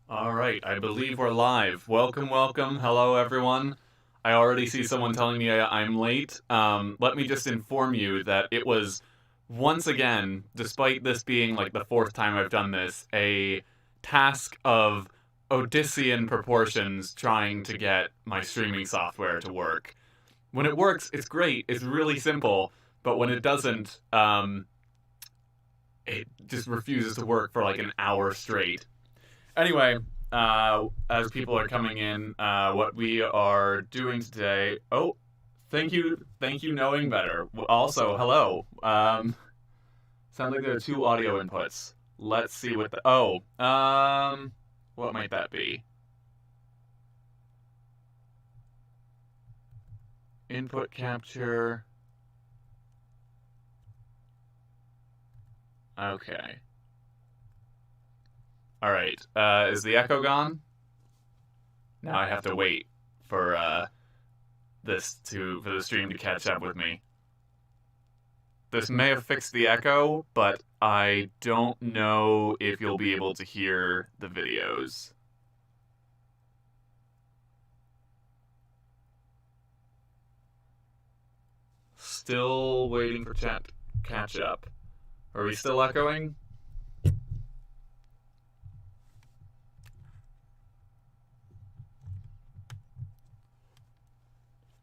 All right, I believe we're live. Welcome, welcome. Hello, everyone. I already see someone telling me I'm late. Let me just inform you that it was once again, despite this being like the fourth time I've done this, a task of Odyssean proportions trying to get my streaming software to work. When it works, it's great. It's really simple. But when it doesn't, it just refuses to work for like an hour straight. Anyway, as people are coming in, what we are doing today. Oh, thank you, knowing better. Also, hello. Sounds like there are two audio inputs. Let's see what the. Oh, what might that be? Input capture. Okay. All right. Is the echo gone? Now I have to wait for for the stream to catch up with me. This may have fixed the echo, but I don't know if you'll be able to hear the videos. Still waiting for chat to catch up. Are we still echoing?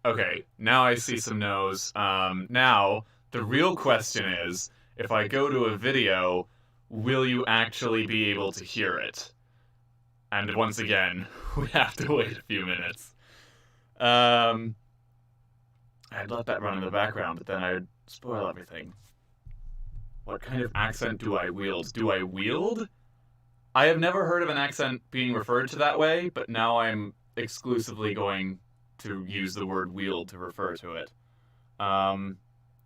Okay, now I see some no's. Now, the real question is, if I go to a video, will you actually be able to hear it? And once again, we have to wait a few minutes. Um, I'd let that run in the background, but then I'd spoil everything. What kind of accent do I wield? Do I wield? I have never heard of an accent being referred to that way, but now I'm exclusively going to use the word wield to refer to it. Um,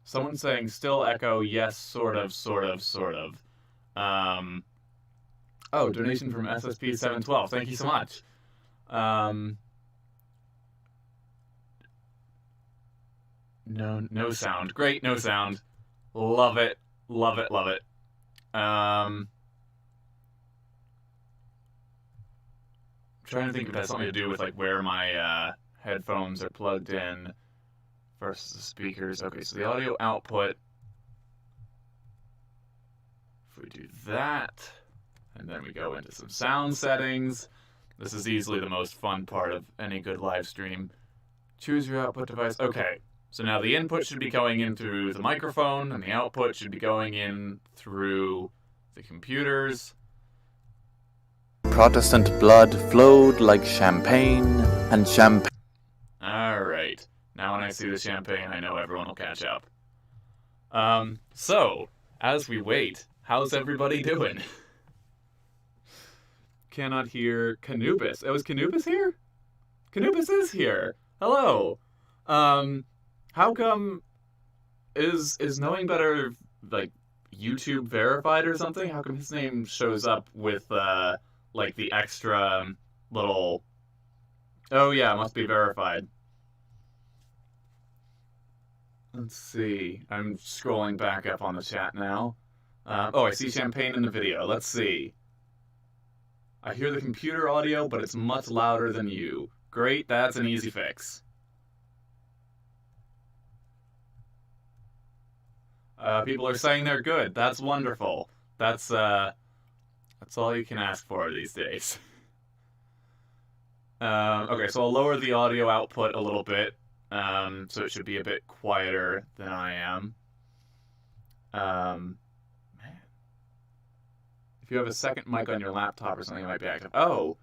Someone saying still echo, yes, sort of, sort of, sort of. Um, oh, donation from SSP712. Thank you so much. Um, no sound. Great, no sound. Love it, love it, love it. Trying to think if that's something to do with like where my headphones are plugged in versus the speakers. Okay, so the audio output. If we do that, and then we go into some sound settings. This is easily the most fun part of any good live stream. Choose your output device. Okay, so now the input should be going in through the microphone, and the output should be going in through the computers. Protestant blood flowed like champagne, and champagne. Alright. Now when I see the champagne, I know everyone will catch up. So, as we wait, how's everybody doing? Cannot hear Canubis. Oh, is Canubis here? Canubis is here. Hello. How come is knowing better like YouTube verified or something? How come his name shows up with like the extra little? Oh yeah, it must be verified. Let's see. I'm scrolling back up on the chat now. Oh, I see champagne in the video. Let's see. I hear the computer audio, but it's much louder than you. Great, that's an easy fix. People are saying they're good. That's wonderful. That's all you can ask for these days. Okay, so I'll lower the audio output a little bit, so it should be a bit quieter than I am. Man, if you have a second mic on your laptop or something, it might be active. Oh,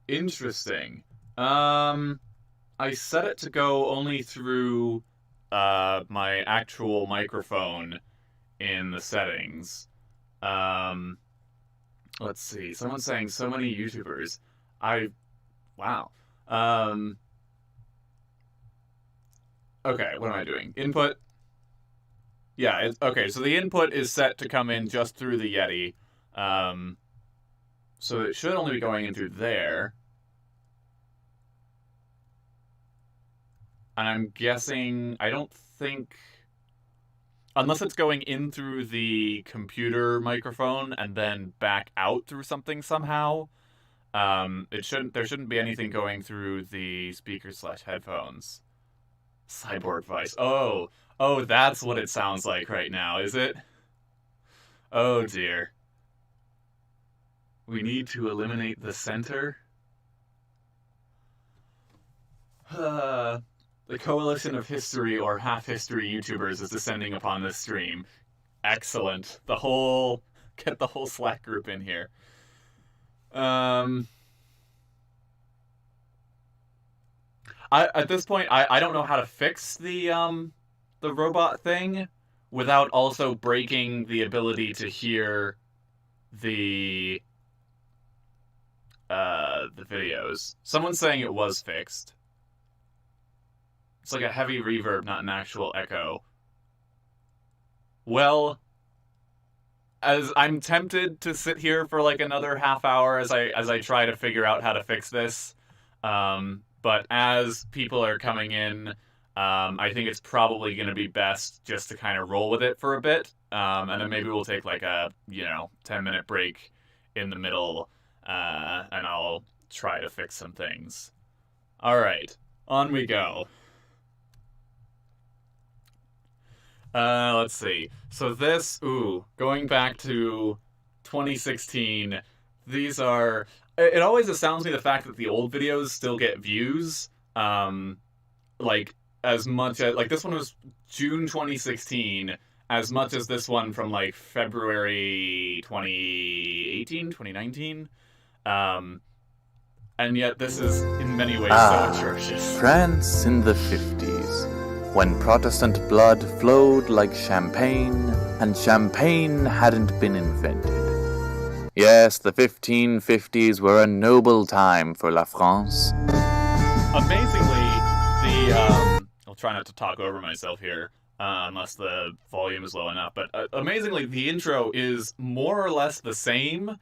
interesting. I set it to go only through my actual microphone in the settings. Um, let's see. Someone's saying so many YouTubers. Wow. Um, okay, what am I doing? Input. Yeah, okay, so the input is set to come in just through the Yeti. Um, so it should only be going in through there. And I'm guessing, I don't think, unless it's going in through the computer microphone and then back out through something somehow, There shouldn't be anything going through the speakers/headphones. Cyborg Vice. Oh, that's what it sounds like right now, is it? Oh dear. We need to eliminate the center. The coalition of history or half-history YouTubers is descending upon this stream. Excellent. Get the whole Slack group in here. At this point, I don't know how to fix the robot thing without also breaking the ability to hear the videos. Someone's saying it was fixed. It's like a heavy reverb, not an actual echo. Well, as I'm tempted to sit here for like another half hour as I try to figure out how to fix this. But as people are coming in, I think it's probably going to be best just to kind of roll with it for a bit. And then maybe we'll take like a, 10-minute break in the middle, and I'll try to fix some things. All right, on we go. Let's see. So this, going back to 2016, these are... It always astounds me the fact that the old videos still get views. Like, as much as... Like, this one was June 2016, as much as this one from, like, February 2018, 2019. And yet this is, in many ways, so atrocious. France in the 50s, when Protestant blood flowed like champagne, and champagne hadn't been invented. Yes, the 1550s were a noble time for La France. Amazingly, I'll try not to talk over myself here, unless the volume is low enough, but amazingly, the intro is more or less the same,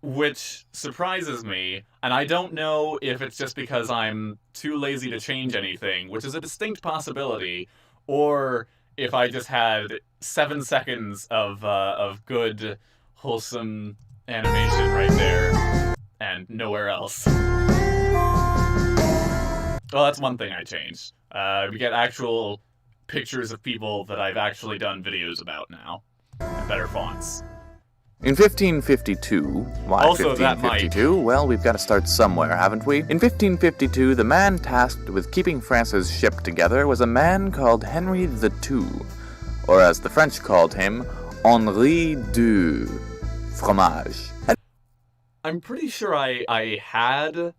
which surprises me, and I don't know if it's just because I'm too lazy to change anything, which is a distinct possibility, or if I just had 7 seconds of good, wholesome animation right there, and nowhere else. Well, that's one thing I changed. We get actual pictures of people that I've actually done videos about now, and better fonts. In 1552, why Also, 1552? Well, we've got to start somewhere, haven't we? In 1552, the man tasked with keeping France's ship together was a man called Henry II, or as the French called him, Henri du Fromage. I'm pretty sure I had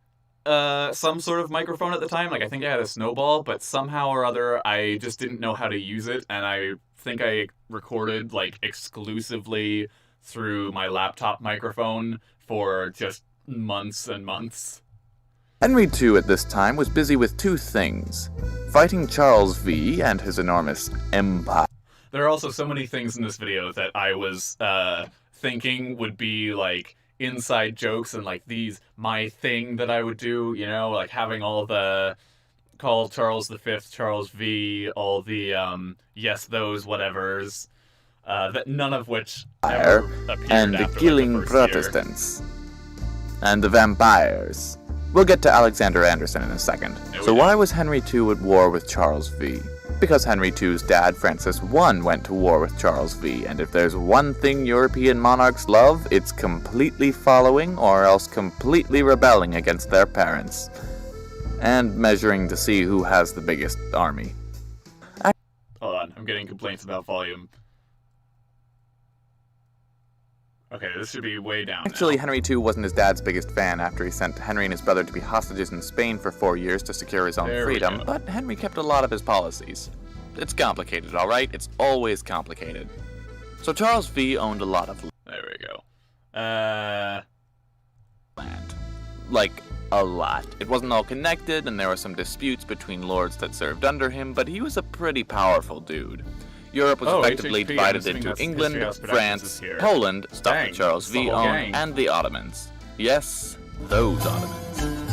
some sort of microphone at the time. Like, I think I had a Snowball, but somehow or other, I just didn't know how to use it, and I think I recorded, like, exclusively through my laptop microphone for just months and months. Henry II at this time was busy with two things: fighting Charles V and his enormous empire. There are also so many things in this video that I was thinking would be like inside jokes and like my thing that I would do, like having all the call Charles V, Charles V, all the yes, those whatevers. That none of which ever appeared and the after, killing like, the first Protestants. And the vampires. We'll get to Alexander Anderson in a second. So why was Henry II at war with Charles V? Because Henry II's dad, Francis I, went to war with Charles V, and if there's one thing European monarchs love, it's completely following or else completely rebelling against their parents. And measuring to see who has the biggest army. Hold on, I'm getting complaints about volume. Okay, this should be way down Actually, now. Henry II wasn't his dad's biggest fan after he sent Henry and his brother to be hostages in Spain for 4 years to secure his own freedom, but Henry kept a lot of his policies. It's complicated, alright? It's always complicated. So Charles V owned a lot of There we go. land. Like, a lot. It wasn't all connected, and there were some disputes between lords that served under him, but he was a pretty powerful dude. Europe was effectively HHP, divided into England, France, Poland, stuff that Charles V owned, and the Ottomans. Yes, those Ottomans.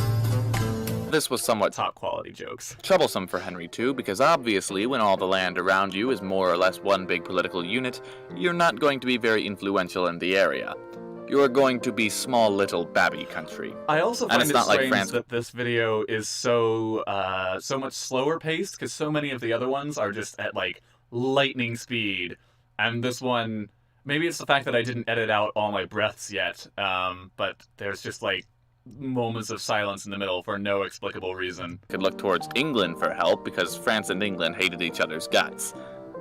This was somewhat Top quality jokes. troublesome for Henry II, because obviously when all the land around you is more or less one big political unit, you're not going to be very influential in the area. You are going to be small little babby country. I also find it's it not like strange France- that this video is so much slower paced, because so many of the other ones are just at like lightning speed, and this one, maybe it's the fact that I didn't edit out all my breaths yet, but there's just like moments of silence in the middle for no explicable reason. Could look towards England for help because France and England hated each other's guts.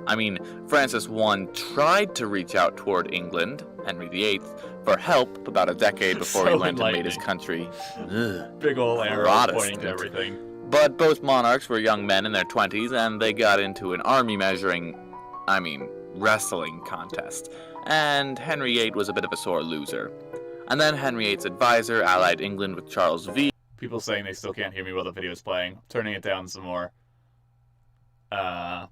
I mean, Francis I tried to reach out toward England, Henry VIII, for help about a decade before he So went and made his enlightening. country. Ugh. Big ol' arrow pointing Protestant. to everything. But both monarchs were young men in their 20s, and they got into an army wrestling contest. And Henry VIII was a bit of a sore loser. And then Henry VIII's advisor allied England with Charles V. People saying they still can't hear me while the video's playing. Turning it down some more. There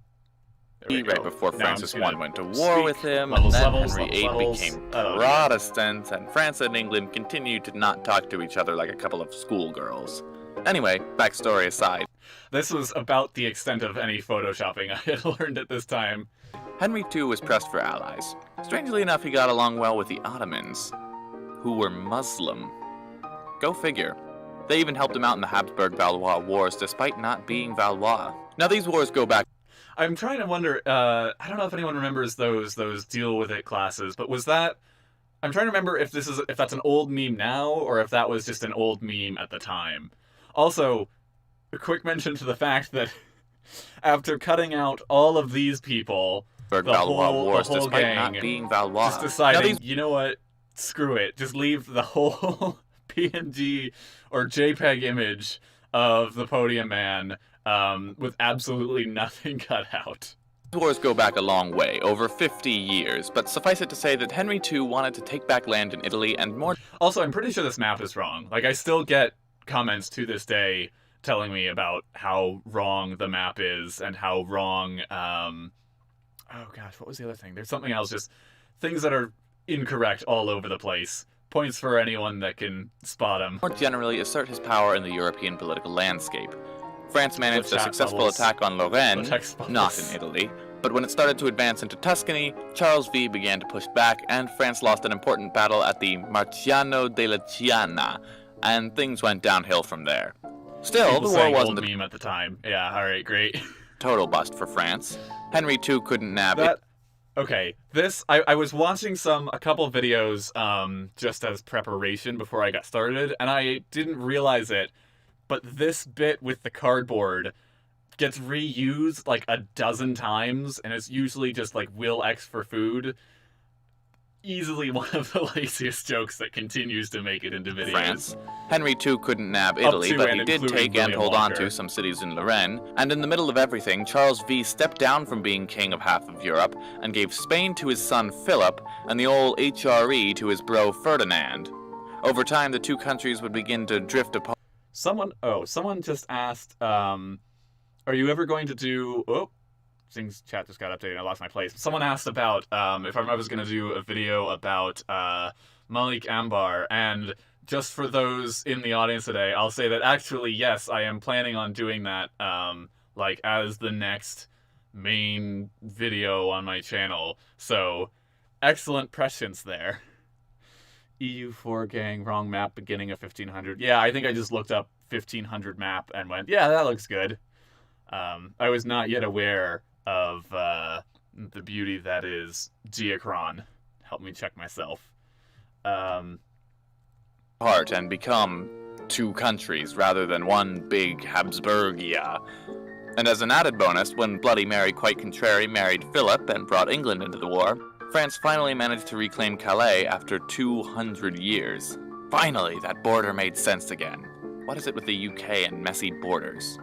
we Right go. before Now I'm Francis just gonna I went to war speak. with him, Levels, and then levels, Henry VIII levels. became Oh, Protestant, and France and England continued to not talk to each other like a couple of schoolgirls. Anyway, backstory aside, This was about the extent of any photoshopping I had learned at this time. Henry II was pressed for allies. Strangely enough, he got along well with the Ottomans, who were Muslim. Go figure. They even helped him out in the Habsburg-Valois Wars, despite not being Valois. Now these wars go back I'm trying to wonder, I don't know if anyone remembers those deal with it classes, but was that, I'm trying to remember if that's an old meme now, or if that was just an old meme at the time. Also, a quick mention to the fact that after cutting out all of these people, Valois Wars, the whole despite gang not being Valois. just deciding, Now these you know what, screw it, just leave the whole PNG or JPEG image of the Podium Man with absolutely nothing cut out. wars go back a long way, over 50 years, but suffice it to say that Henry II wanted to take back land in Italy and more. Also, I'm pretty sure this map is wrong. Like, I still get comments to this day telling me about how wrong the map is and how wrong, oh gosh, what was the other thing? There's something else, just things that are incorrect all over the place. Points for anyone that can spot them. More generally assert his power in the European political landscape. France managed a chat successful bubbles. attack on Lorraine, The text bubbles. not in Italy, but when it started to advance into Tuscany, Charles V began to push back, and France lost an important battle at the Marciano della Chiana, and things went downhill from there. Still, People the war saying wasn't old a meme at the time. Yeah, alright, great. total bust for France. Henry II couldn't nab it. That okay, this I was watching a couple videos just as preparation before I got started, and I didn't realize it, but this bit with the cardboard gets reused like a dozen times, and it's usually just like Will X for food. Easily one of the laziest jokes that continues to make it into videos. France. Henry II couldn't nab Italy, to but and he did including take and William hold on Walker. to some cities in Lorraine, and in the middle of everything, Charles V stepped down from being king of half of Europe and gave Spain to his son Philip and the old HRE to his bro Ferdinand. Over time, the two countries would begin to drift apart. Someone just asked, are you ever going to do, Zing's chat just got updated, I lost my place. Someone asked about, if I was going to do a video about, Malik Ambar, and just for those in the audience today, I'll say that actually, yes, I am planning on doing that, like, as the next main video on my channel. So, excellent prescience there. EU4 gang, wrong map, beginning of 1500. Yeah, I think I just looked up 1500 map and went, yeah, that looks good. I was not yet aware of the beauty that is Geochron. Help me check myself. And become two countries rather than one big Habsburgia. And as an added bonus, when Bloody Mary quite contrary married Philip and brought England into the war, France finally managed to reclaim Calais after 200 years. Finally, that border made sense again. What is it with the UK and messy borders?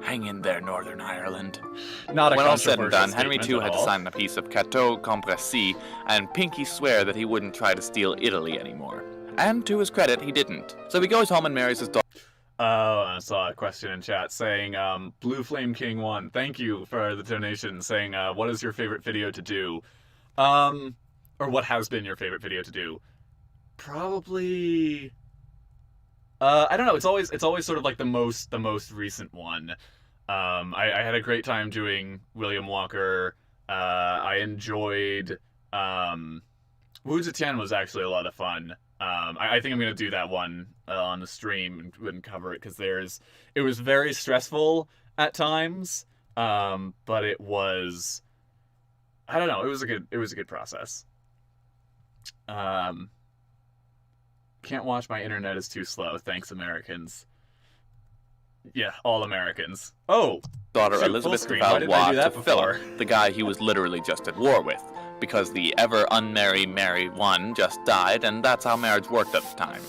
Hang in there, Northern Ireland. Not a When all said and controversial done, Henry statement II at had to all. sign a piece of Cateau Compressy and pinky swear that he wouldn't try to steal Italy anymore. And to his credit, he didn't. So he goes home and marries his daughter. I saw a question in chat saying, Blue Flame King 1, thank you for the donation, saying, what is your favorite video to do? Or what has been your favorite video to do? Probably, I don't know, it's always sort of like the most recent one. I had a great time doing William Walker. I enjoyed, Wu Zetian was actually a lot of fun. I think I'm gonna do that one on the stream and cover it because it was very stressful at times, but it was, I don't know, it was a good process. Can't watch, my internet is too slow. Thanks, Americans. Yeah, all Americans. Oh, daughter shoot, Elizabeth full screen. Why didn't I Valois do that to before? Philip, the guy he was literally just at war with, because the ever unmarried Mary one just died, and that's how marriage worked at the time.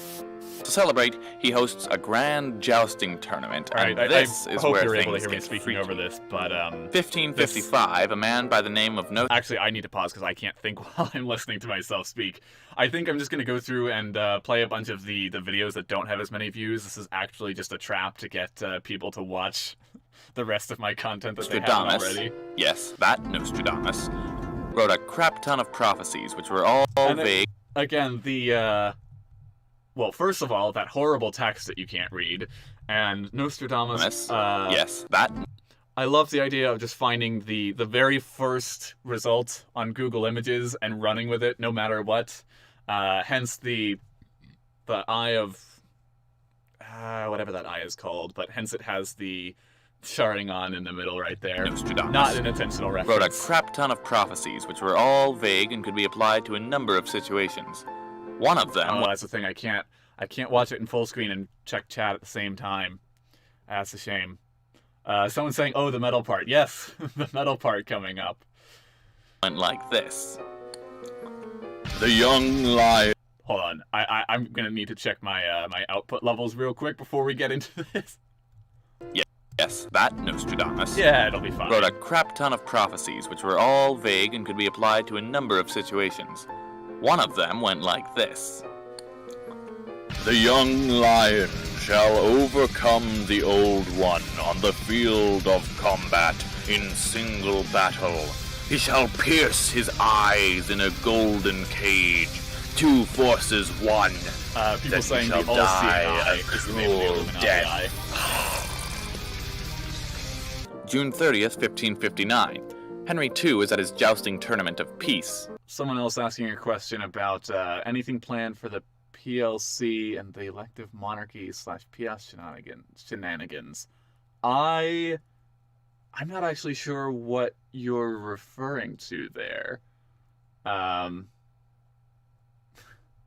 To celebrate, he hosts a grand jousting tournament, and this is hope where you're able to things hear me get speaking freaky. over this, but 1555, a man by the name of Actually, I need to pause because I can't think while I'm listening to myself speak. I think I'm just going to go through and play a bunch of the videos that don't have as many views. This is actually just a trap to get people to watch the rest of my content that they haven't already. Yes, that Nostradamus wrote a crap ton of prophecies, which were all vague. Again, well, first of all, that horrible text that you can't read, and Nostradamus. Yes, that. I love the idea of just finding the very first result on Google Images and running with it no matter what. Hence the eye of whatever that eye is called, but hence it has the sharding on in the middle right there. Nostradamus Not an intentional reference. wrote a crap ton of prophecies, which were all vague and could be applied to a number of situations. One of them. Oh, that's the thing. I can't watch it in full screen and check chat at the same time. That's a shame. Someone's saying, "Oh, the metal part." Yes, the metal part coming up. Went like this. The young lion. Hold on. I'm gonna need to check my my output levels real quick before we get into this. Yes, that Nostradamus. Yeah, it'll be fine. Wrote a crap ton of prophecies, which were all vague and could be applied to a number of situations. One of them went like this. The young lion shall overcome the old one on the field of combat in single battle. He shall pierce his eyes in a golden cage. Two forces one. People Then saying shall the all-seeing die eye a is the name of the cruel Illuminati death. eye. June 30th, 1559. Henry II is at his jousting tournament of peace. Someone else asking a question about anything planned for the PLC and the elective monarchy / PS shenanigans. I'm not actually sure what you're referring to there.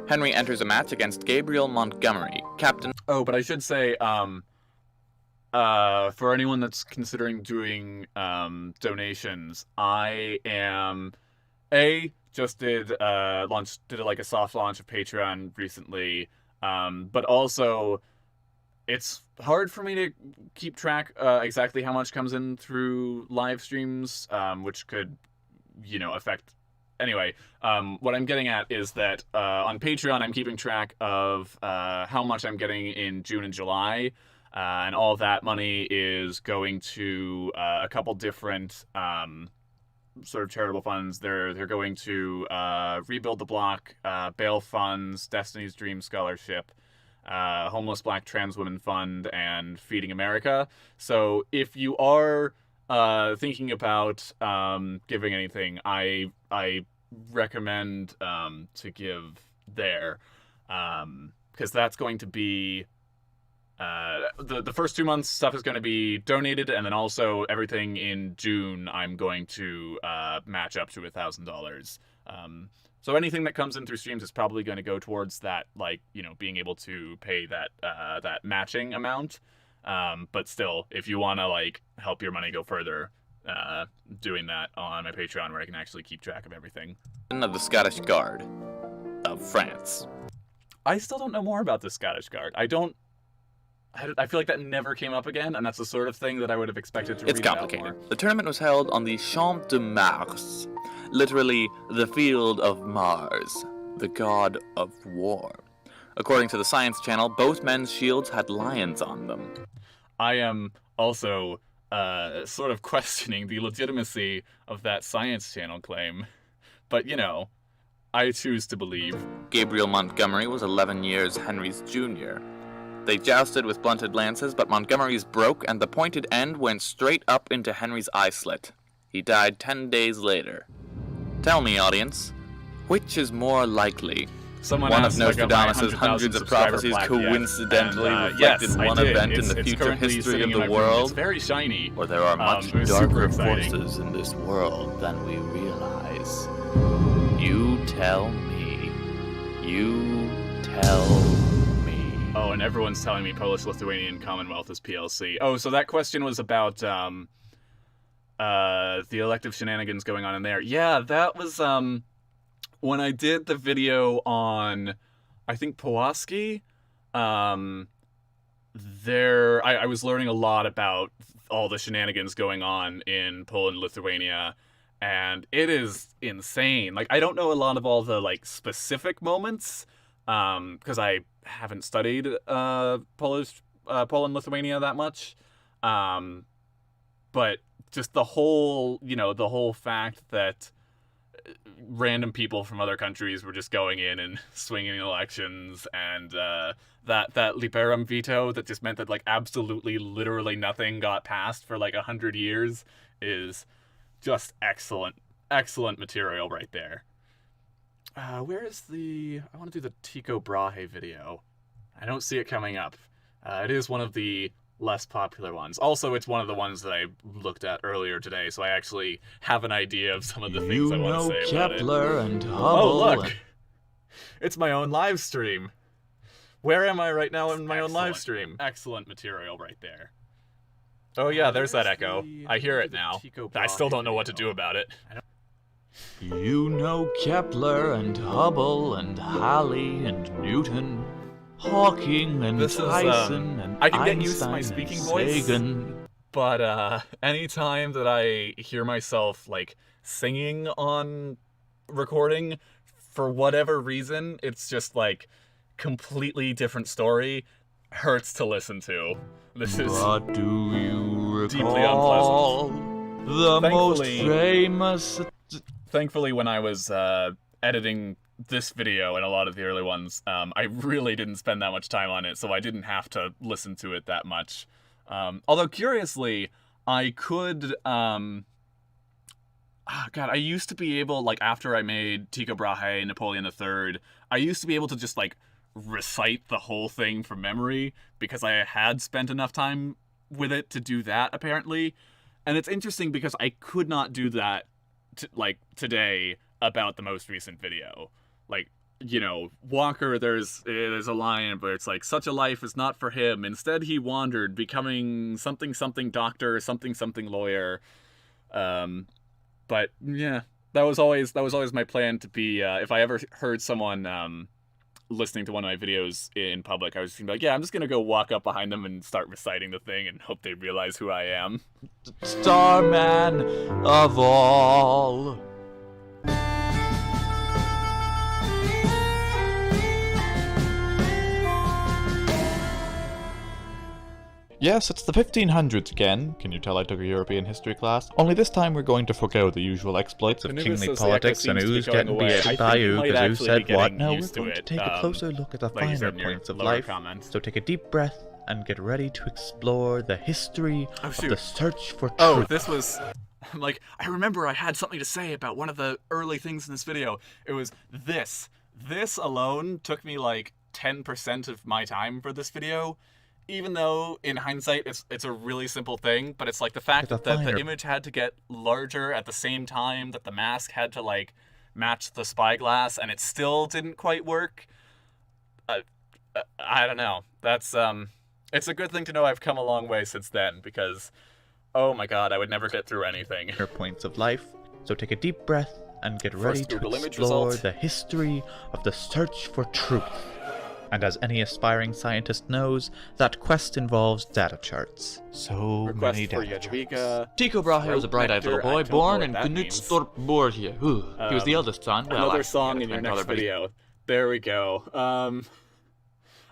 Henry enters a match against Gabriel Montgomery, captain. Oh, but I should say, for anyone that's considering doing donations, I am just did like a soft launch of Patreon recently, but also it's hard for me to keep track exactly how much comes in through live streams, which could, affect. Anyway, what I'm getting at is that on Patreon, I'm keeping track of how much I'm getting in June and July, and all of that money is going to a couple different sort of charitable funds. They're going to Rebuild the Block, Bail Funds, Destiny's Dream Scholarship, Homeless Black Trans Women Fund, and Feeding America. So if you are thinking about giving anything, I recommend to give there, because that's going to be the first 2 months stuff is going to be donated, and then also everything in June I'm going to match up to $1,000. So anything that comes in through streams is probably going to go towards that, being able to pay that that matching amount. But still, if you want to help your money go further, doing that on my Patreon, where I can actually keep track of everything. Of the Scottish Guard of France. I still don't know more about the Scottish Guard. I feel like that never came up again, and that's the sort of thing that I would have expected to read It's about complicated. more. The tournament was held on the Champ de Mars, literally the field of Mars, the god of war. According to the Science Channel, both men's shields had lions on them. I am also sort of questioning the legitimacy of that Science Channel claim, but I choose to believe. Gabriel Montgomery was 11 years Henry's junior. They jousted with blunted lances, but Montgomery's broke, and the pointed end went straight up into Henry's eye slit. He died 10 days later. Tell me, audience, Which is more likely? Someone One of asked if I got my Nostradamus' 100,000 hundreds of subscriber prophecies plaque yet. coincidentally And, reflected yes, I one did. event in It's the future currently history sitting of in the my room. world? It's very shiny. Or there are much it was super darker exciting. forces in this world than we realize. You tell me. You tell me. Oh, and everyone's telling me Polish-Lithuanian Commonwealth is PLC. Oh, so that question was about the elective shenanigans going on in there. Yeah, that was when I did the video on, I think, Pulaski. I was learning a lot about all the shenanigans going on in Poland, Lithuania, and it is insane. Like, I don't know a lot of all the like specific moments, because I haven't studied Poland, Lithuania that much, but just the whole, the whole fact that random people from other countries were just going in and swinging elections, and that Liberum veto that just meant that like absolutely literally nothing got passed for like 100 years is just excellent material right there. Where is I want to do the Tycho Brahe video. I don't see it coming up. It is one of the less popular ones. Also, it's one of the ones that I looked at earlier today, so I actually have an idea of some of the things I want to say about it. Kepler and Hubble. Oh, look! It's my own live stream. Where am I right now in my own live stream? Excellent material right there. Oh yeah, there's that echo. I hear it now. I still don't know what to do about it. You know Kepler and Hubble and Halley and Newton, Hawking and This is, Tyson and I can Einstein get used to my and speaking voice. Sagan. But anytime that I hear myself like singing on recording, for whatever reason, it's just like completely different story. Hurts to listen to. This is But do you deeply recall the most Thankfully- famous? thankfully when I was editing this video and a lot of the early ones, I really didn't spend that much time on it, so I didn't have to listen to it that much. Although curiously, I could God, I used to be able, like, after I made Tycho Brahe, Napoleon III, I used to be able to just, like, recite the whole thing from memory, because I had spent enough time with it to do that, apparently. And it's interesting because I could not do that, today about the most recent video. Like, Walker, there's a line, but it's like, such a life is not for him. Instead, he wandered, becoming something doctor, something lawyer. But yeah, that was always my plan to be. If I ever heard someone listening to one of my videos in public, I was just gonna be like, yeah, I'm just gonna go walk up behind them and start reciting the thing and hope they realize who I am. Starman of all. Yes, it's the 1500s again. Can you tell I took a European history class? Only this time we're going to forego the usual exploits of Anubis kingly says the politics echo and seems to be who's going getting away. I beheaded think by you who might because who actually said be what. getting No, we're used to going to it, take a closer look at the like you finer said in your points of lower life. comments. So take a deep breath and get ready to explore the history Oh, of shoot. the search for truth. Oh, this was... I'm like, I remember I had something to say about one of the early things in this video. It was this. This alone took me like 10% of my time for this video. Even though, in hindsight, it's a really simple thing, but it's like the fact It's a that finer- the image had to get larger at the same time that the mask had to, like, match the spyglass, and it still didn't quite work. I don't know. That's, it's a good thing to know I've come a long way since then, because, oh my god, I would never get through anything. finer points of life. So take a deep breath and get ready to Google image explore result. the history of the search for truth. And as any aspiring scientist knows, that quest involves data charts. So Request many for data charts. Jadwiga. Tycho Brahe was a bright-eyed Nectar, little I boy don't know born what in that means. Knutstorp, Borgia. He was the eldest son. Well, Another actually, song he in had your a twin next brother, but he- video. There we go.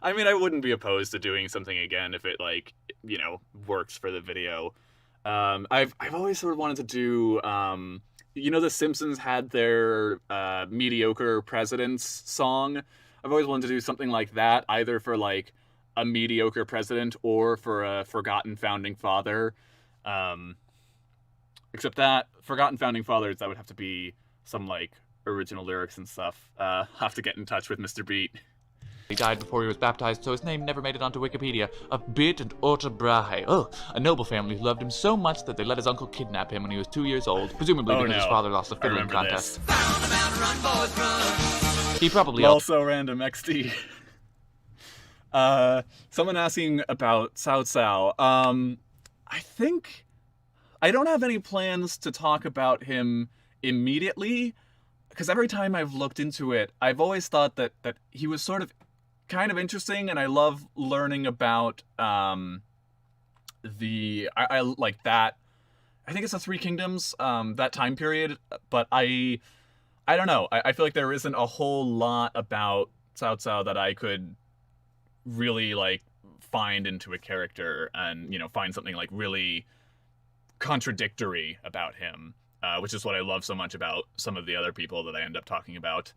I mean, I wouldn't be opposed to doing something again if it, like, works for the video. I've always sort of wanted to do, The Simpsons had their mediocre presidents song. I've always wanted to do something like that, either for, like, a mediocre president or for a forgotten founding father. Except that, forgotten founding fathers, that would have to be some, like, original lyrics and stuff. Have to get in touch with Mr. Beat. He died before he was baptized, so his name never made it onto Wikipedia. Of Bit and Orta Brahe. Oh, a noble family who loved him so much that they let his uncle kidnap him when he was 2 years old, presumably because his father lost a fiddling contest. He probably Also random XD. Someone asking about Cao Cao. I think I don't have any plans to talk about him immediately, because every time I've looked into it, I've always thought that he was sort of kind of interesting, and I love learning about I like that. I think it's the Three Kingdoms, that time period, but I don't know. I feel like there isn't a whole lot about Cao Cao that I could really like find into a character and, you know, find something like really contradictory about him, which is what I love so much about some of the other people that I end up talking about.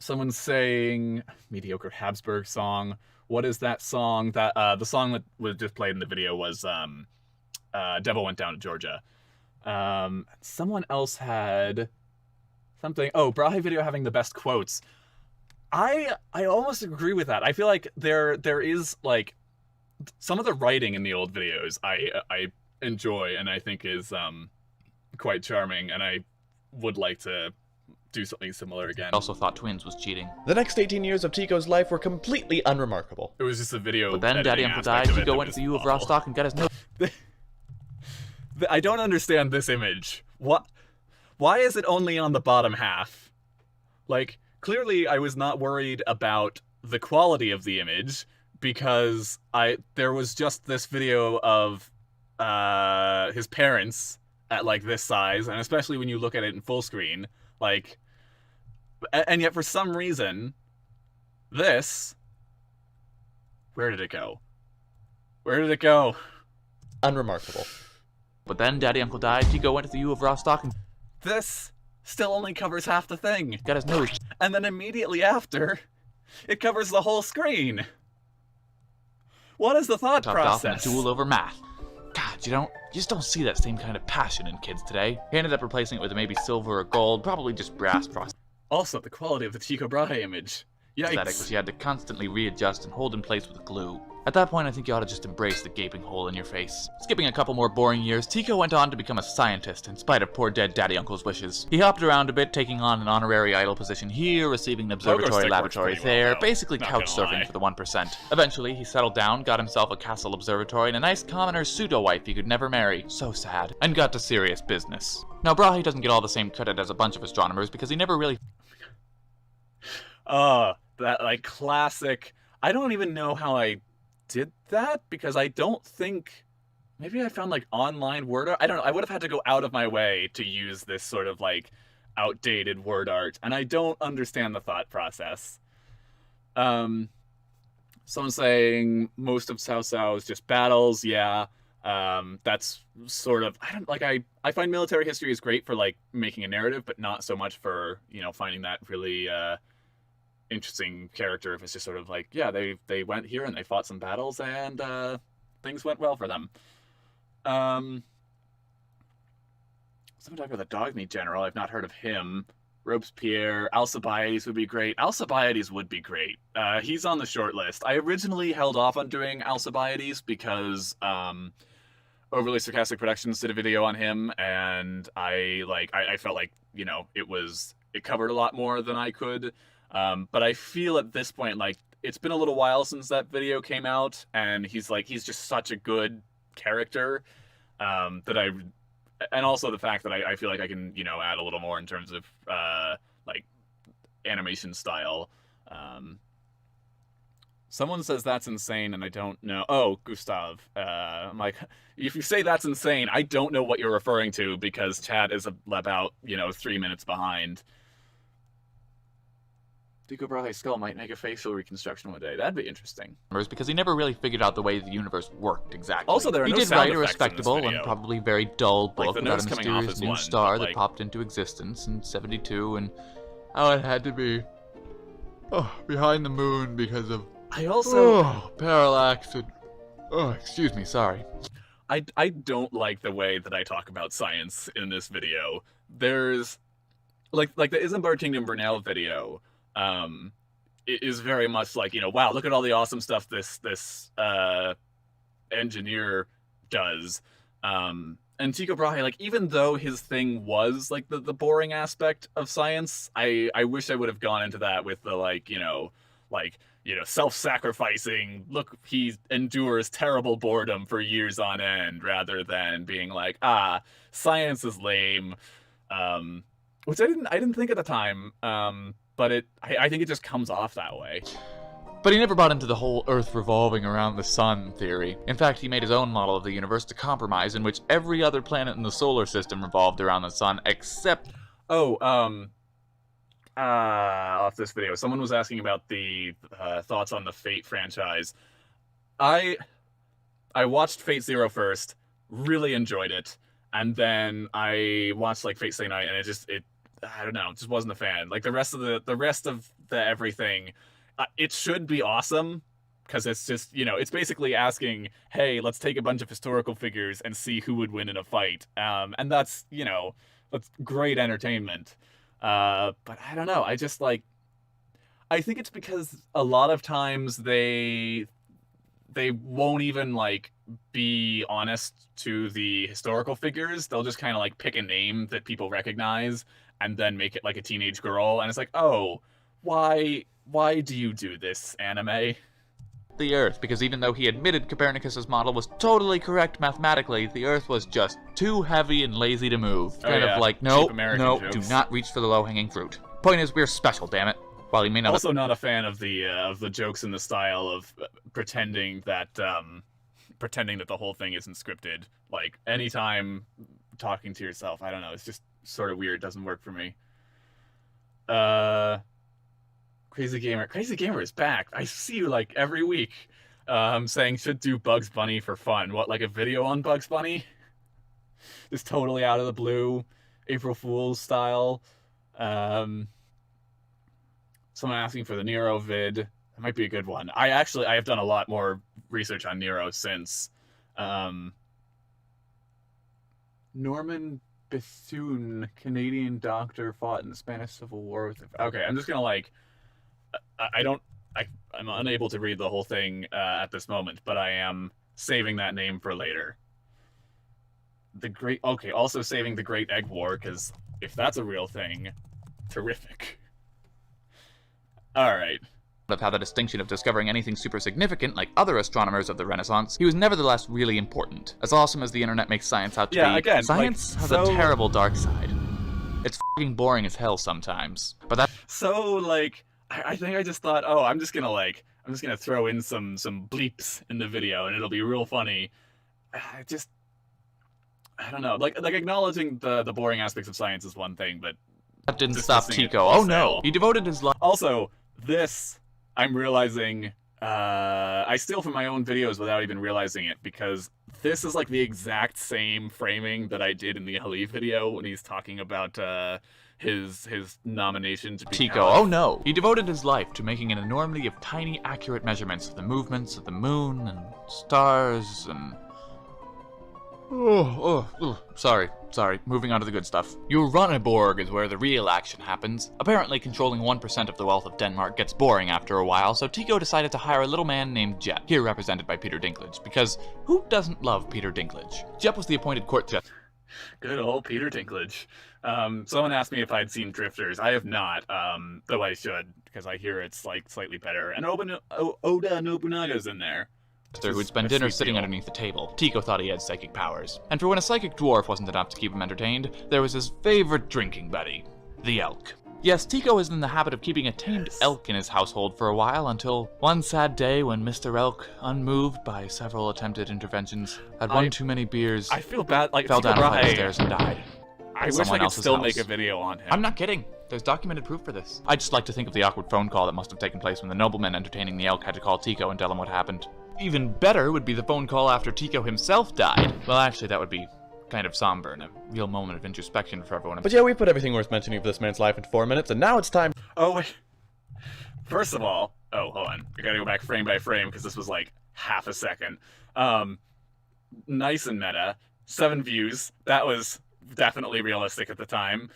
Someone's saying mediocre Habsburg song. What is that song? That the song that was just played in the video was Devil Went Down to Georgia. Someone else had something. Oh, Brahe video having the best quotes. I almost agree with that. I feel like there is like some of the writing in the old videos I enjoy and I think is quite charming, and I would like to do something similar again. also thought Twins was cheating. The next 18 years of Tico's life were completely unremarkable. It was just a video. But then Daddy Uncle died, Tico went to the U of Rostock and got his nose. I don't understand this image. What? Why is it only on the bottom half? Like, clearly I was not worried about the quality of the image because there was just this video of his parents at like this size, and especially when you look at it in full screen, like, and yet for some reason, this, where did it go? Where did it go? Unremarkable. But then Daddy Uncle died, Tico went to the U of Rostock and This still only covers half the thing. got his nose. And then immediately after, it covers the whole screen. What is the thought Topped off in a process? duel over math. God, you just don't see that same kind of passion in kids today. He ended up replacing it with maybe silver or gold, probably just brass prosthetic, Also, the quality of the Tycho Brahe image. which Yikes. he had to constantly readjust and hold in place with glue. At that point, I think you ought to just embrace the gaping hole in your face. Skipping a couple more boring years, Tico went on to become a scientist in spite of poor dead Daddy Uncle's wishes. He hopped around a bit, taking on an honorary idol position here, receiving an observatory stick works laboratory pretty well, there, though. basically Not gonna couch surfing lie. for the 1%. Eventually, he settled down, got himself a castle observatory, and a nice commoner's pseudo-wife he could never marry. So sad. And got to serious business. Now, Brahe doesn't get all the same credit as a bunch of astronomers because he never really That like classic. I don't even know how I did that because I don't think. Maybe I found like online word art. I don't know. I would have had to go out of my way to use this sort of like outdated word art, and I don't understand the thought process. Someone saying most of Cao Cao is just battles. Yeah. That's sort of, I find military history is great for like making a narrative, but not so much for, you know, finding that really interesting character. If it's just sort of like, yeah, they went here and they fought some battles and things went well for them. Someone talking about the Dogmeat General. I've not heard of him. Robespierre, Alcibiades would be great. Alcibiades would be great. He's on the short list. I originally held off on doing Alcibiades because Overly Sarcastic Productions did a video on him, and I felt like, you know, it covered a lot more than I could. But I feel at this point like it's been a little while since that video came out, and he's just such a good character and also the fact that I feel like I can, you know, add a little more in terms of like animation style. Someone says that's insane, and I don't know. Oh, Gustav. I'm like, if you say that's insane, I don't know what you're referring to because chat is about, you know, 3 minutes behind. Tycho Brahe's skull might make a facial reconstruction one day. That'd be interesting. because he never really figured out the way the universe worked exactly. Also, there are he no did sound write a effects in this respectable and video. probably very dull book the about a nose coming off mysterious is new one, star but, that like- popped into existence in '72 and how it had to be behind the moon because of I also parallax and excuse me, sorry. I don't like the way that I talk about science in this video. There's like the Isambard Kingdom Brunel video, is very much like, wow, look at all the awesome stuff this engineer does. And Tycho Brahe, like, even though his thing was like the boring aspect of science, I wish I would have gone into that with the self-sacrificing, look, he endures terrible boredom for years on end, rather than being like, science is lame, which I didn't think at the time, but I think it just comes off that way. But he never bought into the whole Earth revolving around the sun theory. In fact, he made his own model of the universe to compromise, in which every other planet in the solar system revolved around the sun, except... Off this video, someone was asking about the thoughts on the Fate franchise. I watched Fate Zero first, really enjoyed it, and then I watched like Fate Stay Night, and it I don't know, just wasn't a fan. Like the rest of the everything, it should be awesome, because it's just, it's basically asking, hey, let's take a bunch of historical figures and see who would win in a fight, and that's that's great entertainment. But I don't know. I just I think it's because a lot of times they won't even be honest to the historical figures. They'll just kind of pick a name that people recognize and then make it like a teenage girl. And it's like, oh, why do you do this, anime? The Earth, because even though he admitted Copernicus's model was totally correct mathematically, the Earth was just too heavy and lazy to move. Kind of like, no, do not reach for the low-hanging fruit. Point is, we're special, damn it. While he may not... Also not a fan of the jokes in the style of pretending that the whole thing isn't scripted. Like, anytime talking to yourself, I don't know, it's just sort of weird, doesn't work for me. Crazy Gamer is back. I see you every week, saying should do Bugs Bunny for fun. What, like a video on Bugs Bunny? Just totally out of the blue, April Fool's style. Someone asking for the Nero vid. That might be a good one. I have done a lot more research on Nero since. Norman Bethune, Canadian doctor, fought in the Spanish Civil War. Okay, I'm just gonna I'm unable to read the whole thing at this moment, but I am saving that name for later. Also saving the Great Egg War, because if that's a real thing, terrific. Alright. Of how the distinction of discovering anything super significant, like other astronomers of the Renaissance, he was nevertheless really important. As awesome as the internet makes science out to be, again, science has a terrible dark side. It's f***ing boring as hell sometimes. But that... So, I think I just thought, oh, I'm just gonna throw in some bleeps in the video and it'll be real funny. I don't know. Like acknowledging the boring aspects of science is one thing, but that didn't stop Tycho. Oh no! He devoted his life. Also, this, I'm realizing, I steal from my own videos without even realizing it, because this is the exact same framing that I did in the Ali video when he's talking about his nomination to be Tycho. Oh no! He devoted his life to making an enormity of tiny, accurate measurements of the movements of the moon and stars and... Sorry. Moving on to the good stuff. Uraniborg is where the real action happens. Apparently, controlling 1% of the wealth of Denmark gets boring after a while, so Tycho decided to hire a little man named Jep, here represented by Peter Dinklage, because who doesn't love Peter Dinklage? Jep was the appointed court judge. Good old Peter Dinklage. Someone asked me if I'd seen Drifters. I have not, though I should, because I hear it's slightly better. And Oda Nobunaga's in there. Who'd spend dinner sitting underneath the table. Tycho thought he had psychic powers. And for when a psychic dwarf wasn't enough to keep him entertained, there was his favorite drinking buddy, the elk. Yes, Tycho was in the habit of keeping a tamed elk in his household for a while, until one sad day when Mr. Elk, unmoved by several attempted interventions, had one too many beers, I feel bad, fell down a flight of stairs and died. I wish I could still make a video on him. I'm not kidding. There's documented proof for this. I'd just like to think of the awkward phone call that must have taken place when the nobleman entertaining the elk had to call Tycho and tell him what happened. Even better would be the phone call after Tycho himself died. Well, actually, that would be kind of somber and a real moment of introspection for everyone. But yeah, we put everything worth mentioning of this man's life into 4 minutes, and now it's time... Oh, wait. First of all... Oh, hold on. I gotta go back frame by frame, because this was half a second. Nice and meta. 7 views. That was definitely realistic at the time.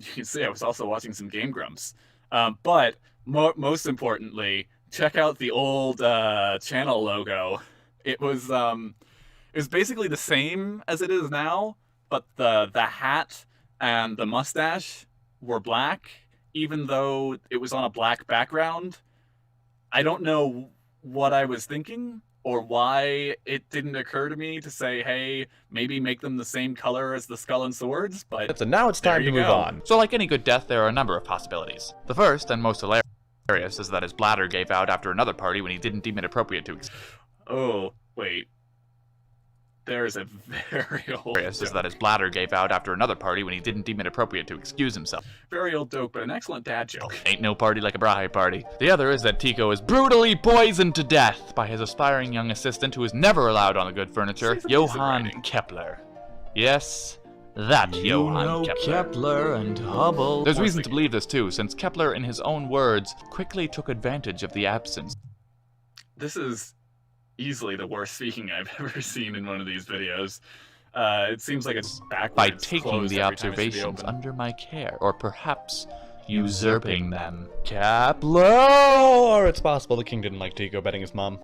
you can see I was also watching some Game Grumps. But most importantly, check out the old channel logo. It was basically the same as it is now, but the hat and the mustache were black, even though it was on a black background. I don't know what I was thinking or why it didn't occur to me to say, hey, maybe make them the same color as the Skull and Swords, but So now it's time to move on. So like any good death, there are a number of possibilities. The first, and most hilarious, is that his bladder gave out after another party when he didn't deem it appropriate to Oh, wait. There's a very old is that his bladder gave out after another party when he didn't deem it appropriate to excuse himself. very old joke, but an excellent dad joke. Ain't no party like a braai party. The other is that Tico is brutally poisoned to death by his aspiring young assistant who is never allowed on the good furniture, Seems a piece of Johann writing. Kepler. Yes, that Johann Kepler. and Hubble. There's reason to believe this too, since Kepler, in his own words, quickly took advantage of the absence. This is easily the worst speaking I've ever seen in one of these videos. It seems like it's backwards. By taking closed the every time it should be observations open. under my care, or perhaps usurping them. Kepler! Or it's possible the king didn't like Tico betting his mom.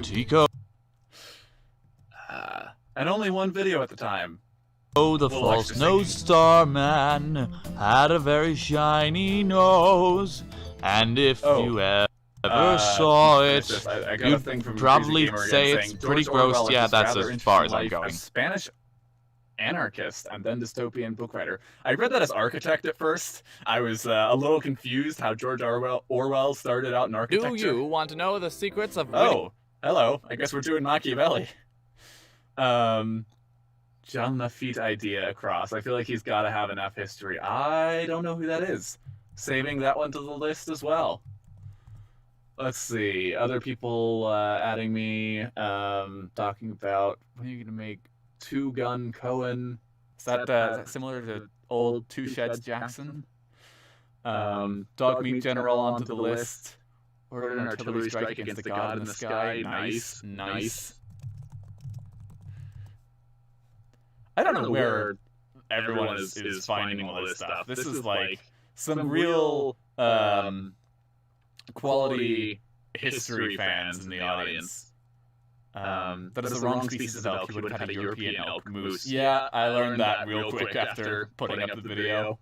Tico, And only one video at the time. oh, the Well, false actually, nose star man had a very shiny nose, and if Oh. you ever saw finish it, this. I got a you'd thing from probably Crazy Gamer say again it's saying, pretty George gross. Orwell is Yeah, this that's rather as far as interesting I'm life, going. a Spanish anarchist and then dystopian book writer. I read that as architect at first. I was a little confused how George Orwell started out in architecture. Do you want to know the secrets of Oh, hello. I guess we're doing Machiavelli. John Lafitte idea across. I feel like he's got to have enough history. I don't know who that is. Saving that one to the list as well. Let's see. Other people adding me. Talking about, when are you going to make Two Gun Cohen? Is that similar to old Two Sheds Jackson? Dog Meat General onto the list. Ordered an artillery strike against the god in the sky. Nice. Nice. I don't know where everyone is finding all this stuff. This is like some real quality history fans in the audience. That is the wrong species of elk. You would have had a European elk moose. Yeah, I learned that real quick after putting up the video.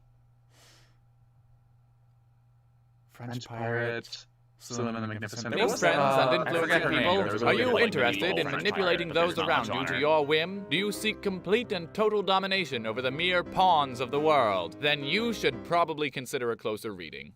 French pirate. Suleiman the Magnificent. These friends and influential people, are you like interested in medieval French manipulating pirate, but those there's not around much you on to her. your whim? Do you seek complete and total domination over the mere pawns of the world? Then you should probably consider a closer reading.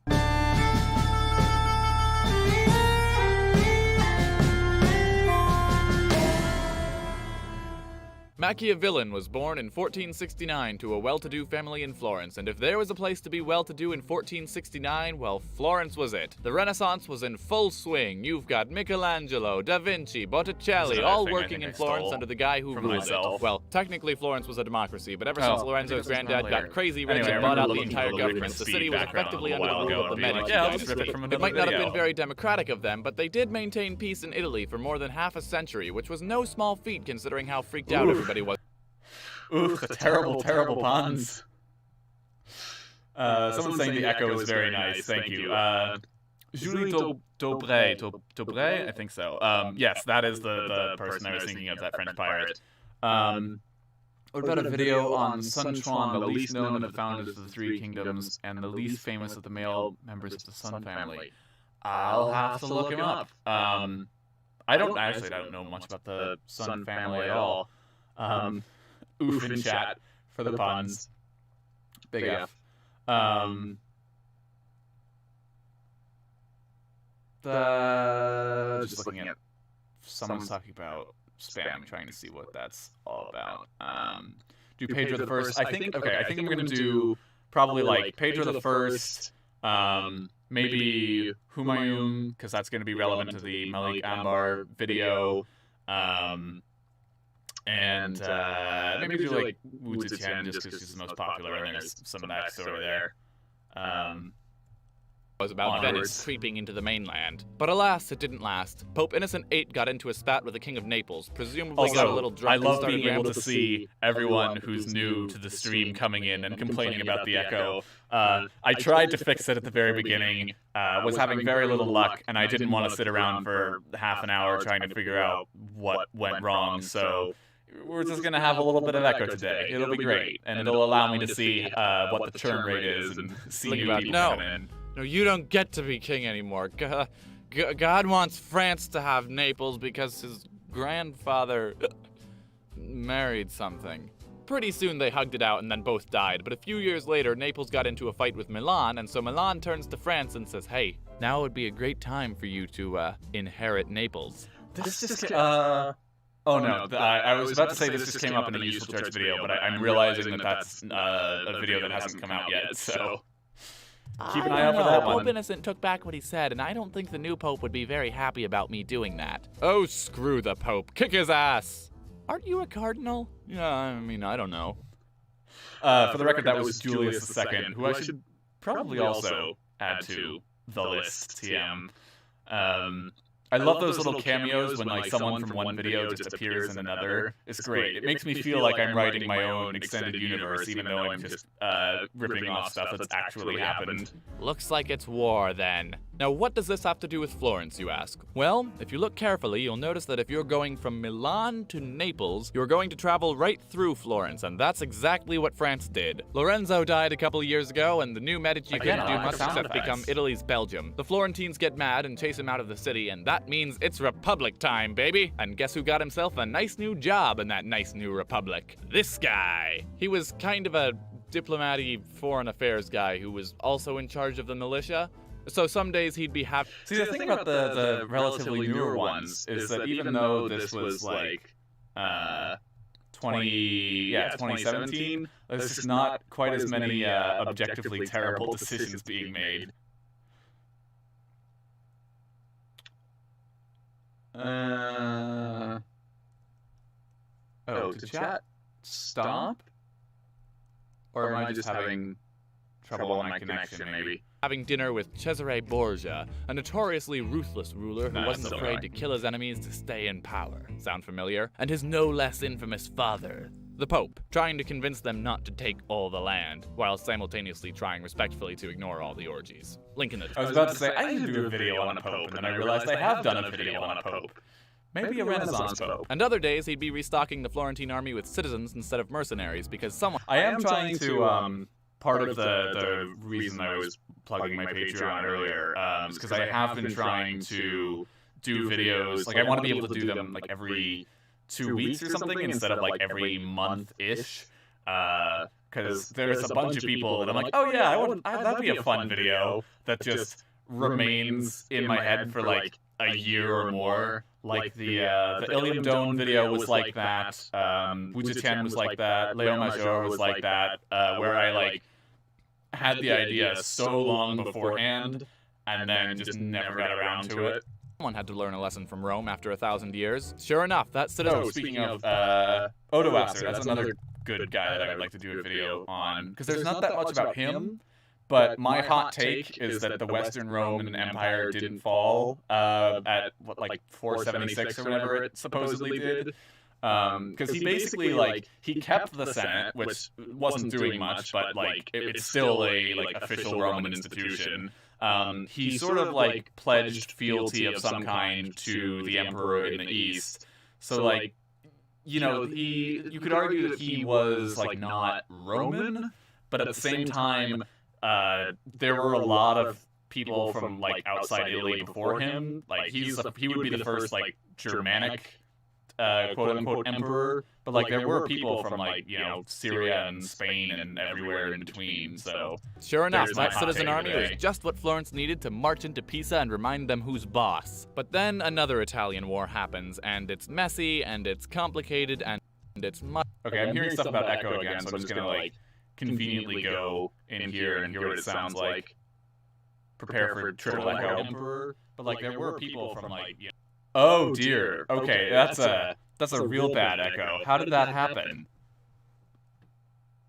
Machiavelli was born in 1469 to a well-to-do family in Florence, and if there was a place to be well-to-do in 1469, well, Florence was it. The Renaissance was in full swing. You've got Michelangelo, Da Vinci, Botticelli, another all thing I working think in I Florence stole under the guy who from ruled myself. it. Well, technically Florence was a democracy, but ever Oh, since Lorenzo's I think it was granddad later. got crazy rich Anyway, I and bought out remember the looking entire at the government, Lucas the Speed city was background effectively a under the while rule ago of the and being like, Medici yeah, I'll just rip it dynasty. from It another might not have video. been very democratic of them, but they did maintain peace in Italy for more than half a century, which was no small feat considering how freaked out everybody was. Oof, the terrible, terrible puns. Someone's saying the echo is very nice. Thank you. Julie Dobré, I think so. Yes, that is the person I was thinking of, that French pirate. What about a video on Sun Quan, the least known of the founders of the Three Kingdoms and the least famous of the male members of the Sun family? I'll have to look him up. I don't know much about the Sun family at all. Oof in chat for the puns. Big F. Just looking at someone's talking about spam, trying to see what that's all about. Do Pedro the First. I think I'm gonna do probably like Pedro the First. Maybe Humayun, because that's gonna be relevant to the Malik Ambar video. And maybe do like Wu Zetian just because she's the most popular and there's some backstory there. was about Onwards. Venice creeping into the mainland. But alas, it didn't last. Pope Innocent VIII got into a spat with the King of Naples, presumably got a little Also, drunk I and love started being able ranting. to see everyone who's new to the stream coming in and complaining about the echo. I tried to fix it at the very beginning, was having very little luck, and I didn't want to sit around for half an hour trying to figure out what went wrong, so we're just going to have a little bit of echo today. It'll be great, and it'll allow me to see what the churn rate is and see new people come in. No, you don't get to be king anymore. God wants France to have Naples because his grandfather married something. Pretty soon they hugged it out and then both died, but a few years later Naples got into a fight with Milan, and so Milan turns to France and says, hey, now would be a great time for you to inherit Naples. This just oh no, I was about to say this just came up in a Useful Church video, but I'm realizing that that's a video that hasn't come out yet, so keep an eye out for that one. Pope Innocent took back what he said, and I don't think the new pope would be very happy about me doing that. Oh, screw the pope. Kick his ass. Aren't you a cardinal? Yeah, I mean, I don't know. For the record, that was Julius II, who I should probably also add to the list, TM. I love those little cameos when like someone from one video just appears in another. It's great. It makes me feel like I'm writing my own extended universe, even though I'm just ripping off stuff that's actually happened. Looks like it's war, then. Now, what does this have to do with Florence, you ask? Well, if you look carefully, you'll notice that if you're going from Milan to Naples, you're going to travel right through Florence, and that's exactly what France did. Lorenzo died a couple years ago, and the new Medici couldn't do much except become Italy's Belgium. The Florentines get mad and chase him out of the city, and that means it's Republic time, baby! And guess who got himself a nice new job in that nice new Republic? This guy! He was kind of a diplomatic foreign affairs guy who was also in charge of the militia. So some days he'd be happy. See, the thing about the relatively newer ones is that even though this was like 2017, there's just not quite as many objectively terrible decisions being made. Did chat stop? Or am I just having trouble with my connection, maybe? Having dinner with Cesare Borgia, a notoriously ruthless ruler who wasn't afraid to kill his enemies to stay in power. Sound familiar? And his no less infamous father, the Pope, trying to convince them not to take all the land, while simultaneously trying respectfully to ignore all the orgies. Link in the I was about to say, I need to do a video on a Pope, and then I realized I have done a video on a Pope. Maybe a Renaissance Pope. And other days he'd be restocking the Florentine army with citizens instead of mercenaries because someone... I am trying to, part of the reason I was plugging my Patreon earlier is because I have been trying to do videos, like I want to be able to do them like every 2 weeks or something instead of like every month-ish, because there's a bunch of people that I'm like, oh yeah, that'd be a fun video that just remains in my head for like a year or more. Like the Ilium Dome video was like that, Wuja Tian was like that, Leo Major was like that, where I like had the idea so long beforehand and then just never got around to it. Someone had to learn a lesson from Rome after 1,000 years. Sure enough, that citizen... Oh, speaking of Odoacer, that's another good guy that I would like to do a video on, because there's not that much about him, but my hot take is that the Western Roman Empire didn't fall at, what, like 476 or whatever it supposedly did. Because he basically, like, he kept the Senate, which wasn't doing much, but, like, it's still a, like, official Roman institution. He sort of, like, pledged fealty of some kind to the emperor in the East. So, like, you know, you could argue that he was, like, not Roman, but at the same time, there were a lot of people from, like, outside Italy before him. Like, he would be the first, like, Germanic quote-unquote emperor, but like there were people from like, you know, Syria and Spain and everywhere in between, so... Sure enough, that citizen army was just what Florence needed to march into Pisa and remind them who's boss. But then another Italian war happens, and it's messy, and it's complicated, and it's much... Okay, I'm hearing stuff about Echo again, so I'm just gonna like conveniently go in here and hear what it sounds like. Prepare for triple Echo Emperor, but like there were people from like, you know... Oh dear. Okay, that's a real bad echo. How did that happen?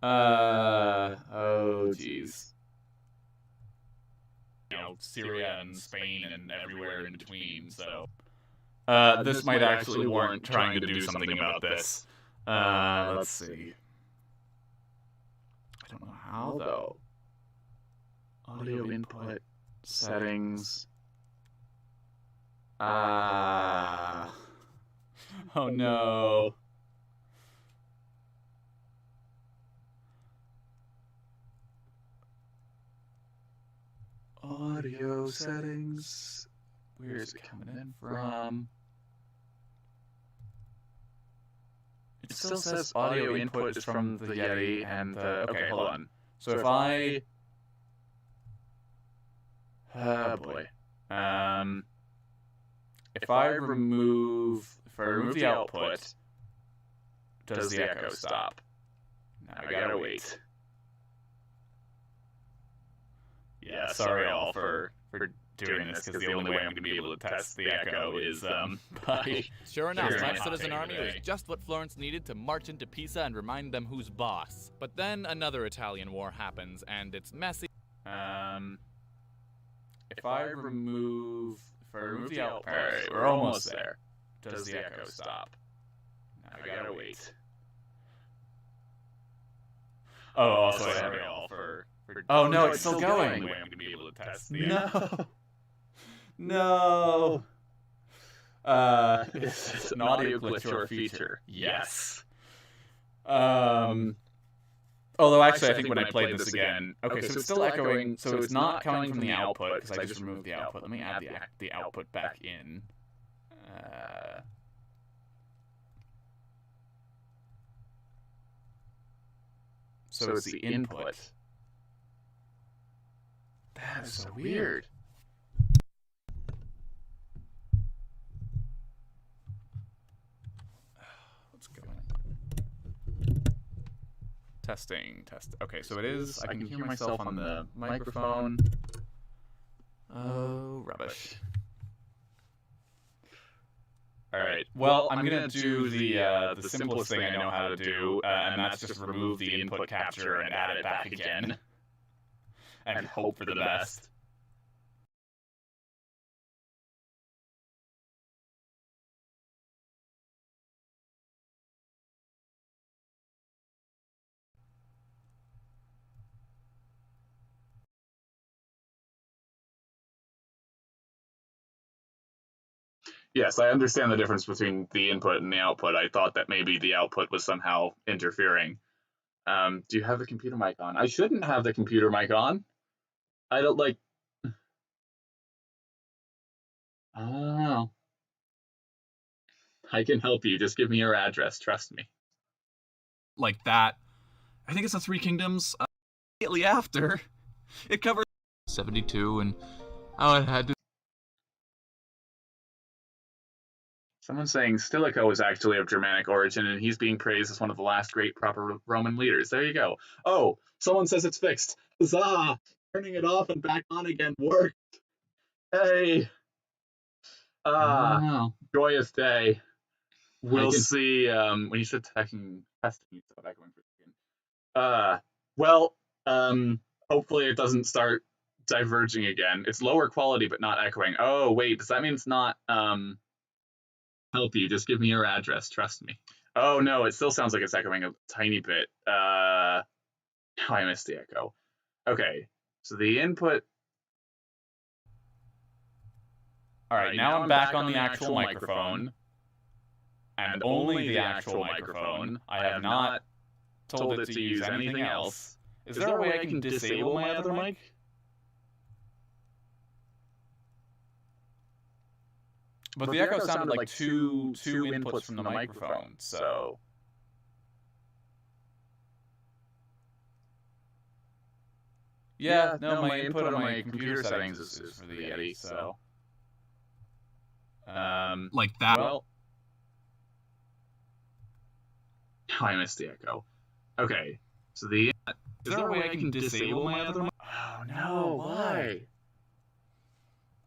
Oh jeez. You know, Syria and Spain and everywhere in between, so... this might actually warrant trying to do something about this. Let's see. I don't know how, though. Audio input, settings... Oh no. Audio settings. Where is it coming in from? It still says audio input is from the Yeti and the... Okay, hold on. So if I... Oh boy. If I remove the output, does the echo stop? Now I gotta wait. Yeah, sorry all for doing this, because the only way I'm gonna be able to test the echo is by... Sure enough, Sure my enough, citizen army was anyway. just what Florence needed to march into Pisa and remind them who's boss. But then another Italian war happens, and it's messy. If I remove the output, alright, we're almost there. Does the echo stop? Now I gotta wait. Oh, also sorry all for oh no, it's still going. The only way I'm gonna be able to test the echo. No. Is this an audio glitch or a feature? Yes. Although actually, I think when I played this again, okay, so it's still echoing. So it's not coming from the output because I just removed the output. Let me add the output back in. So it's the input. That is so weird. What's going on? Testing. Okay, so it is. I can hear myself on the microphone. Oh, rubbish. All right. Well, I'm gonna do the simplest thing I know how to do, and that's just remove the input capture and add it back again, and hope for the best. Yes, I understand the difference between the input and the output. I thought that maybe the output was somehow interfering. Do you have the computer mic on? I shouldn't have the computer mic on. I don't like... Oh. I can help you. Just give me your address. Trust me. Like that. I think it's the Three Kingdoms. Immediately after. It covers 72 and how it had to... Someone's saying Stilicho is actually of Germanic origin, and he's being praised as one of the last great proper Roman leaders. There you go. Oh, someone says it's fixed. Huzzah! Turning it off and back on again worked. Hey! Joyous day. We'll see. When you said testing, you said echoing for a second. Hopefully it doesn't start diverging again. It's lower quality, but not echoing. Oh, wait, does that mean it's not, help you? Just give me your address. Trust me. Oh no, it still sounds like it's echoing a tiny bit. I missed the echo. Okay, so the input. All right, now I'm back on the actual microphone, and only the actual microphone. I have not told it to use anything else. Is there a way I can disable my other mic? But the echo sounded like two inputs from the microphone, so... Yeah, no, my input on my computer settings is for the Yeti, so... like that? Well... I missed the echo. Okay, so the... Is there a way I can disable my other mic? Oh no, why?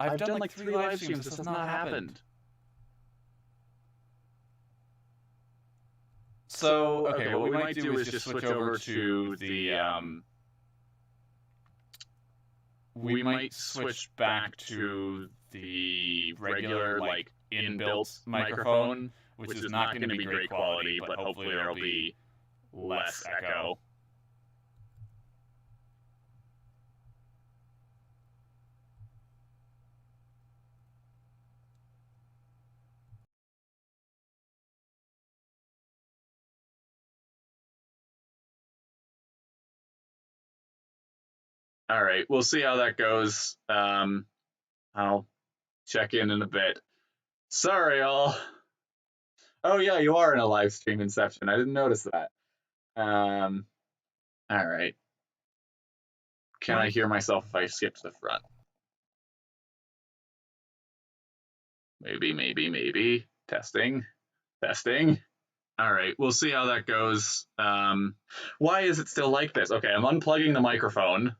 I've done like 3 live streams, this has not happened. So, okay, what we might do is just switch over to the, we might switch back to the regular, like, inbuilt microphone, which is not going to be great quality, but hopefully there'll be less echo. All right, we'll see how that goes. I'll check in a bit. Sorry, all. Oh yeah, you are in a live stream, Inception. I didn't notice that. All right. Can I hear myself if I skip to the front? Maybe. Testing. All right, we'll see how that goes. Why is it still like this? Okay, I'm unplugging the microphone.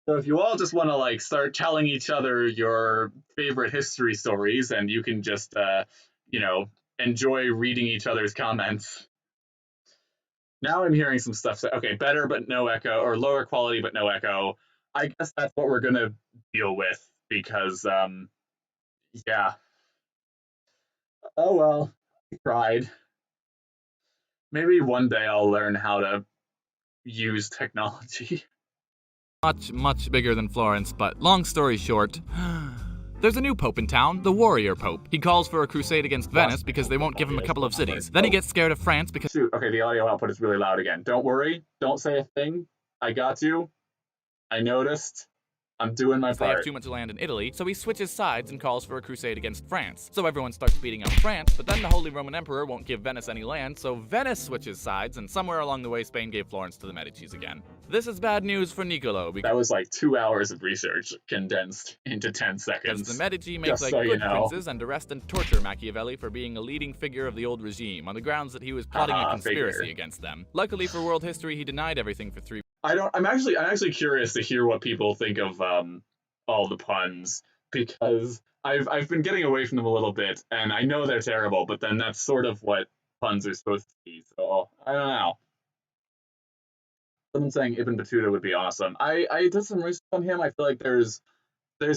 So if you all just want to like start telling each other your favorite history stories, and you can just enjoy reading each other's comments. Now I'm hearing some stuff. Okay, better but no echo, or lower quality but no echo. I guess that's what we're gonna deal with because yeah. Oh well, I tried. Maybe one day I'll learn how to use technology. Much bigger than Florence, but long story short, there's a new pope in town, the Warrior Pope. He calls for a crusade against Venice because they won't give him a couple of cities. Then he gets scared of France because... Shoot, okay, the audio output is really loud again. Don't worry, don't say a thing. I got you. I noticed. I'm doing my part. They have too much land in Italy, so he switches sides and calls for a crusade against France. So everyone starts beating up France, but then the Holy Roman Emperor won't give Venice any land, so Venice switches sides, and somewhere along the way Spain gave Florence to the Medicis again. This is bad news for Niccolo because... That was like 2 hours of research condensed into 10 seconds. The Medici make like good princes and arrest and torture Machiavelli for being a leading figure of the old regime on the grounds that he was plotting a conspiracy against them. Luckily for world history, he denied everything for 3 I'm actually curious to hear what people think of all the puns, because I've been getting away from them a little bit, and I know they're terrible, but then that's sort of what puns are supposed to be. So I don't know. Someone saying Ibn Battuta would be awesome. I did some research on him. I feel like there's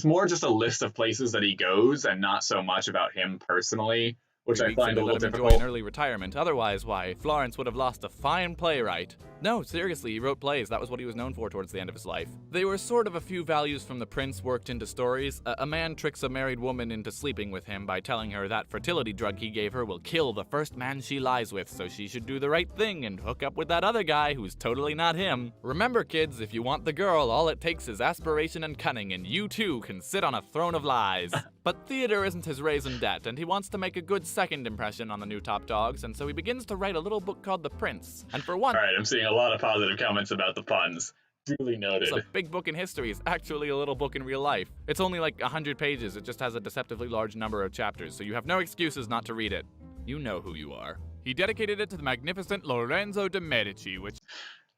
more just a list of places that he goes, and not so much about him personally, which I find a little difficult. Enjoy an early retirement. Otherwise, why, Florence would have lost a fine playwright. No, seriously, he wrote plays. That was what he was known for towards the end of his life. They were sort of a few values from the prince worked into stories. A man tricks a married woman into sleeping with him by telling her that fertility drug he gave her will kill the first man she lies with, so she should do the right thing and hook up with that other guy who's totally not him. Remember, kids, if you want the girl, all it takes is aspiration and cunning, and you too can sit on a throne of lies. But Theodore isn't his raison d'etre, and he wants to make a good second impression on the new top dogs, and so he begins to write a little book called The Prince. And for one... Alright, I'm seeing a lot of positive comments about the puns. Duly noted. It's a big book in history. It's actually a little book in real life. It's only like 100 pages. It just has a deceptively large number of chapters, so you have no excuses not to read it. You know who you are. He dedicated it to the magnificent Lorenzo de' Medici, which...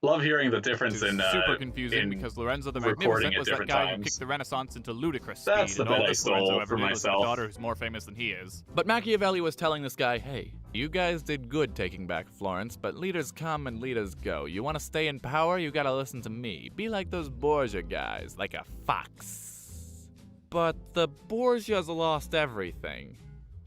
Love hearing the difference in super confusing because Lorenzo the Magnificent was that guy who kicked the Renaissance into ludicrous speed. That's the bit I stole for myself. A daughter who's more famous than he is. But Machiavelli was telling this guy, hey, you guys did good taking back Florence, but leaders come and leaders go. You want to stay in power, you gotta listen to me. Be like those Borgia guys, like a fox. But the Borgias lost everything.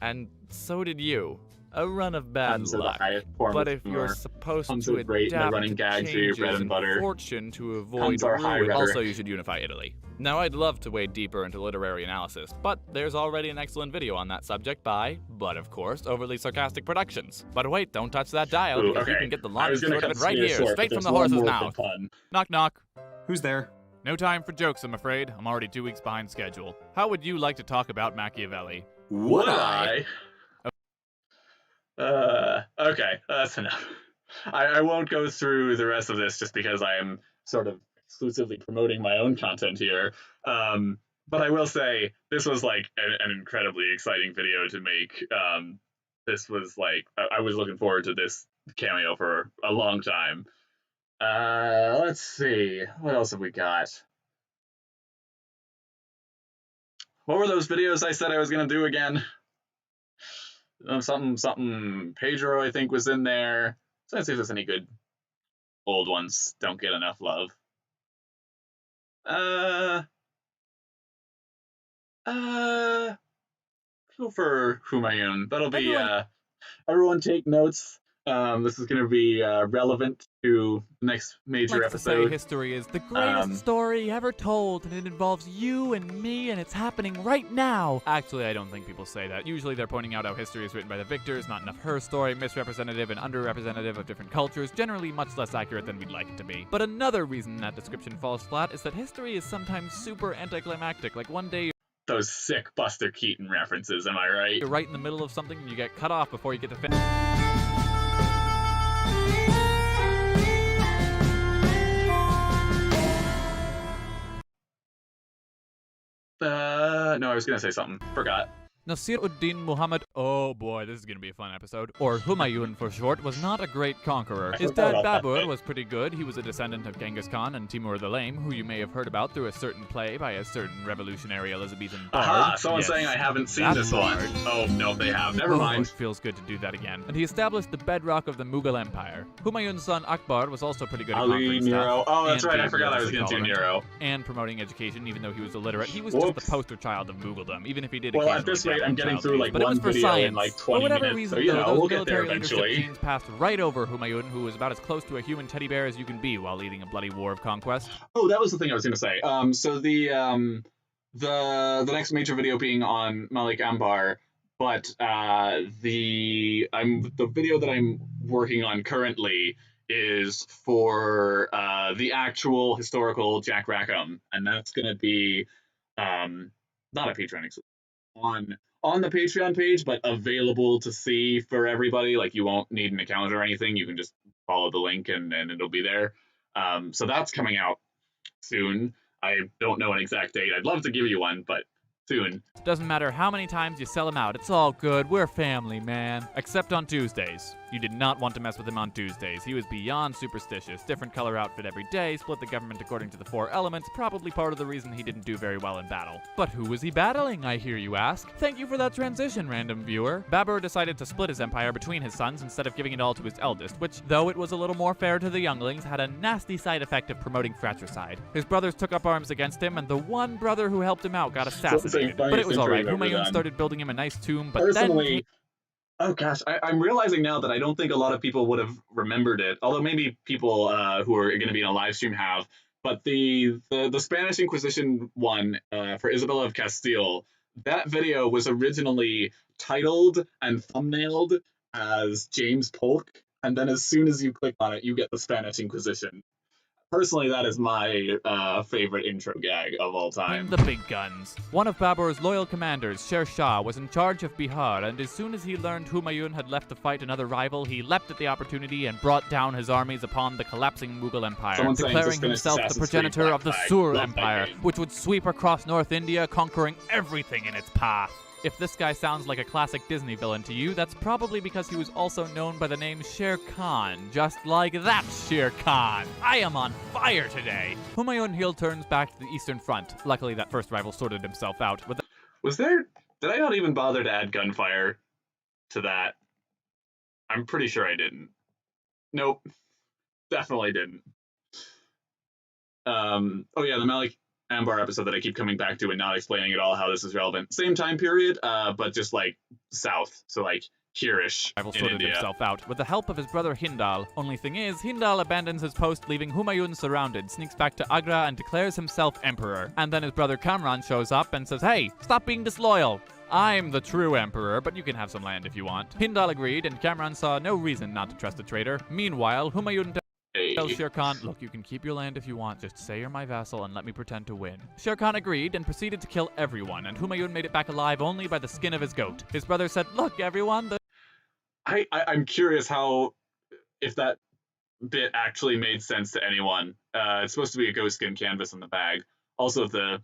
And so did you. A run of bad luck. But if you're supposed to adapt to changes in fortune to avoid ruin, also you should unify Italy. Now I'd love to wade deeper into literary analysis, but there's already an excellent video on that subject by, but of course, Overly Sarcastic Productions. But wait, don't touch that dial, because you can get the longest short of it right here, straight from the horse's mouth. Knock knock. Who's there? No time for jokes, I'm afraid. I'm already 2 weeks behind schedule. How would you like to talk about Machiavelli? Would I? Okay, that's enough. I won't go through the rest of this just because I am sort of exclusively promoting my own content here. But I will say this was like an incredibly exciting video to make. This was like, I was looking forward to this cameo for a long time. Let's see, what else have we got? What were those videos I said I was gonna do again? Something Pedro, I think, was in there. So let's see if there's any good old ones don't get enough love. Go for Humayun. That'll be everyone take notes. This is going to be relevant to the next major Like to say episode. history is the greatest story ever told, and it involves you and me, and it's happening right now. Actually, I don't think people say that. Usually they're pointing out how history is written by the victors, not enough her story, misrepresentative and underrepresentative of different cultures, generally much less accurate than we'd like it to be. But another reason that description falls flat is that history is sometimes super anticlimactic. Like one day Those sick Buster Keaton references, am I right? you're right in the middle of something and you get cut off before you get to finish. No, I was going to say something. Forgot. Nasir-ud-Din Muhammad, oh boy, this is gonna be a fun episode, or Humayun for short, was not a great conqueror. His dad Babur was pretty good. He was a descendant of Genghis Khan and Timur the Lame, who you may have heard about through a certain play by a certain revolutionary Elizabethan bard. Aha, someone's Yes, saying I haven't seen that this one. bard. Oh, no, they have. Never Oh, mind. it feels good to do that again. And he established the bedrock of the Mughal Empire. Humayun's son Akbar was also pretty good at Ali conquering Nero. stuff, Oh, that's and right. I being forgot I was going to do politically Nero. tolerant, and promoting education, even though he was illiterate. He was Whoops. just the poster child of Mughaldom, even if he did Well, at occasionally this rate, dabble I'm in getting child through abuse. like But it was one for video science. in like For 20 whatever minutes. reason, So, you though, know, those we'll get there military leadership eventually. genes passed right over Humayun, who was about as close to a human teddy bear as you can be while leading a bloody war of conquest. Oh, that was the thing I was going to say. So the next major video being on Malik Ambar, but the video that I'm working on currently is for the actual historical Jack Rackham, and that's going to be not a Patreon exclusive, on the Patreon page, but available to see for everybody. Like, you won't need an account or anything. You can just follow the link and it'll be there. So that's coming out soon. I don't know an exact date. I'd love to give you one, but soon. Doesn't matter how many times you sell him out, it's all good. We're family, man. Except on Tuesdays. You did not want to mess with him on Tuesdays. He was beyond superstitious. Different color outfit every day, split the government according to the 4 elements, probably part of the reason he didn't do very well in battle. But who was he battling, I hear you ask? Thank you for that transition, random viewer. Babur decided to split his empire between his sons instead of giving it all to his eldest, which, though it was a little more fair to the younglings, had a nasty side effect of promoting fratricide. His brothers took up arms against him, and the one brother who helped him out got assassinated. But it was alright. Humayun started building him a nice tomb, but Personally, oh gosh, I'm realizing now that I don't think a lot of people would have remembered it, although maybe people who are going to be in a live stream have. But the Spanish Inquisition one for Isabella of Castile, that video was originally titled and thumbnailed as James Polk, and then as soon as you click on it, you get the Spanish Inquisition. Personally, that is my favorite intro gag of all time. the big guns. One of Babur's loyal commanders, Sher Shah, was in charge of Bihar, and as soon as he learned Humayun had left to fight another rival, he leapt at the opportunity and brought down his armies upon the collapsing Mughal Empire, Someone's saying declaring just finished himself the Assassin's Creed progenitor Black of the Flag. Sur Love that Empire, game. which would sweep across North India, conquering everything in its path. If this guy sounds like a classic Disney villain to you, that's probably because he was also known by the name Shere Khan, just like that Shere Khan. I am on fire today. Humayun heel turns back to the Eastern Front. Luckily, that first rival sorted himself out. With Was there... Did I not even bother to add gunfire to that? I'm pretty sure I didn't. Nope. Definitely didn't. Oh yeah, the Malik Ambar episode that I keep coming back to and not explaining at all how this is relevant. Same time period, but just like south. So like here-ish rival in sorted India. himself out with the help of his brother Hindal. Only thing is, Hindal abandons his post, leaving Humayun surrounded, sneaks back to Agra and declares himself emperor. And then his brother Kamran shows up and says, "Hey, stop being disloyal. I'm the true emperor, but you can have some land if you want." Hindal agreed, and Kamran saw no reason not to trust a traitor. Meanwhile, Humayun tells Shere Khan, "Look, you can keep your land if you want, just say you're my vassal and let me pretend to win." Shere Khan agreed and proceeded to kill everyone, and Humayun made it back alive only by the skin of his goat. His brother said, "Look, everyone, the I'm curious how, if that bit actually made sense to anyone. It's supposed to be a ghost skin canvas in the bag. Also, the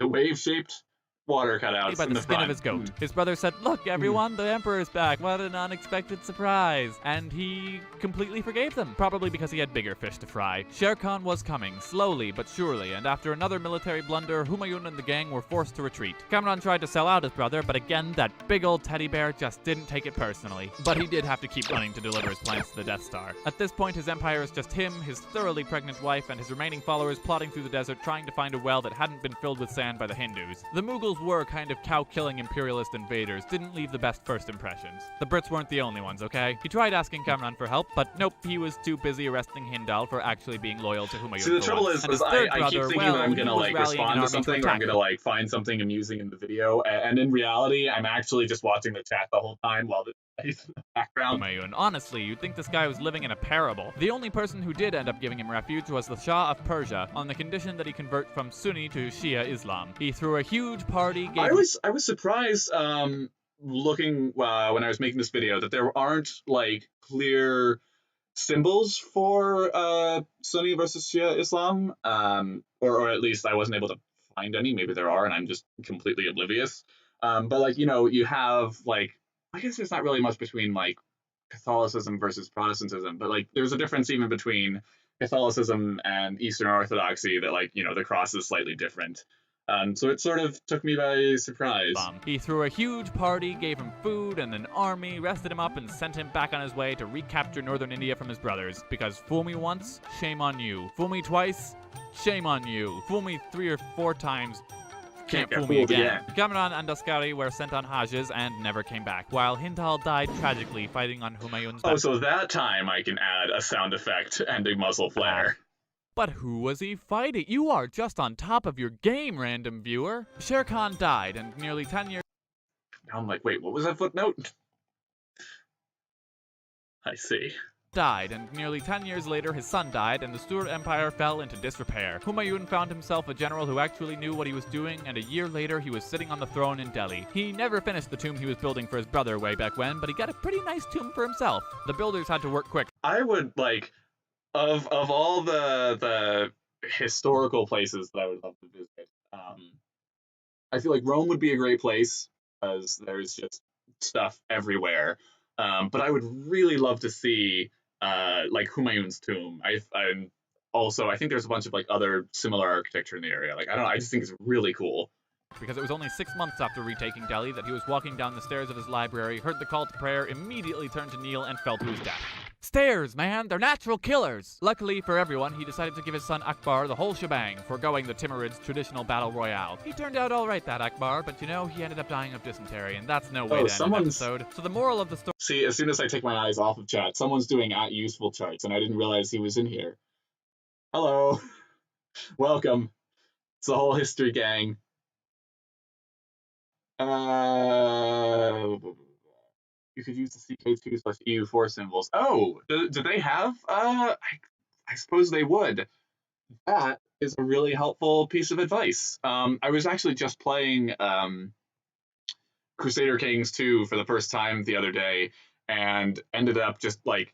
wave-shaped water cutouts by in the the skin front. of his goat. His brother said, "Look, everyone, the Emperor's back. What an unexpected surprise." And he completely forgave them, probably because he had bigger fish to fry. Shere Khan was coming, slowly but surely, and after another military blunder, Humayun and the gang were forced to retreat. Kamran tried to sell out his brother, but again, that big old teddy bear just didn't take it personally. But he did have to keep running to deliver his plans to the Death Star. At this point, his empire is just him, his thoroughly pregnant wife, and his remaining followers plodding through the desert trying to find a well that hadn't been filled with sand by the Hindus. The Mughals were kind of cow-killing imperialist invaders, didn't leave the best first impressions. The Brits weren't the only ones, okay? He tried asking Kamran for help, but nope, he was too busy arresting Hindal for actually being loyal to Humayun. See, the trouble is I keep thinking that I'm gonna he was like rallying an respond to army something, or attack I'm gonna like find something amusing in the video, and in reality, I'm actually just watching the chat the whole time while the he's in the background. Humayun. Honestly, you'd think this guy was living in a parable. The only person who did end up giving him refuge was the Shah of Persia, on the condition that he convert from Sunni to Shia Islam. He threw a huge party. I was surprised looking when I was making this video that there aren't like clear symbols for Sunni versus Shia Islam, or at least I wasn't able to find any. Maybe there are, and I'm just completely oblivious. But like, you know, you have like, I guess there's not really much between like Catholicism versus Protestantism, but like there's a difference even between Catholicism and Eastern Orthodoxy that, like, you know, the cross is slightly different. So it sort of took me by surprise. He threw a huge party, gave him food and an army, rested him up, and sent him back on his way to recapture northern India from his brothers. Because fool me once, shame on you. Fool me twice, shame on you. Fool me 3 or 4 times, can't fool me again. Kamran and Daskari were sent on Hajjs and never came back, while Hindal died tragically fighting on Humayun's Oh, back. so that time I can add a sound effect ending muzzle flare. But who was he fighting? You are just on top of your game, random viewer. Shere Khan died, and nearly 10 years Now I'm like, wait, what was that footnote? I see. died, and nearly 10 years later his son died, and the Stuart Empire fell into disrepair. Humayun found himself a general who actually knew what he was doing, and a year later he was sitting on the throne in Delhi. He never finished the tomb he was building for his brother way back when, but he got a pretty nice tomb for himself. The builders had to work quick. I would like, of all the historical places that I would love to visit, I feel like Rome would be a great place because there's just stuff everywhere. But I would really love to see like Humayun's tomb. I'm also, I think there's a bunch of like other similar architecture in the area. Like, I don't know, I just think it's really cool. Because it was only 6 months after retaking Delhi that he was walking down the stairs of his library, heard the call to prayer, immediately turned to kneel, and fell to his death. Stairs, man! They're natural killers! Luckily for everyone, he decided to give his son Akbar the whole shebang, foregoing the Timurids' traditional battle royale. He turned out alright, that Akbar, but you know, he ended up dying of dysentery, and that's no way to end an episode. So the moral of the story... See, as soon as I take my eyes off of chat, someone's doing @useful charts, and I didn't realize he was in here. Hello. Welcome. It's the whole history gang. You could use the CK2/EU4 symbols. Oh, do they have? I suppose they would. That is a really helpful piece of advice. I was actually just playing Crusader Kings 2 for the first time the other day, and ended up just like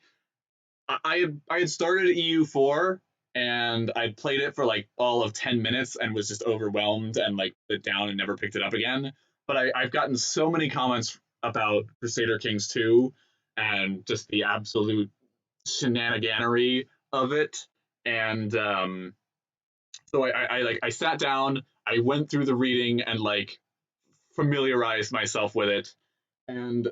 I had started EU4 and I'd played it for like all of 10 minutes and was just overwhelmed and like put it down and never picked it up again. But I've gotten so many comments about Crusader Kings 2 and just the absolute shenaniganery of it. And so I sat down, I went through the reading and like familiarized myself with it. And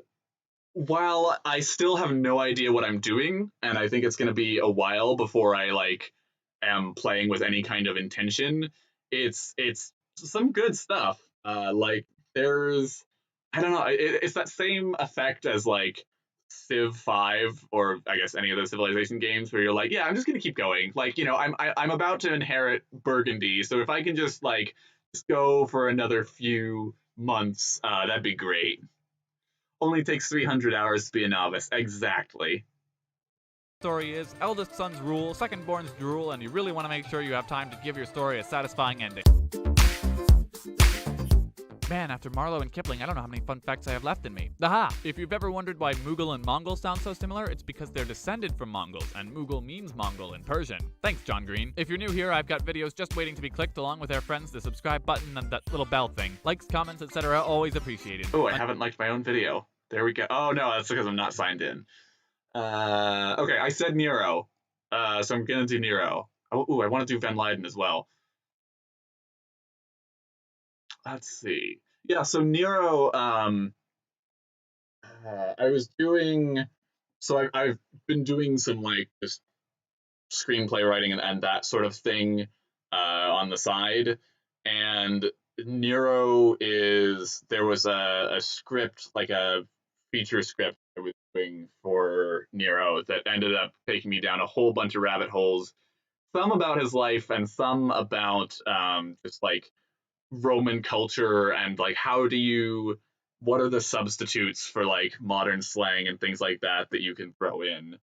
while I still have no idea what I'm doing, and I think it's going to be a while before I like am playing with any kind of intention, it's some good stuff. Like there's, I don't know, it's that same effect as like Civ 5 or I guess any of those Civilization games where you're like, yeah, I'm just gonna keep going. Like, you know, I'm about to inherit Burgundy, so if I can just like just go for another few months, that'd be great. Only takes 300 hours to be a novice. Exactly. Story is eldest sons rule, second-borns drool, and you really want to make sure you have time to give your story a satisfying ending. Man, after Marlowe and Kipling, I don't know how many fun facts I have left in me. Aha! If you've ever wondered why Mughal and Mongol sound so similar, it's because they're descended from Mongols, and Mughal means Mongol in Persian. Thanks, John Green. If you're new here, I've got videos just waiting to be clicked along with our friends, the subscribe button, and that little bell thing. Likes, comments, etc. always appreciated. Oh, I haven't liked my own video. There we go. Oh no, that's because I'm not signed in. Okay, I said Nero. So I'm gonna do Nero. Oh, I want to do Van Leyden as well. Let's see. Yeah, so Nero, I was doing, so I've been doing some like just screenplay writing and that sort of thing on the side. And Nero there was a script, like a feature script I was doing for Nero that ended up taking me down a whole bunch of rabbit holes, some about his life and some about just like Roman culture and like what are the substitutes for like modern slang and things like that you can throw in.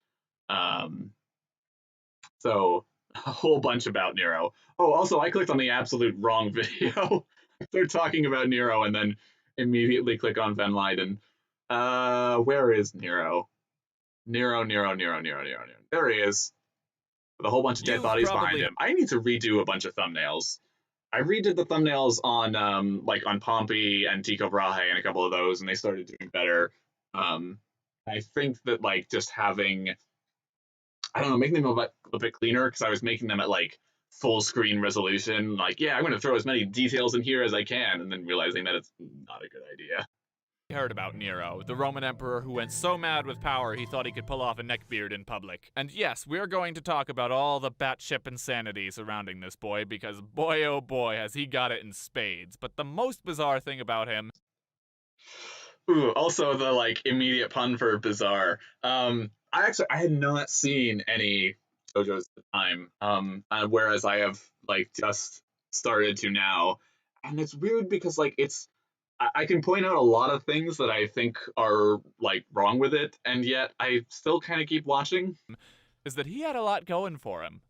So a whole bunch about Nero. Oh, also I clicked on the absolute wrong video. They're talking about Nero and then immediately click on Van Leyden. Where is Nero? Nero. There he is. With a whole bunch of dead bodies behind him. I need to redo a bunch of thumbnails. I redid the thumbnails on like on Pompey and Tycho Brahe and a couple of those, and they started doing better. I think that like just having, I don't know, making them a bit cleaner, because I was making them at like full screen resolution. Like, yeah, I'm going to throw as many details in here as I can, and then realizing that it's not a good idea. Heard about Nero, the Roman emperor who went so mad with power he thought he could pull off a neckbeard in public. And yes, we're going to talk about all the batshit insanity surrounding this boy, because boy oh boy has he got it in spades. But the most bizarre thing about him... Ooh, also the like immediate pun for bizarre. I had not seen any JoJo's at the time, whereas I have like just started to now. And it's weird because like I can point out a lot of things that I think are like wrong with it, and yet I still kind of keep watching. Is that he had a lot going for him.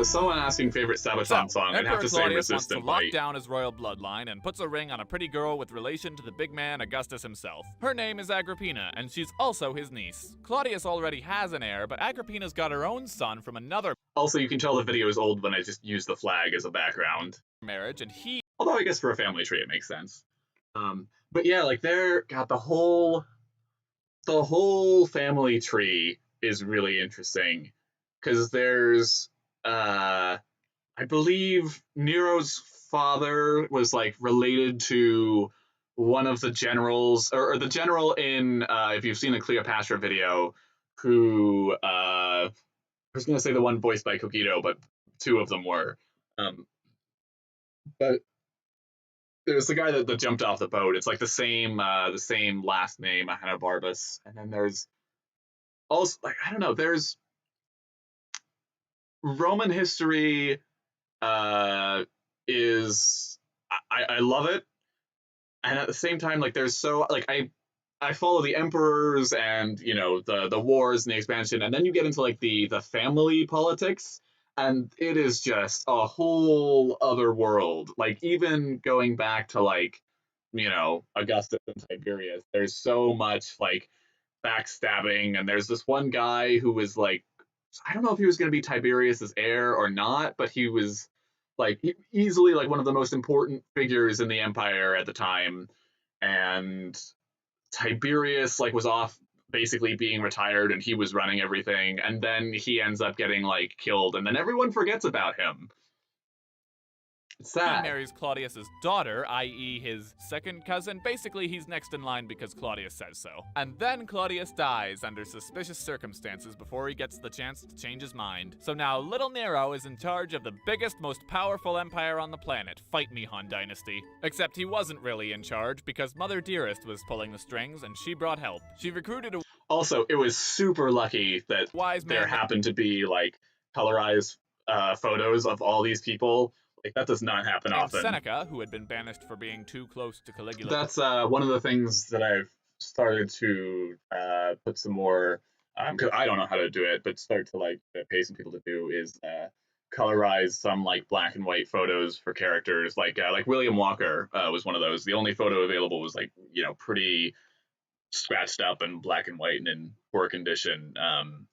Someone asking favorite Sabaton song. I'd have to say Claudius Resistant wants to Light. lock down his royal bloodline and puts a ring on a pretty girl with relation to the big man Augustus himself. Her name is Agrippina, and she's also his niece. Claudius already has an heir, but Agrippina's got her own son from another Also, you can tell the video is old when I just use the flag as a background. marriage, and he... Although I guess for a family tree it makes sense. But yeah, like the whole family tree is really interesting, because there's I believe Nero's father was like related to one of the generals, or the general in if you've seen the Cleopatra video, who I was gonna say the one voiced by Kokito, but two of them were. But there's the guy that jumped off the boat. It's like the same last name, Ahenobarbus. And then there's also like, I don't know, there's Roman history is I love it, and at the same time, like there's so like I follow the emperors and the wars and the expansion, and then you get into like the family politics, and it is just a whole other world. Like even going back to like Augustus and Tiberius, there's so much like backstabbing, and there's this one guy who was like, I don't know if he was going to be Tiberius's heir or not, but he was like easily like one of the most important figures in the empire at the time. And Tiberius like was off basically being retired, and he was running everything. And then he ends up getting like killed, and then everyone forgets about him. It's sad. He marries Claudius's daughter, i.e. his second cousin. Basically, he's next in line because Claudius says so. And then Claudius dies under suspicious circumstances before he gets the chance to change his mind. So now little Nero is in charge of the biggest, most powerful empire on the planet. Fight me, Han Dynasty. Except he wasn't really in charge, because Mother Dearest was pulling the strings, and she brought help. She recruited a Also, it was super lucky that wise man there happened to be like colorized photos of all these people. Like that does not happen named often. Seneca, who had been banished for being too close to Caligula. That's one of the things that I've started to put some more because I don't know how to do it, but start to like pay some people to do is colorize some like black and white photos for characters. Like William Walker was one of those. The only photo available was like pretty scratched up and black and white and in poor condition.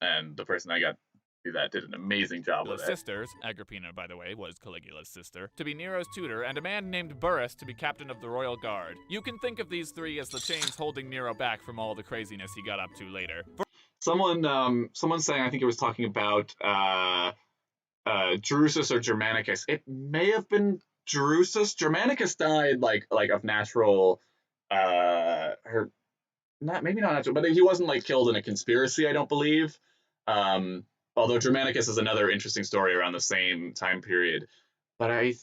And the person I got to do that did an amazing job with it. Sisters, Agrippina, by the way, was Caligula's sister, to be Nero's tutor, and a man named Burrus to be captain of the royal guard. You can think of these three as the chains holding Nero back from all the craziness he got up to later. Someone saying, I think it was talking about Drusus or Germanicus. It may have been Drusus. Germanicus died like of natural, maybe not natural, but he wasn't like killed in a conspiracy, I don't believe. Although Germanicus is another interesting story around the same time period. But I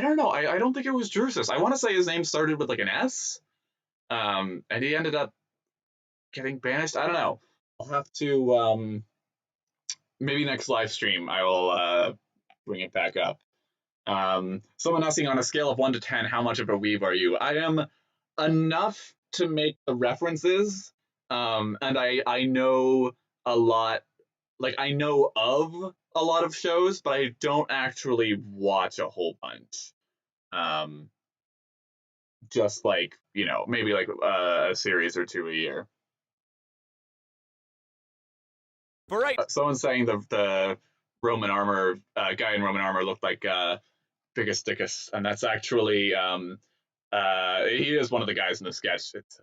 don't know. I don't think it was Drusus. I want to say his name started with like an S. And he ended up getting banished. I don't know. I'll have to maybe next live stream I will bring it back up. Someone asking, on a scale of 1 to 10, how much of a weeb are you? I am enough to make the references, and I know a lot, like I know of a lot of shows, but I don't actually watch a whole bunch. Just like, maybe like a series or two a year. For right. Someone's saying the Roman armor guy in Roman armor looked like Bigasticus, and that's actually he is one of the guys in the sketch. It's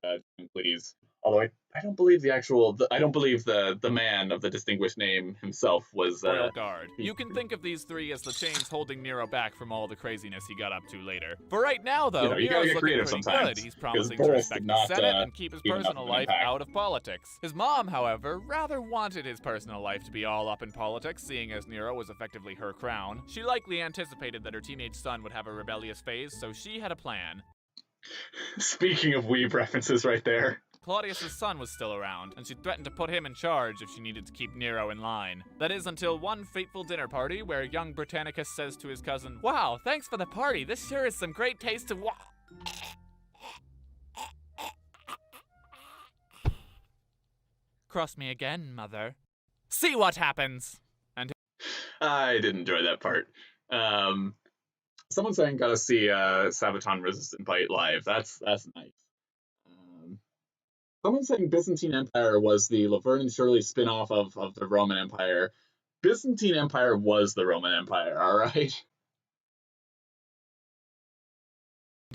please. Although I don't believe I don't believe the man of the distinguished name himself was royal guard. You can think of these three as the chains holding Nero back from all the craziness he got up to later. For right now, though, you gotta Nero's get creative looking pretty sometimes. good. He's promising to Burrus respect did the not, Senate and keep his leave enough personal of an life impact. out of politics. His mom, however, rather wanted his personal life to be all up in politics, seeing as Nero was effectively her crown. She likely anticipated that her teenage son would have a rebellious phase, so she had a plan. Speaking of weeb references right there. Claudius's son was still around, and she threatened to put him in charge if she needed to keep Nero in line. That is until one fateful dinner party where young Britannicus says to his cousin, "Wow, thanks for the party. This sure is some great taste to Cross me again, mother. See what happens!" And I did enjoy that part. Someone's saying gotta see Sabaton Resistant Bite live. That's nice. Someone's saying Byzantine Empire was the Laverne and Shirley spin-off of the Roman Empire. Byzantine Empire was the Roman Empire, all right?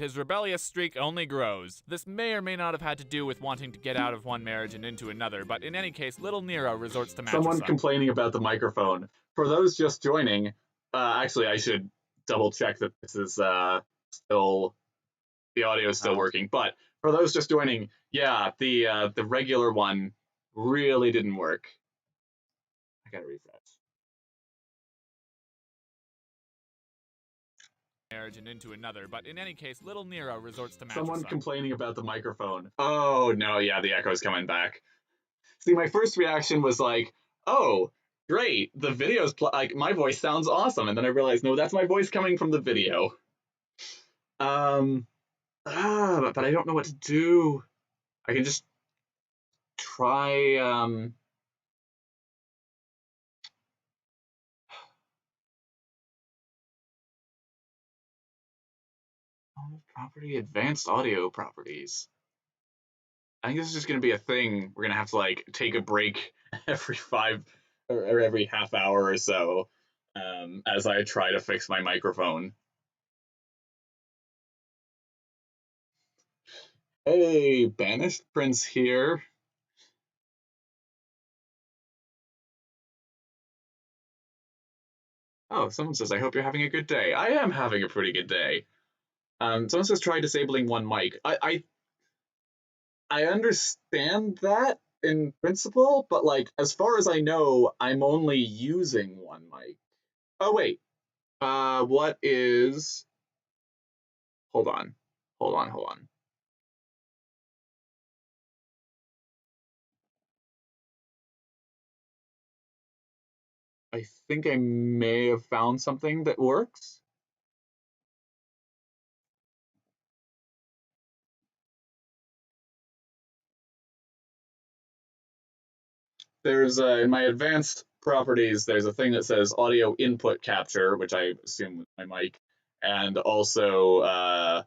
his rebellious streak only grows. This may or may not have had to do with wanting to get out of one marriage and into another, but in any case, little Nero resorts to matricide. Someone complaining about the microphone. For those just joining, actually I should double check that this is still, the audio is still working, but for those just joining, yeah, the regular one really didn't work. I gotta refresh. Marriage and into another, but in any case, little Nero resorts to matricide. Someone complaining about the microphone. Oh no, yeah, the echo's coming back. See, my first reaction was like, oh, great, the video's like my voice sounds awesome, and then I realized, no, that's my voice coming from the video. But I don't know what to do. I can just try property, advanced audio properties. I think this is just going to be a thing. We're going to have to like take a break every every half hour or so as I try to fix my microphone. Hey, Banished Prince here. Oh, someone says, I hope you're having a good day. I am having a pretty good day. Someone says, try disabling one mic. I understand that in principle, but like, as far as I know, I'm only using one mic. Oh, wait. What is... Hold on. I think I may have found something that works. there's in my advanced properties, there's a thing that says audio input capture, which I assume was my mic, and also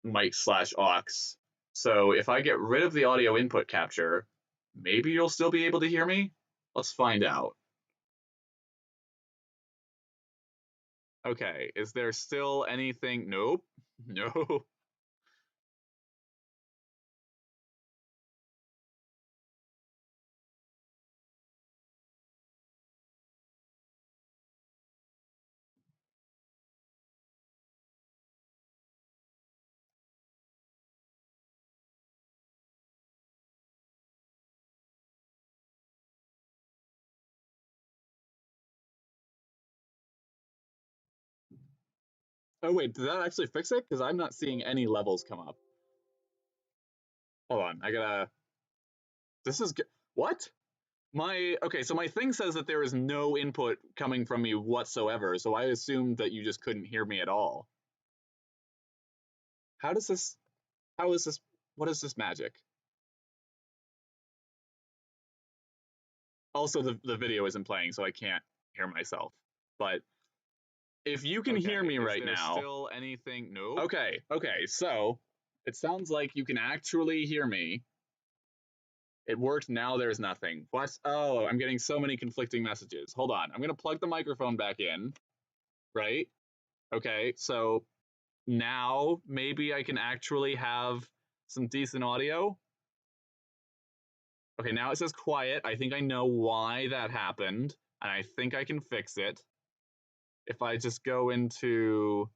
mic/aux. So if I get rid of the audio input capture, maybe you'll still be able to hear me? Let's find out. Okay, is there still anything? Nope. No. Oh wait, did that actually fix it? Because I'm not seeing any levels come up. Hold on, I gotta. This is what? Okay, so my thing says that there is no input coming from me whatsoever, so I assumed that you just couldn't hear me at all. How is this, what is this magic? Also, the video isn't playing, so I can't hear myself. But if you can hear me right now. Still anything? No. Okay, so it sounds like you can actually hear me. It worked, now there's nothing. What? Oh, I'm getting so many conflicting messages. Hold on, I'm gonna plug the microphone back in, right? Okay, so now maybe I can actually have some decent audio. Okay, now it says quiet. I think I know why that happened, and I think I can fix it. If I just go into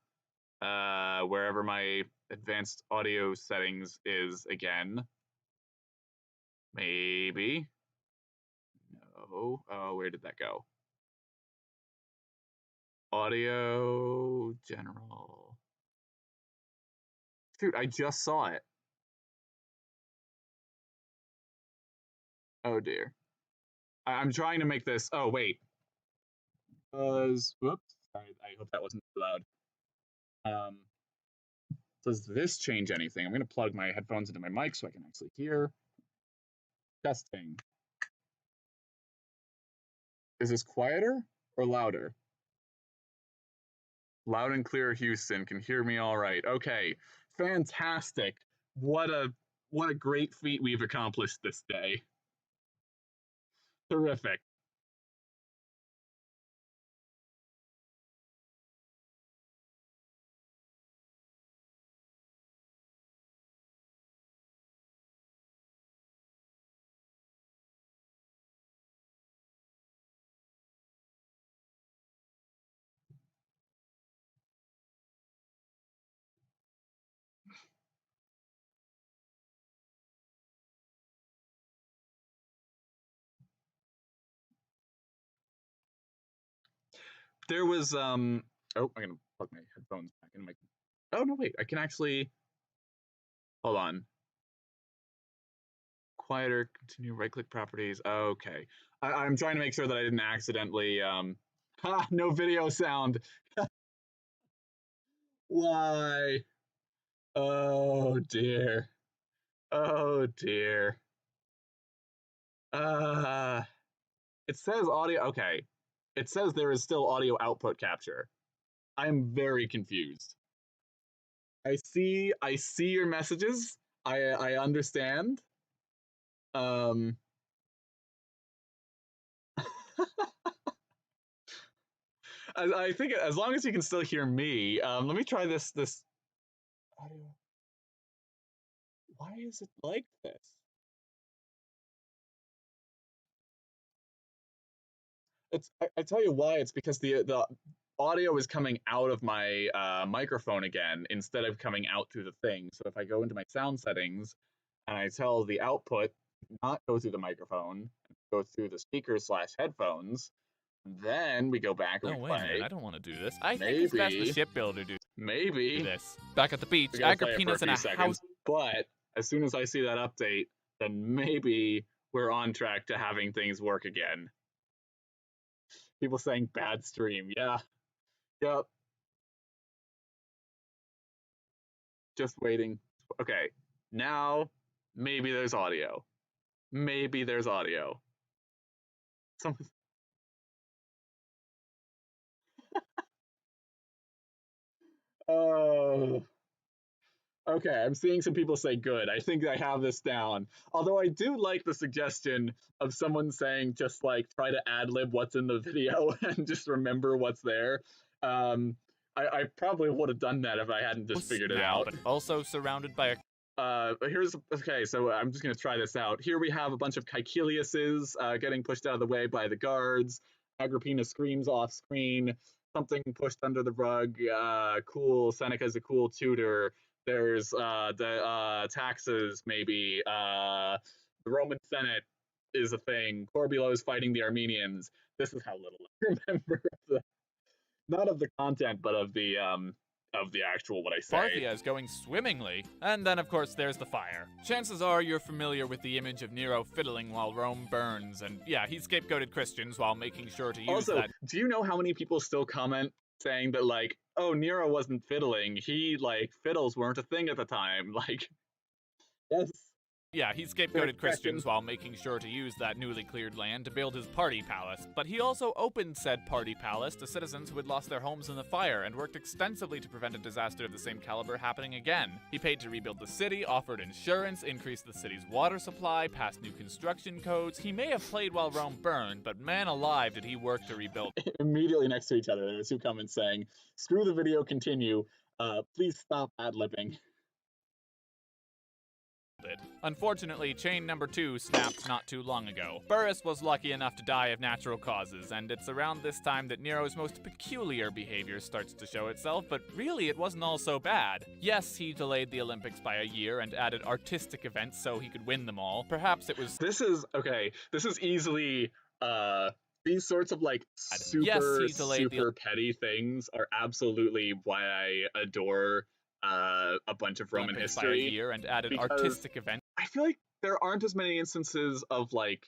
wherever my advanced audio settings is again. Maybe. No. Oh, where did that go? Audio general. Shoot, I just saw it. Oh dear. I'm trying to make this. Oh wait. Whoops. Sorry, I hope that wasn't too loud. Does this change anything? I'm gonna plug my headphones into my mic so I can actually hear. Testing. Is this quieter or louder? Loud and clear, Houston. Can hear me all right. Okay, fantastic. What a great feat we've accomplished this day. Terrific. There was oh, I'm gonna plug my headphones back in my. Oh no, wait, I can actually. Hold on. Quieter, continue right-click properties. Okay, I'm trying to make sure that I didn't accidentally. Ha! No video sound. Why? Oh dear. Oh dear. It says audio. Okay, it says there is still audio output capture. I'm very confused. I see your messages. I understand. I think as long as you can still hear me, let me try this audio. Why is it like this? I tell you why. It's because the audio is coming out of my microphone again instead of coming out through the thing. So if I go into my sound settings and I tell the output not go through the microphone, go through the speakers/headphones, then we go back and No we way, play. man. I don't want to do this. I think it's best the shipbuilder do Maybe this. Back at the beach, we gotta play it for Agrippina's in a few house. seconds. But as soon as I see that update, then maybe we're on track to having things work again. People saying bad stream. Yeah. Yep. Just waiting. Okay. Now, maybe there's audio. Maybe there's audio. Someone. Oh. Okay, I'm seeing some people say good. I think I have this down. Although I do like the suggestion of someone saying just like try to ad lib what's in the video and just remember what's there. I probably would have done that if I hadn't just figured it now, out. but also surrounded by a Okay, so I'm just gonna try this out. Here we have a bunch of Caeciliuses getting pushed out of the way by the guards. Agrippina screams off screen. Something pushed under the rug. Cool. Seneca's a cool tutor. There's the taxes, maybe. The Roman Senate is a thing. Corbulo is fighting the Armenians. This is how little I remember not of the content, but of the actual what I say. Parthia is going swimmingly. And then, of course, there's the fire. Chances are you're familiar with the image of Nero fiddling while Rome burns, and yeah, he scapegoated Christians while making sure to use also, that. do you know how many people still comment saying that, like, oh, Nero wasn't fiddling, he, like, fiddles weren't a thing at the time? Like, yes. Yeah, he scapegoated Christians while making sure to use that newly cleared land to build his party palace. But he also opened said party palace to citizens who had lost their homes in the fire and worked extensively to prevent a disaster of the same caliber happening again. He paid to rebuild the city, offered insurance, increased the city's water supply, passed new construction codes. He may have played while Rome burned, but man alive did he work to rebuild. Immediately next to each other, there's two comments saying, screw the video, continue. Please stop ad-libbing. Unfortunately, chain number 2 snapped not too long ago. Burrus was lucky enough to die of natural causes, and it's around this time that Nero's most peculiar behavior starts to show itself, but really it wasn't all so bad. Yes, he delayed the Olympics by a year and added artistic events so he could win them all. Perhaps it was... This is easily, these sorts of, like, super petty things are absolutely why I adore a bunch of Roman history. By a year and added artistic events. I feel like there aren't as many instances of, like,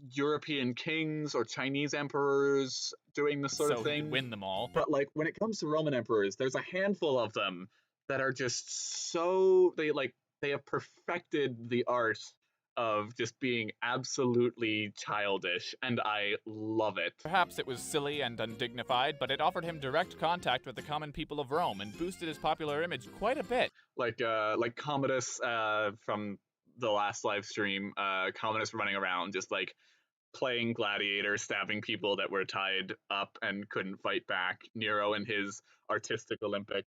European kings or Chinese emperors doing this sort of thing. Win them all. But, like, when it comes to Roman emperors, there's a handful of them that are just so they have perfected the art of just being absolutely childish, and I love it. Perhaps it was silly and undignified, but it offered him direct contact with the common people of Rome and boosted his popular image quite a bit. Like Commodus from the last live stream, Commodus running around just like playing gladiator, stabbing people that were tied up and couldn't fight back. Nero and his artistic Olympics.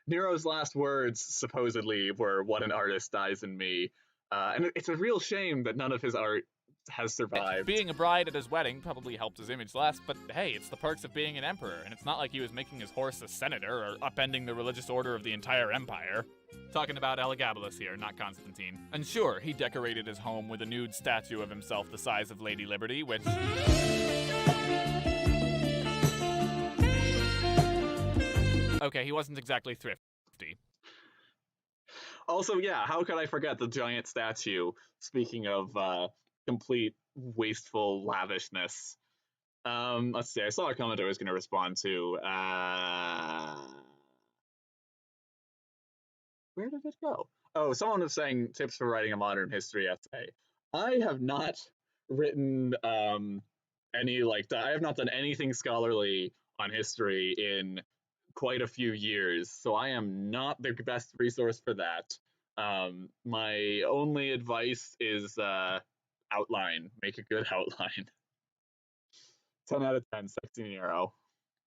Nero's last words supposedly were, "What an artist dies in me." And it's a real shame that none of his art has survived. Being a bride at his wedding probably helped his image less, but hey, it's the perks of being an emperor, and it's not like he was making his horse a senator or upending the religious order of the entire empire. Talking about Elagabalus here, not Constantine. And sure, he decorated his home with a nude statue of himself the size of Lady Liberty, which... Okay, he wasn't exactly thrifty. Also, yeah, how could I forget the giant statue? Speaking of complete wasteful lavishness. Let's see, I saw a comment I was going to respond to. Where did it go? Oh, someone was saying tips for writing a modern history essay. I have not written I have not done anything scholarly on history in quite a few years, so I am not the best resource for that. My only advice is outline. Make a good outline. 10 out of 10, Sexy Nero.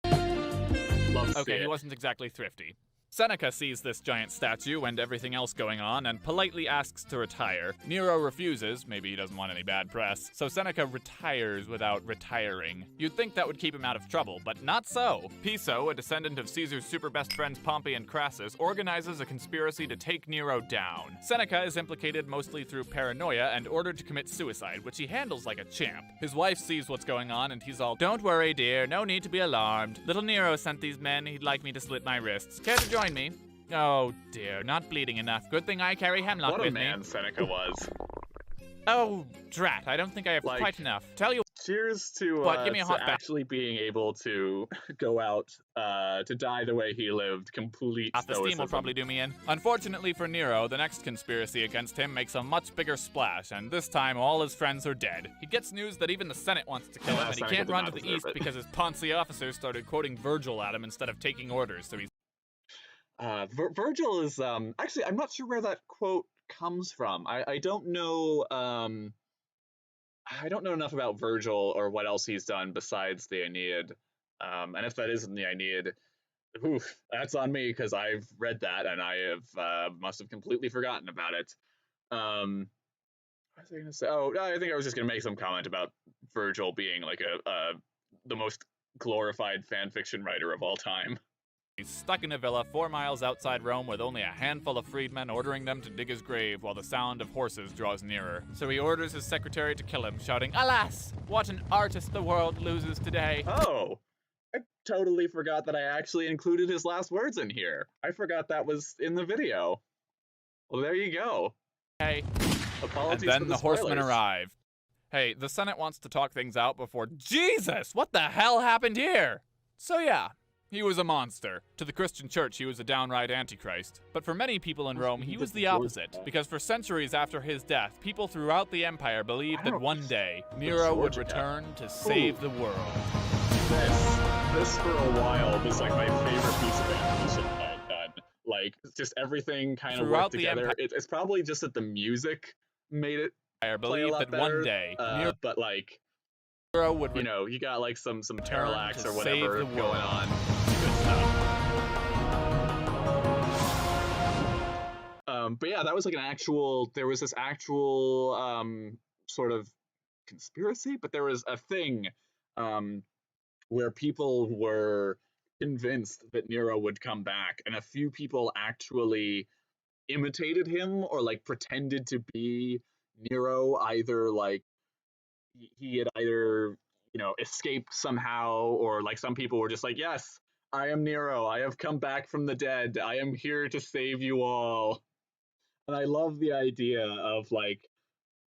Love to see it. He wasn't exactly thrifty. Seneca sees this giant statue and everything else going on and politely asks to retire. Nero refuses, maybe he doesn't want any bad press, so Seneca retires without retiring. You'd think that would keep him out of trouble, but not so. Piso, a descendant of Caesar's super best friends Pompey and Crassus, organizes a conspiracy to take Nero down. Seneca is implicated mostly through paranoia and ordered to commit suicide, which he handles like a champ. His wife sees what's going on and he's all, "Don't worry, dear, no need to be alarmed. Little Nero sent these men, he'd like me to slit my wrists. Care to join me?" Oh dear, not bleeding enough. Good thing I carry hemlock with me. What a man Seneca was. Oh, drat, I don't think I have quite enough. Tell you... Cheers to, But give me a hot bath. actually being able to go out to die the way he lived, complete The steam will stoicism. probably do me in. Unfortunately for Nero, the next conspiracy against him makes a much bigger splash, and this time all his friends are dead. He gets news that even the Senate wants to kill him, and he Seneca can't did run not to the deserve east it. because his Ponzi officers started quoting Virgil at him instead of taking orders, so he's Virgil is actually, I'm not sure where that quote comes from. I don't know I don't know enough about Virgil or what else he's done besides the Aeneid. And if that isn't the Aeneid, oof, that's on me because I've read that and I have must have completely forgotten about it. What was I going to say? Oh, I think I was just going to make some comment about Virgil being like the most glorified fan fiction writer of all time. He's stuck in a villa 4 miles outside Rome with only a handful of freedmen ordering them to dig his grave while the sound of horses draws nearer. So he orders his secretary to kill him, shouting, "Alas, what an artist the world loses today!" Oh, I totally forgot that I actually included his last words in here. I forgot that was in the video. Well, there you go. Hey. Apologies And then for the horsemen spoilers. arrive. Hey, the Senate wants to talk things out before— Jesus! What the hell happened here? So yeah, he was a monster. To the Christian church, he was a downright antichrist. But for many people in Rome, he was the opposite. Because for centuries after his death, people throughout the empire believed that one day, Nero would return to save the world. This for a while was like my favorite piece of animation I had done. Like, just everything kind of Throughout worked the together. empire- It's probably just that the music made it play a Believed lot that better. one day, But like, Nero would you know, you got like some parallax to or save whatever the going world. on. Good stuff. But yeah, that was like there was this actual sort of conspiracy, but there was a thing where people were convinced that Nero would come back, and a few people actually imitated him or like pretended to be Nero, either like he had either, you know, escaped somehow, or like some people were just like, yes, I am Nero, I have come back from the dead, I am here to save you all. And I love the idea of like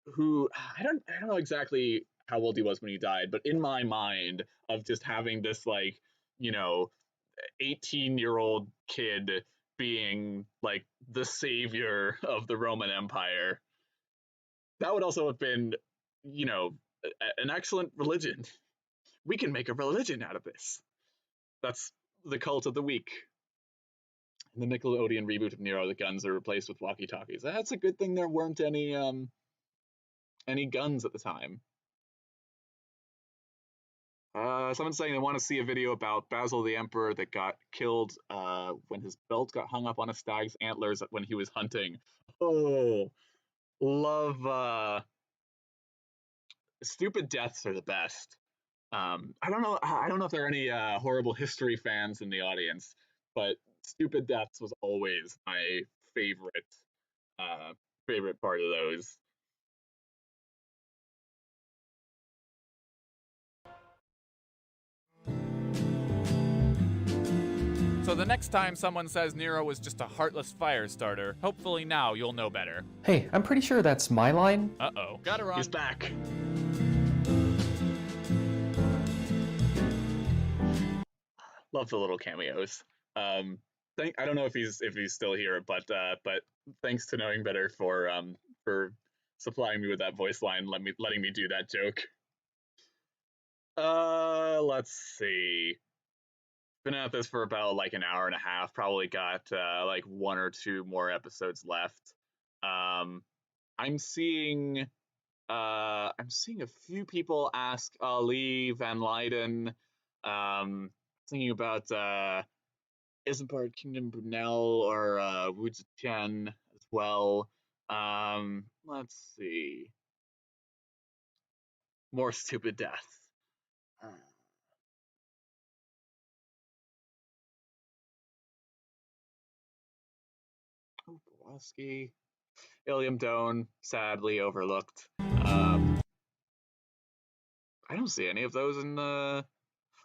I don't know exactly how old he was when he died, but in my mind of just having this like, you know, 18-year-old kid being like the savior of the Roman Empire. That would also have been, you know, an excellent religion. We can make a religion out of this. That's the cult of the week. In the Nickelodeon reboot of Nero, the guns are replaced with walkie-talkies. That's a good thing there weren't any guns at the time. Someone's saying they want to see a video about Basil the Emperor that got killed when his belt got hung up on a stag's antlers when he was hunting. Oh, love stupid deaths are the best. I don't know if there are any horrible history fans in the audience, but stupid deaths was always my favorite part of those. So the next time someone says Nero was just a heartless fire starter, hopefully now you'll know better. Hey, I'm pretty sure that's my line. Uh-oh. Gotta run. He's back. Love the little cameos. I don't know if he's still here, but thanks to Knowing Better for supplying me with that voice line, letting me do that joke. Let's see. Been at this for about like an hour and a half. Probably got like 1 or 2 more episodes left. I'm seeing a few people ask Ali Van Leyden. Thinking about Isambard Kingdom Brunel or Wu Zetian as well. Let's see. More stupid deaths. Borowski. Ilium Doan, sadly overlooked. I don't see any of those in the...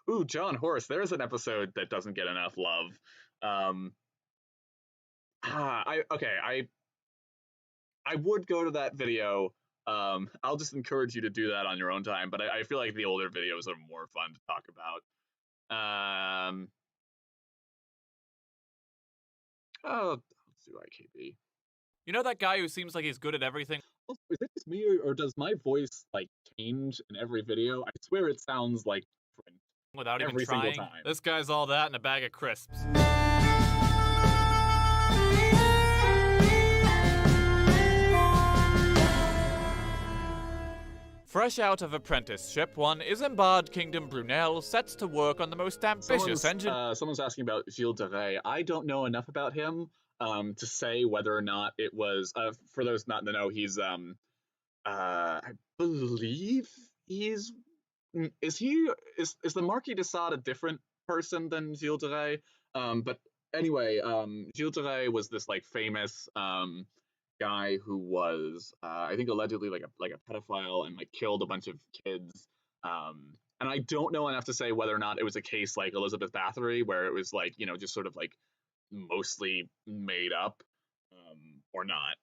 Ooh, John Horse. There's an episode that doesn't get enough love. I would go to that video I'll just encourage you to do that on your own time. But I feel like the older videos are more fun to talk about. Oh, let's do IKB. You know that guy who seems like he's good at everything? Also, is it just me, or does my voice like change in every video? I swear it sounds like different Without even every single trying. time. This guy's all that and a bag of crisps. Fresh out of apprenticeship, one Isambard Kingdom Brunel sets to work on the most ambitious engine. Someone's asking about Gilles de Rais. I don't know enough about him to say whether or not it was. For those not to know, he's I believe he's is the Marquis de Sade a different person than Gilles de Rais? But anyway, Gilles de Rais was this like famous guy who was I think allegedly like a pedophile and like killed a bunch of kids. And I don't know enough to say whether or not it was a case like Elizabeth Bathory where it was like, you know, just sort of like mostly made up or not.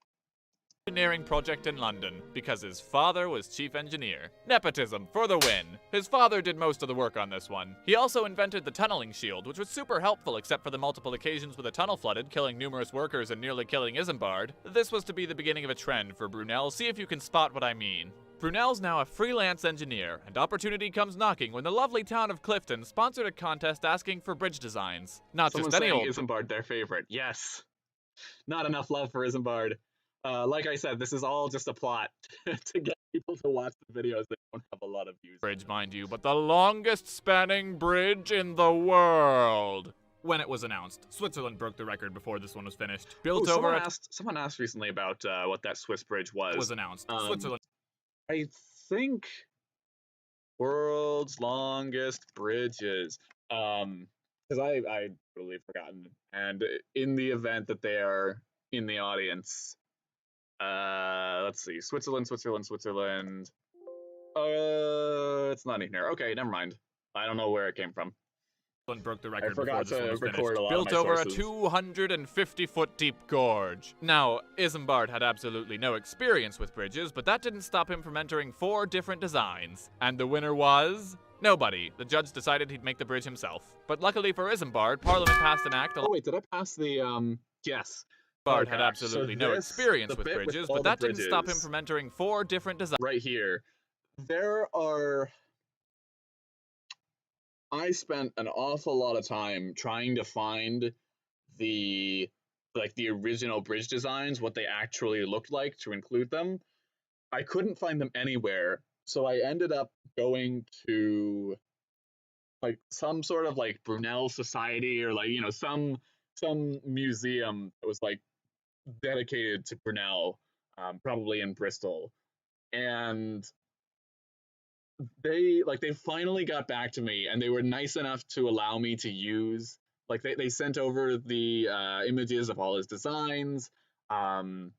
Engineering project in London because his father was chief engineer. Nepotism for the win. His father did most of the work on this one. He also invented the tunneling shield, which was super helpful except for the multiple occasions where the tunnel flooded, killing numerous workers and nearly killing Isambard. This was to be the beginning of a trend for Brunel. See if you can spot what I mean. Brunel's now a freelance engineer, and opportunity comes knocking when the lovely town of Clifton sponsored a contest asking for bridge designs. Not Someone's just any saying old. Isambard their favorite. Yes. Not enough love for Isambard. Like I said, this is all just a plot to get people to watch the videos that don't have a lot of views. Bridge, mind you, but the longest spanning bridge in the world. When it was announced, Switzerland broke the record before this one was finished. Built over someone asked recently about what that Swiss bridge was. announced. Switzerland. I think world's longest bridges. Because I totally forgotten. And in the event that they are in the audience, let's see, Switzerland. It's not in here. Okay, never mind. I don't know where it came from. Broke the record I forgot before this one to was record finished. a lot Built of my over sources. a 250-foot-deep gorge. Now, Isambard had absolutely no experience with bridges, but that didn't stop him from entering 4 different designs. And the winner was... nobody. The judge decided he'd make the bridge himself. But luckily for Isambard, Parliament passed an act... Oh wait, did I pass the, yes. Isambard had absolutely no experience with bridges, but that didn't stop him from entering 4 different designs. Right here. I spent an awful lot of time trying to find the original bridge designs, what they actually looked like, to include them. I couldn't find them anywhere, so I ended up going to like some sort of like Brunel Society or like, you know, some museum that was like dedicated to Brunel, probably in Bristol. And they finally got back to me, and they were nice enough to allow me to use, like, they sent over the images of all his designs, and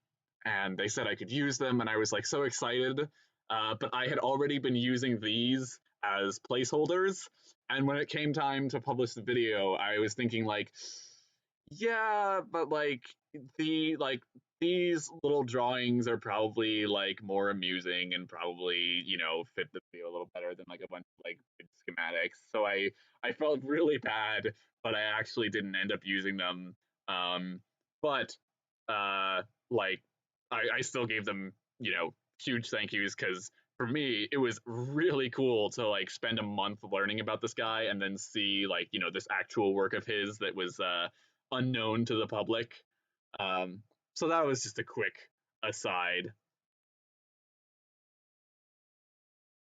they said I could use them, and I was like so excited, but I had already been using these as placeholders, and when it came time to publish the video, I was thinking like, yeah, but like these little drawings are probably like more amusing and probably, you know, fit the video a little better than like a bunch of like schematics. So I felt really bad, but I actually didn't end up using them. But like I still gave them, you know, huge thank yous, because for me it was really cool to like spend a month learning about this guy and then see like, you know, this actual work of his that was unknown to the public. So that was just a quick aside.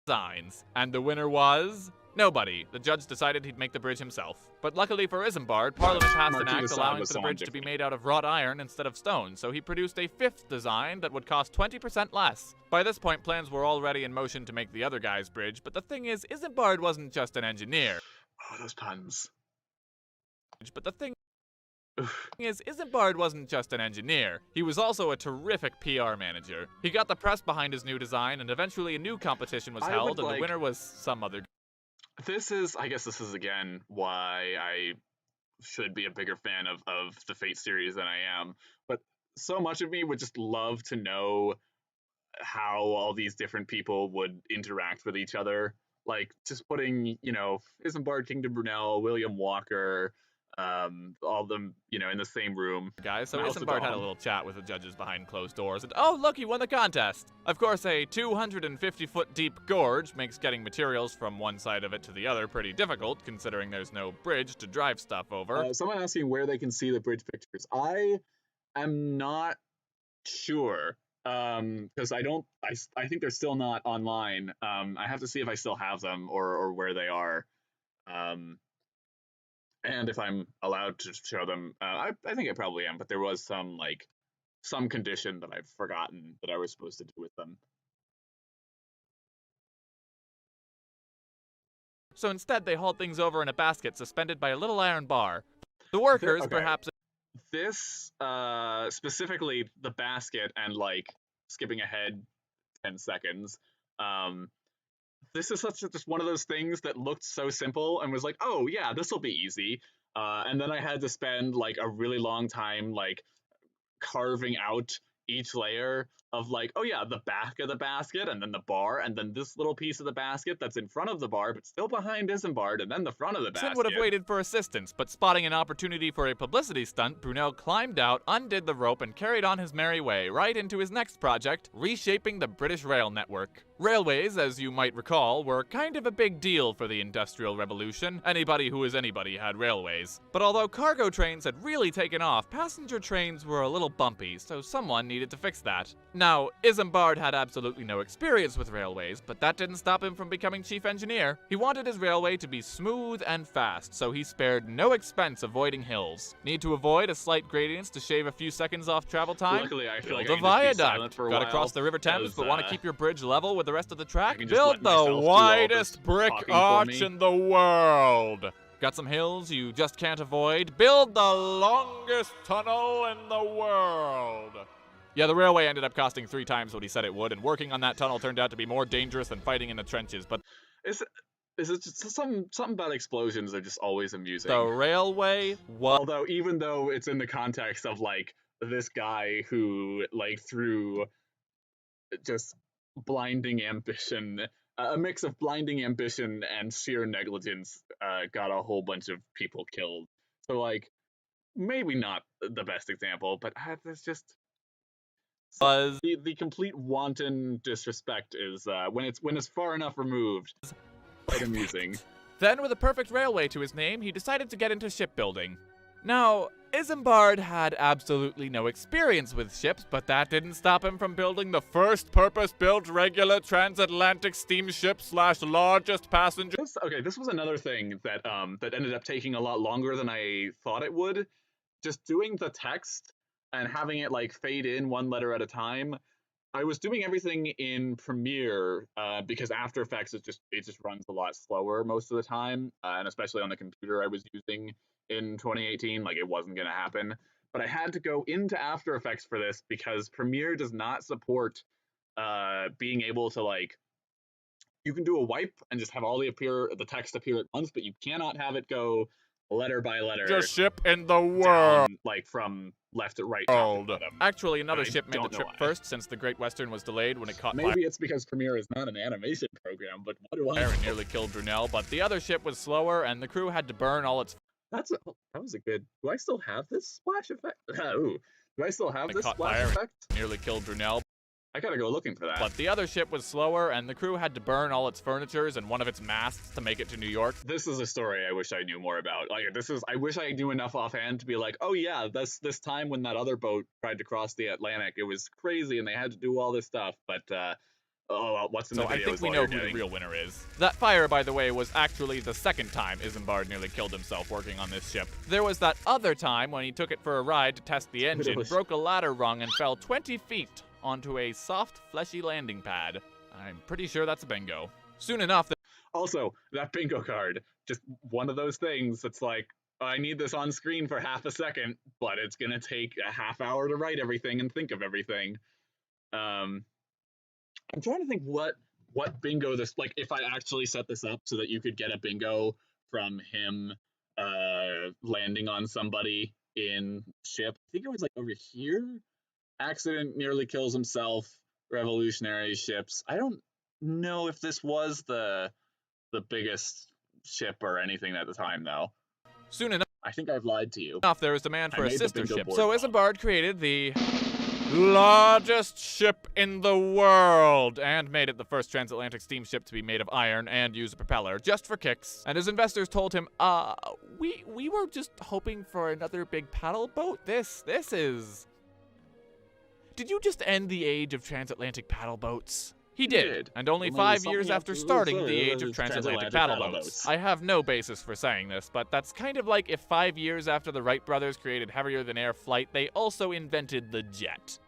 Designs. And the winner was... nobody. The judge decided he'd make the bridge himself. But luckily for Isambard, Parliament passed an Marquis de act Sade allowing was for the someone bridge to be different. made out of wrought iron instead of stone, so he produced a 5th design that would cost 20% less. By this point, plans were already in motion to make the other guy's bridge, but the thing is, Isambard wasn't just an engineer. Oh, those puns. But the thing is, Isambard wasn't just an engineer. He was also a terrific PR manager. He got the press behind his new design, and eventually a new competition was held, and the winner was some other... I guess this is again why I should be a bigger fan of the Fate series than I am. But so much of me would just love to know how all these different people would interact with each other. Like just putting, Isambard, Kingdom Brunel, William Walker, all of them, in the same room. Guys, so Mouse Isambard had a Dawn. little chat with the judges behind closed doors, and oh, look, he won the contest! Of course, a 250-foot deep gorge makes getting materials from one side of it to the other pretty difficult, considering there's no bridge to drive stuff over. Someone asking where they can see the bridge pictures. I am not sure. Because I think they're still not online. I have to see if I still have them or where they are. And if I'm allowed to show them. I think I probably am, but there was some condition that I've forgotten that I was supposed to do with them. So instead, they hauled things over in a basket suspended by a little iron bar. The workers, Okay. perhaps. This specifically the basket and skipping ahead 10 seconds. This is just one of those things that looked so simple and was like, oh yeah, this will be easy. And then I had to spend a really long time carving out each layer of oh yeah, the back of the basket and then the bar and then this little piece of the basket that's in front of the bar but still behind Isambard and then the front of the basket. Sin would have waited for assistance, but spotting an opportunity for a publicity stunt, Brunel climbed out, undid the rope, and carried on his merry way right into his next project, reshaping the British rail network. Railways, as you might recall, were kind of a big deal for the Industrial Revolution. Anybody who is anybody had railways. But although cargo trains had really taken off, passenger trains were a little bumpy, so someone needed to fix that. Now, Isambard had absolutely no experience with railways, but that didn't stop him from becoming chief engineer. He wanted his railway to be smooth and fast, so he spared no expense avoiding hills. Need to avoid a slight gradients to shave a few seconds off travel time? Luckily, I feel Build like I a can just be silent viaduct. for a Gotta while, cross the River Thames, but want to because, keep your bridge level with the rest of the track? can just let Build the myself do all widest this brick talking for arch me. in the world. Got some hills you just can't avoid? Build the longest tunnel in the world. Yeah, the railway ended up costing 3 times what he said it would, and working on that tunnel turned out to be more dangerous than fighting in the trenches, but Is it just something about explosions are just always amusing. the railway was Although even though it's in the context of this guy who through just blinding ambition, a mix of blinding ambition and sheer negligence, got a whole bunch of people killed. So maybe not the best example, but there's just the complete wanton disrespect is when it's far enough removed, quite amusing. Then, with a perfect railway to his name, he decided to get into shipbuilding. Now, Isambard had absolutely no experience with ships, but that didn't stop him from building the first purpose-built regular transatlantic steamship / largest passenger. This was another thing that that ended up taking a lot longer than I thought it would. Just doing the text and having it fade in one letter at a time. I was doing everything in Premiere because After Effects it just runs a lot slower most of the time, and especially on the computer I was using in 2018, it wasn't gonna happen. But I had to go into After Effects for this because Premiere does not support being able to you can do a wipe and just have all the text appear at once, but you cannot have it go letter by letter. Largest ship in the world. Down, from left to right. top to bottom. Actually, another I ship made the don't know trip why. first, since the Great Western was delayed when it caught fire Maybe it's because Premiere is not an animation program, but what do I know? and nearly killed Brunel, but the other ship was slower, and the crew had to burn all its That was a good. Do I still have this splash effect? Ooh. Do I still have It this caught splash fire. effect? nearly killed Brunel. I gotta go looking for that. But the other ship was slower, and the crew had to burn all its furnitures and one of its masts to make it to New York. This is a story I wish I knew more about. I wish I knew enough offhand to be oh yeah, this time when that other boat tried to cross the Atlantic, it was crazy and they had to do all this stuff. But what's in So the I video think is we all know you're who the getting. real winner is. That fire, by the way, was actually the second time Isambard nearly killed himself working on this ship. There was that other time when he took it for a ride to test the engine, was- broke a ladder rung, and fell 20 feet onto a soft, fleshy landing pad. I'm pretty sure that's a bingo. Soon enough, Also, that bingo card, just one of those things that's I need this on screen for half a second, but it's gonna take a half hour to write everything and think of everything. I'm trying to think what bingo this if I actually set this up so that you could get a bingo from him landing on somebody in ship. I think it was over here. Accident, nearly kills himself. revolutionary ships. I don't know if this was the biggest ship or anything at the time, though. Soon enough, I think I've lied to you. there was demand for I a made the sister bingo ship. board So wrong. Isambard created the largest ship in the world and made it the first transatlantic steamship to be made of iron and use a propeller just for kicks. And his investors told him, we were just hoping for another big paddle boat. This is... Did you just end the age of transatlantic paddle boats? He did. And only 5 years after starting the age of transatlantic paddle boats. I have no basis for saying this, but that's kind of like if 5 years after the Wright brothers created heavier-than-air flight, they also invented the jet.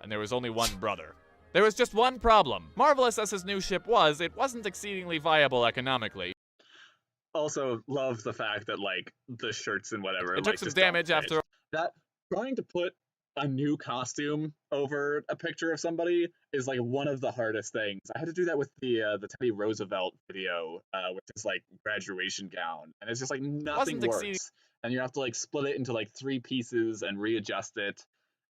And there was only one brother. There was just one problem. Marvelous as his new ship was, it wasn't exceedingly viable economically. Also, love the fact that, like, the shirts and whatever. It like, took some just don't damage fit. after... That, trying to put a new costume over a picture of somebody is, like, one of the hardest things. I had to do that with the Teddy Roosevelt video, with his, like, graduation gown. And it's just, like, nothing works. And you have to, like, split it into, like, 3 pieces and readjust it.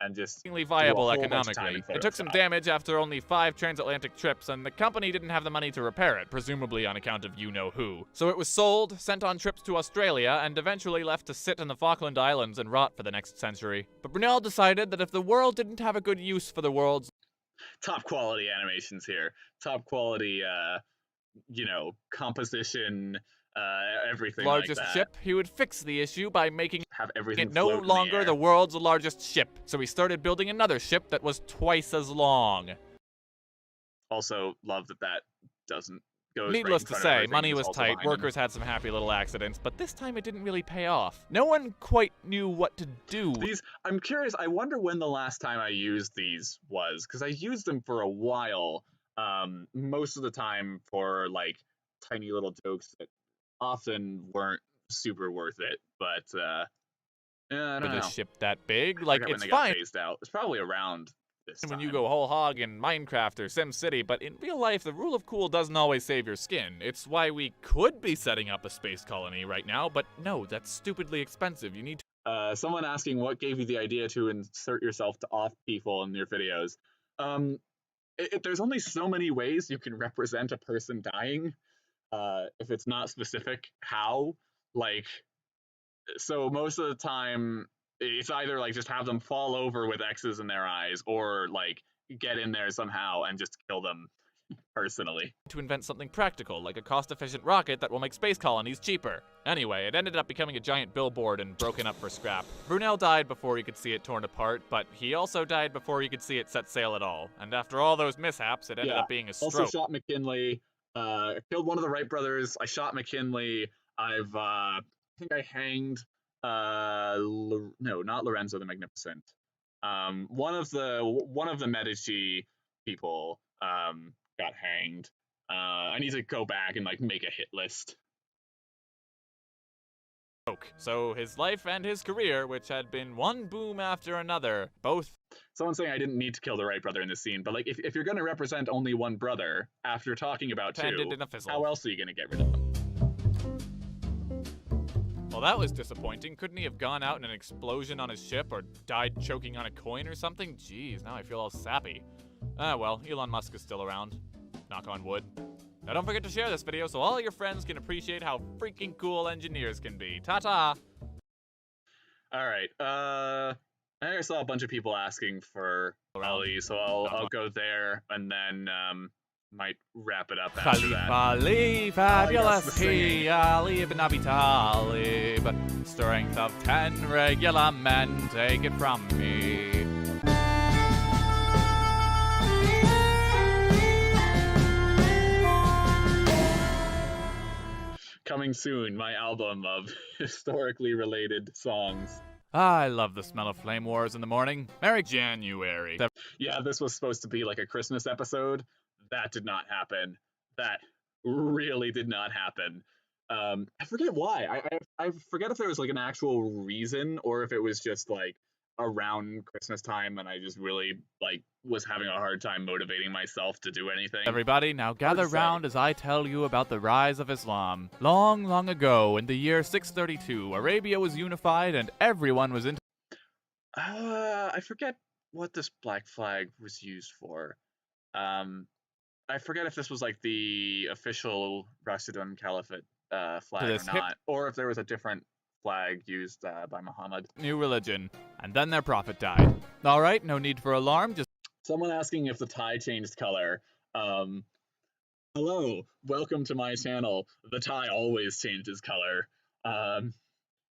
And just viable economically. It took some damage after only 5 transatlantic trips, and the company didn't have the money to repair it, presumably on account of you-know-who. So it was sold, sent on trips to Australia, and eventually left to sit in the Falkland Islands and rot for the next century. But Brunel decided that if the world didn't have a good use for the world's top quality animations here, top quality, you know, composition, everything largest like that. ship, he would fix the issue by making Have everything it no float in longer air. the world's largest ship. So he started building another ship that was twice as long. Also, love that doesn't go. Needless to say, money was tight, workers had some happy little accidents, but this time it didn't really pay off. No one quite knew what to do. I'm curious, I wonder when the last time I used these was, because I used them for a while, most of the time for, like, tiny little jokes that often weren't super worth it, but, I don't With know. a ship that big, I like, forget when it's they got fine phased out. It's probably around this when time. you go whole hog in Minecraft or SimCity, but in real life, the rule of cool doesn't always save your skin. It's why we could be setting up a space colony right now, but no, that's stupidly expensive. You need to Someone asking what gave you the idea to insert yourself to off people in your videos. There's only so many ways you can represent a person dying. If it's not specific, how? Like, so most of the time, it's either like just have them fall over with X's in their eyes, or like get in there somehow and just kill them personally. invent something practical, like a cost-efficient rocket that will make space colonies cheaper. Anyway, it ended up becoming a giant billboard and broken up for scrap. Brunel died before he could see it torn apart, but he also died before he could see it set sail at all. And after all those mishaps, it ended up being a stroke. Also shot McKinley. Killed one of the Wright brothers. I shot McKinley. I think I hanged. No, not Lorenzo the Magnificent. One of the Medici people got hanged. I need to go back and like make a hit list. So his life and his career, which had been one boom after another, both. Someone's saying I didn't need to kill the Wright brother in this scene, but like if you're going to represent only one brother after talking about two, ended in a fizzle. how else are you going to get rid of them? Well, that was disappointing. Couldn't he have gone out in an explosion on his ship or died choking on a coin or something? Jeez, now I feel all sappy. Ah, well, Elon Musk is still around. Knock on wood. Now don't forget to share this video so all your friends can appreciate how freaking cool engineers can be. Ta-ta! Alright, I saw a bunch of people asking for Ellie, so I'll go there and then might wrap it up after that. Khalifa Ali, fabulous he, Ali ibn Abi Talib. Strength of 10 regular men, take it from me. Coming soon, my album of historically related songs. I love the smell of flame wars in the morning. Merry January. Yeah, this was supposed to be like a Christmas episode. That did not happen. That really did not happen. I forget why. I forget if there was like an actual reason or if it was just like around Christmas time and I just really like was having a hard time motivating myself to do anything. Everybody, now gather round as I tell you about the rise of Islam. Long, long ago, in the year 632, Arabia was unified and everyone was into... I forget what this black flag was used for. I forget if this was like the official Rashidun Caliphate flag or this hip- not, or if there was a different flag used by Muhammad. New religion. And then their prophet died. Alright, no need for alarm, just Someone asking if the tie changed color. Hello, welcome to my channel. The tie always changes color.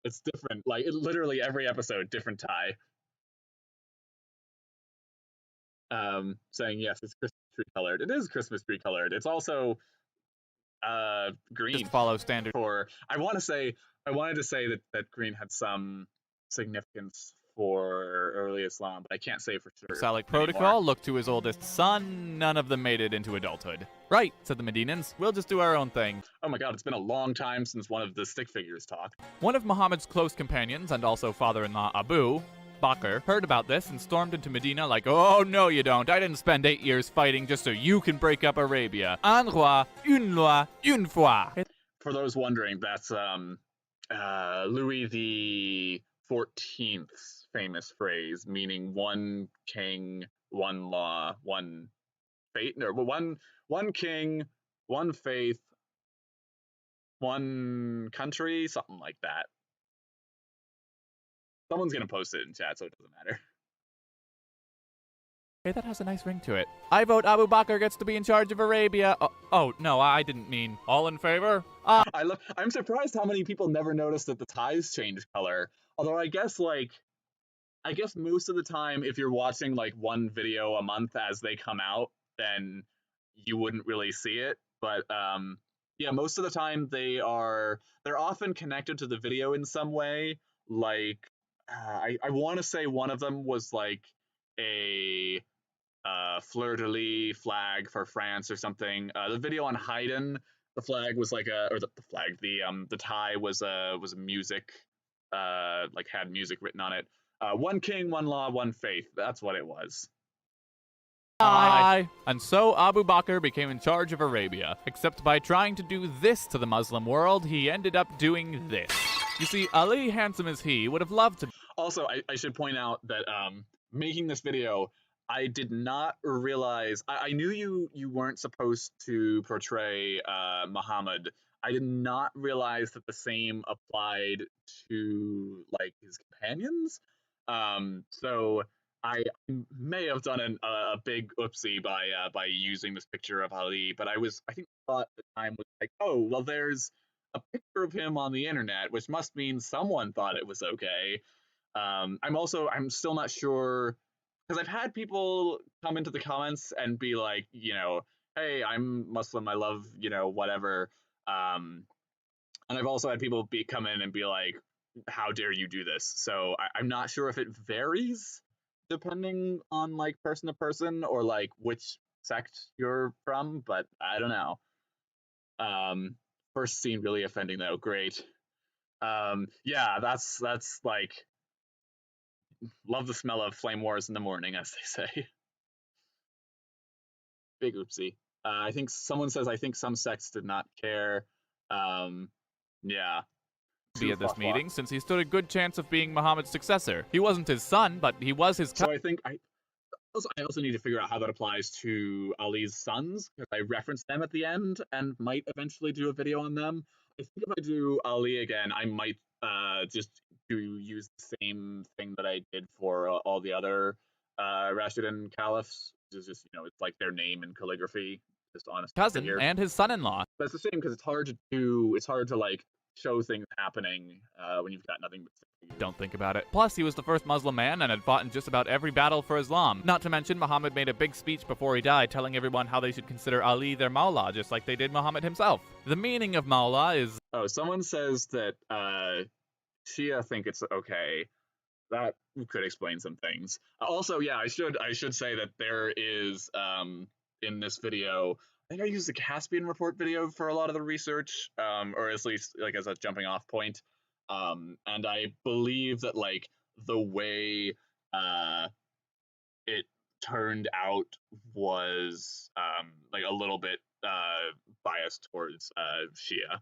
It's different, like literally every episode, different tie. Saying yes, it's Christmas tree colored. It is Christmas tree colored. It's also green. just follow standard I wanted to say that green had some significance for early Islam, but I can't say for sure. Salic anymore. protocol, looked to his oldest son, none of them made it into adulthood. Right, said the Medinans, we'll just do our own thing. Oh my god, it's been a long time since one of the stick figures talked. One of Muhammad's close companions, and also father-in-law Abu Bakr, heard about this and stormed into Medina like, oh no you don't, I didn't spend 8 years fighting just so you can break up Arabia. Un roi, une loi, une foi. For those wondering, that's Louis the 14th's famous phrase, meaning one king, one law, one faith, or one king, one faith, one country, something like that. Someone's gonna post it in chat, so it doesn't matter. Hey, that has a nice ring to it. I vote Abu Bakr gets to be in charge of Arabia. Oh no, I didn't mean. All in favor? I'm surprised how many people never noticed that the ties change color. Although I guess most of the time, if you're watching like one video a month as they come out, then you wouldn't really see it. But yeah, most of the time they're often connected to the video in some way. Like I want to say one of them was like a fleur-de-lis flag for France or something. The video on Haydn, the flag was like the tie was a music, like had music written on it. One king, one law, one faith. That's what it was. And so Abu Bakr became in charge of Arabia. Except by trying to do this to the Muslim world, he ended up doing this. You see, Ali, handsome as he, would have loved to. Also, I should point out that making this video, I did not realize. I knew you weren't supposed to portray Muhammad. I did not realize that the same applied to like his companions. So I may have done a big oopsie by using this picture of Ali, but I think the thought at the time was like, oh well, there's a picture of him on the internet, which must mean someone thought it was okay. I'm still not sure, because I've had people come into the comments and be like, hey, I'm Muslim, I love, whatever. And I've also had people come in and be like, how dare you do this? So I'm not sure if it varies depending on like person to person or like which sect you're from, but I don't know. First scene really offending though, great. Yeah, that's like, love the smell of flame wars in the morning, as they say. Big oopsie. I think someone says, I think some sects did not care. Yeah. Be at this meeting, since he stood a good chance of being Muhammad's successor. He wasn't his son, but he was his So I think I also need to figure out how that applies to Ali's sons, because I referenced them at the end and might eventually do a video on them. I think if I do Ali again, I might just use the same thing that I did for all the other Rashidun caliphs. It's just, it's like their name and calligraphy, just honest. cousin and his son-in-law. But it's a shame because it's hard to like show things happening when you've got nothing but. Don't think about it. Plus, he was the first Muslim man and had fought in just about every battle for Islam. Not to mention, Muhammad made a big speech before he died telling everyone how they should consider Ali their Mawla, just like they did Muhammad himself. The meaning of Mawla is... Oh, someone says that Shia think it's okay. That could explain some things. Also, yeah, I should say that there is in this video, I think I used the Caspian Report video for a lot of the research, or at least like as a jumping off point. And I believe that like the way it turned out was like a little bit biased towards Shia.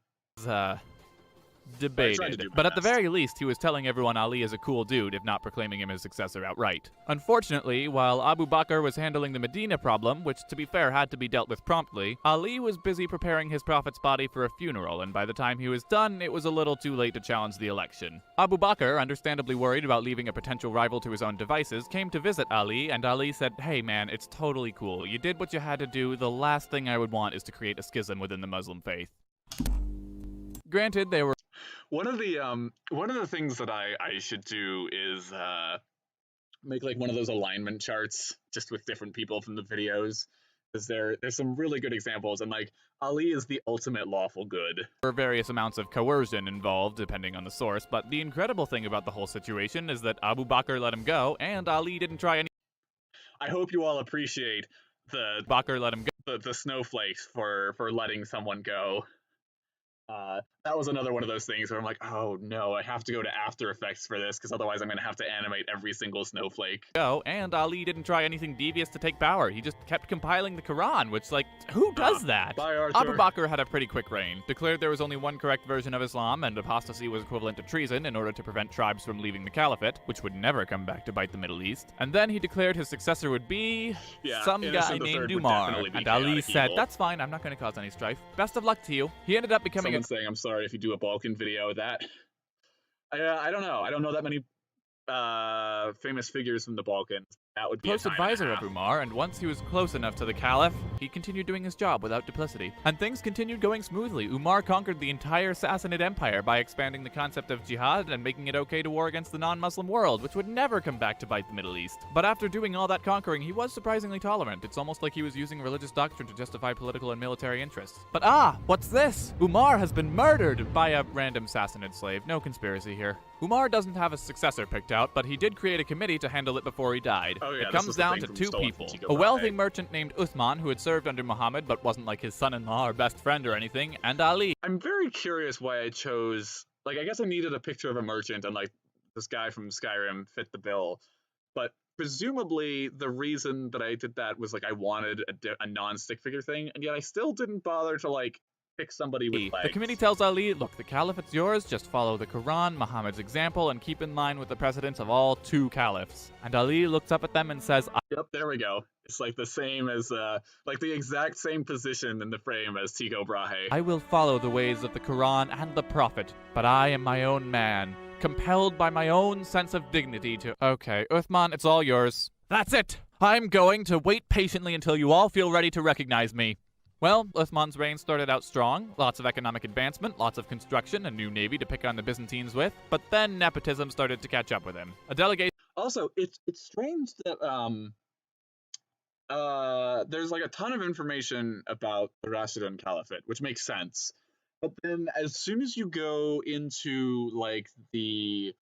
debated. do my But at the best. very least, he was telling everyone Ali is a cool dude, if not proclaiming him his successor outright. Unfortunately, while Abu Bakr was handling the Medina problem, which to be fair had to be dealt with promptly, Ali was busy preparing his prophet's body for a funeral, and by the time he was done, it was a little too late to challenge the election. Abu Bakr, understandably worried about leaving a potential rival to his own devices, came to visit Ali, and Ali said, "Hey man, it's totally cool. You did what you had to do. The last thing I would want is to create a schism within the Muslim faith." Granted, they were One of the things that I should do is make like one of those alignment charts just with different people from the videos, because there's some really good examples, and like Ali is the ultimate lawful good. various amounts of coercion involved, depending on the source, but the incredible thing about the whole situation is that Abu Bakr let him go, and Ali didn't try any. I hope you all appreciate Bakr let him go. the snowflakes for letting someone go. That was another one of those things where I'm like, oh no, I have to go to After Effects for this, because otherwise I'm going to have to animate every single snowflake. And Ali didn't try anything devious to take power. He just kept compiling the Quran, which, like, who does that? Bye, Arthur. Abu Bakr had a pretty quick reign, declared there was only one correct version of Islam, and apostasy was equivalent to treason in order to prevent tribes from leaving the caliphate, which would never come back to bite the Middle East. And then he declared his successor would be some guy Innocent named III would Umar. definitely be And Ali chaotic said, evil. "That's fine, I'm not going to cause any strife. Best of luck to you." He ended up becoming Someone's saying, I'm sorry if you do a Balkan video with that. I don't know. I don't know that many famous figures from the Balkans. That would be close a time and a advisor of half. Umar, and once he was close enough to the Caliph, he continued doing his job without duplicity. And things continued going smoothly. Umar conquered the entire Sassanid Empire by expanding the concept of jihad and making it okay to war against the non-Muslim world, which would never come back to bite the Middle East. But after doing all that conquering, he was surprisingly tolerant. It's almost like he was using religious doctrine to justify political and military interests. But what's this? Umar has been murdered by a random Sassanid slave. No conspiracy here. Umar doesn't have a successor picked out, but he did create a committee to handle it before he died. Oh, yeah, It this comes was the down thing to from two Stolen people. from Tycho A wealthy Brahe. merchant named Uthman, who had served under Muhammad but wasn't like his son-in-law or best friend or anything, and Ali. I'm very curious why I chose. Like, I guess I needed a picture of a merchant, and like this guy from Skyrim fit the bill. But presumably, the reason that I did that was like I wanted a non-stick figure thing, and yet I still didn't bother to like pick somebody with legs. The committee tells Ali, look, the caliphate's yours, just follow the Quran, Muhammad's example, and keep in line with the precedents of all two caliphs. And Ali looks up at them and says, Yep, there we go. It's like the same as, like the exact same position in the frame as Tycho Brahe. I will follow the ways of the Quran and the Prophet, but I am my own man, compelled by my own sense of dignity to... Okay, Uthman, it's all yours. That's it! I'm going to wait patiently until you all feel ready to recognize me. Well, Uthman's reign started out strong, lots of economic advancement, lots of construction, a new navy to pick on the Byzantines with, but then nepotism started to catch up with him. A delegation Also, it's strange that there's like a ton of information about the Rashidun Caliphate, which makes sense. But then as soon as you go into like the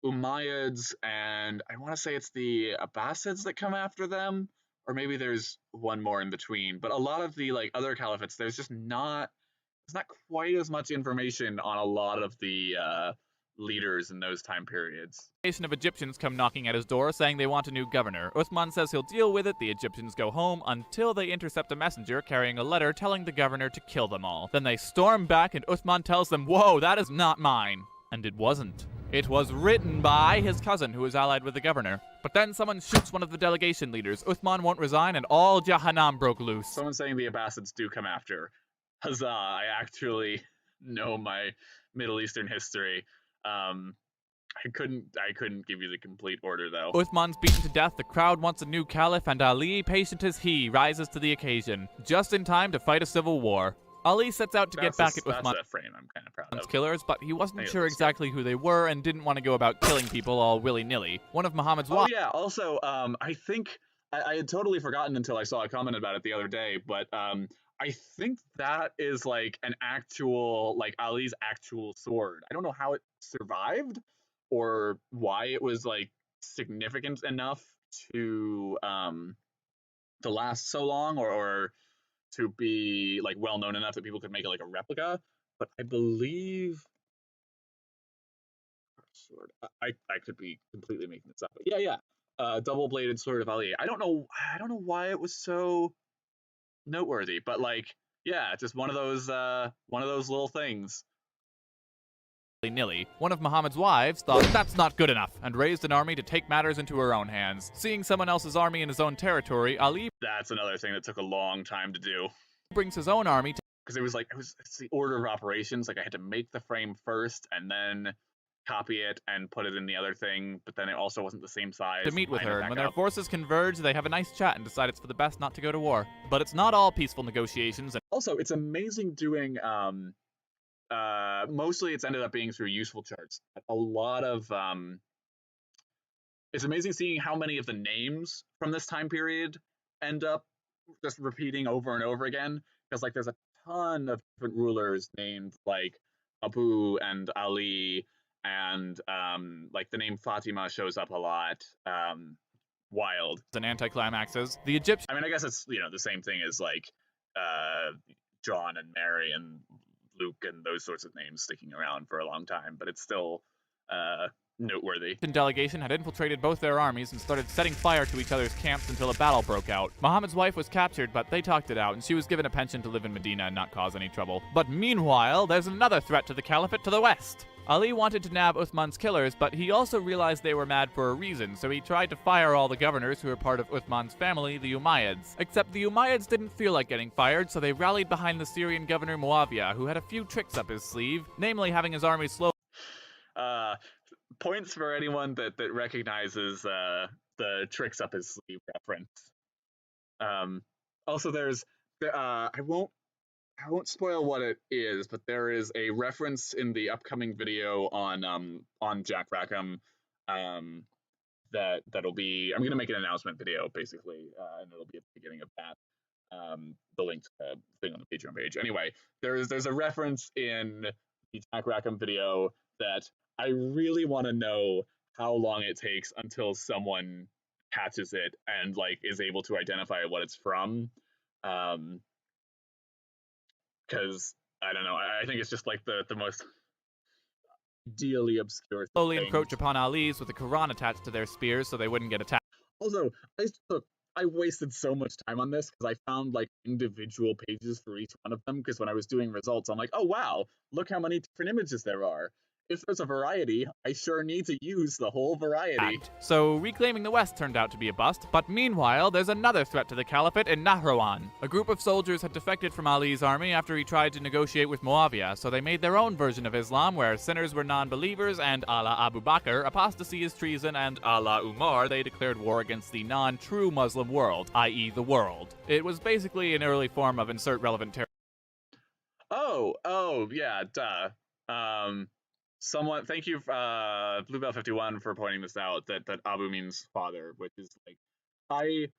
Umayyads and I want to say it's the Abbasids that come after them, or maybe there's one more in between, but a lot of the like other caliphates, there's not quite as much information on a lot of the leaders in those time periods. of Egyptians come knocking at his door saying they want a new governor. Uthman says he'll deal with it, the Egyptians go home, until they intercept a messenger carrying a letter telling the governor to kill them all. Then they storm back and Uthman tells them, whoa, that is not mine. And it wasn't. It was written by his cousin, who is allied with the governor. But then someone shoots one of the delegation leaders. Uthman won't resign, and all Jahannam broke loose. Someone saying the Abbasids do come after. Huzzah, I actually know my Middle Eastern history. I couldn't give you the complete order, though. Uthman's beaten to death, the crowd wants a new caliph, and Ali, patient as he, rises to the occasion, just in time to fight a civil war. Ali sets out to get back at Uthman's That's a frame I'm kind of proud of. killers, but he wasn't Hey, sure let's exactly who they were and didn't want to go about killing people all willy-nilly. One of Muhammad's Oh yeah, also, I think I had totally forgotten until I saw a comment about it the other day, but I think that is like an actual, like Ali's actual sword. I don't know how it survived or why it was like significant enough to last so long or to be like well known enough that people could make it like a replica. But I believe sword. I could be completely making this up. But yeah. Double-bladed sword of Ali. I don't know why it was so noteworthy, but like, yeah, just one of those little things. willy-nilly. One of Muhammad's wives thought that's not good enough and raised an army to take matters into her own hands. Seeing someone else's army in his own territory, Ali That's another thing that took a long time to do. brings his own army to Because it's the order of operations. Like, I had to make the frame first and then copy it and put it in the other thing, but then it also wasn't the same size. meet with line it her, and back when their up. forces converge, they have a nice chat and decide it's for the best not to go to war. But it's not all peaceful negotiations, and Also, it's amazing doing mostly it's ended up being through useful charts. A lot of it's amazing seeing how many of the names from this time period end up just repeating over and over again, because like there's a ton of different rulers named like Abu and Ali, and like the name Fatima shows up a lot. Wild. anticlimaxes. The Egyptians I mean, I guess it's, you know, the same thing as like John and Mary and Luke and those sorts of names sticking around for a long time, but it's still noteworthy. delegation had infiltrated both their armies and started setting fire to each other's camps until a battle broke out. Muhammad's wife was captured, but they talked it out, and she was given a pension to live in Medina and not cause any trouble. But meanwhile, there's another threat to the caliphate to the west. Ali wanted to nab Uthman's killers, but he also realized they were mad for a reason, so he tried to fire all the governors who were part of Uthman's family, the Umayyads. Except the Umayyads didn't feel like getting fired, so they rallied behind the Syrian governor Muawiyah, who had a few tricks up his sleeve, namely having his army slow Points for anyone that recognizes the tricks up his sleeve reference. Also, there's I won't spoil what it is, but there is a reference in the upcoming video on Jack Rackham that'll be, I'm gonna make an announcement video basically, and it'll be at the beginning of that. The link to the thing on the Patreon page. Anyway, there's a reference in the Jack Rackham video that I really want to know how long it takes until someone catches it and like is able to identify what it's from. Because I don't know, I think it's just like the most ideally obscure slowly thing. encroach upon Ali's with the Quran attached to their spears so they wouldn't get attacked. Also, I wasted so much time on this because I found like individual pages for each one of them, because when I was doing results, I'm like, oh wow, look how many different images there are. If there's a variety, I sure need to use the whole variety. So reclaiming the West turned out to be a bust, but meanwhile, there's another threat to the caliphate in Nahrawan. A group of soldiers had defected from Ali's army after he tried to negotiate with Muawiyah, so they made their own version of Islam where sinners were non-believers and a la Abu Bakr, apostasy is treason, and a la Umar, they declared war against the non-true Muslim world, i.e. the world. It was basically an early form of insert relevant terror. Oh, yeah, duh. Someone, thank you, Bluebell 51, for pointing this out, that Abu means father, which is like, I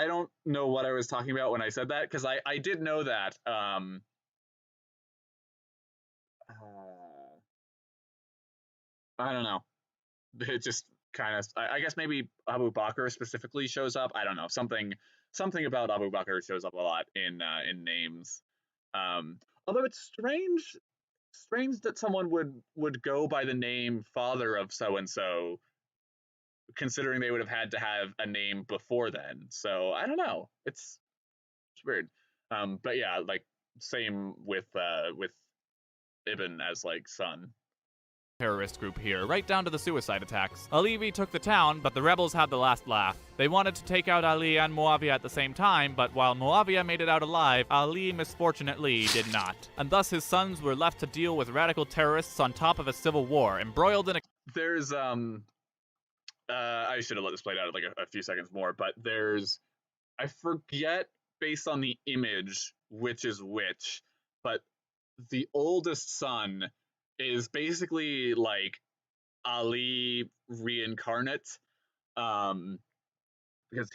don't know what I was talking about when I said that, because I did know that. I don't know. It just kind of, I guess maybe Abu Bakr specifically shows up. I don't know. Something about Abu Bakr shows up a lot in names. Although it's strange that someone would go by the name father of so-and-so, considering they would have had to have a name before then. So I don't know. It's weird. But yeah, like same with Ibn as like son. Terrorist group here, right down to the suicide attacks. Ali took the town, but the rebels had the last laugh. They wanted to take out Ali and Muawiyah at the same time, but while Muawiyah made it out alive, Ali misfortunately did not. And thus his sons were left to deal with radical terrorists on top of a civil war, embroiled in a... There's I should have let this play out like a few seconds more, but there's, I forget based on the image which is which, but the oldest son is basically like Ali reincarnate, because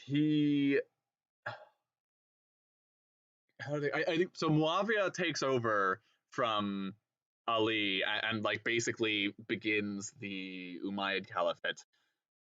he, I think so. Muawiyah takes over from Ali and like basically begins the Umayyad Caliphate.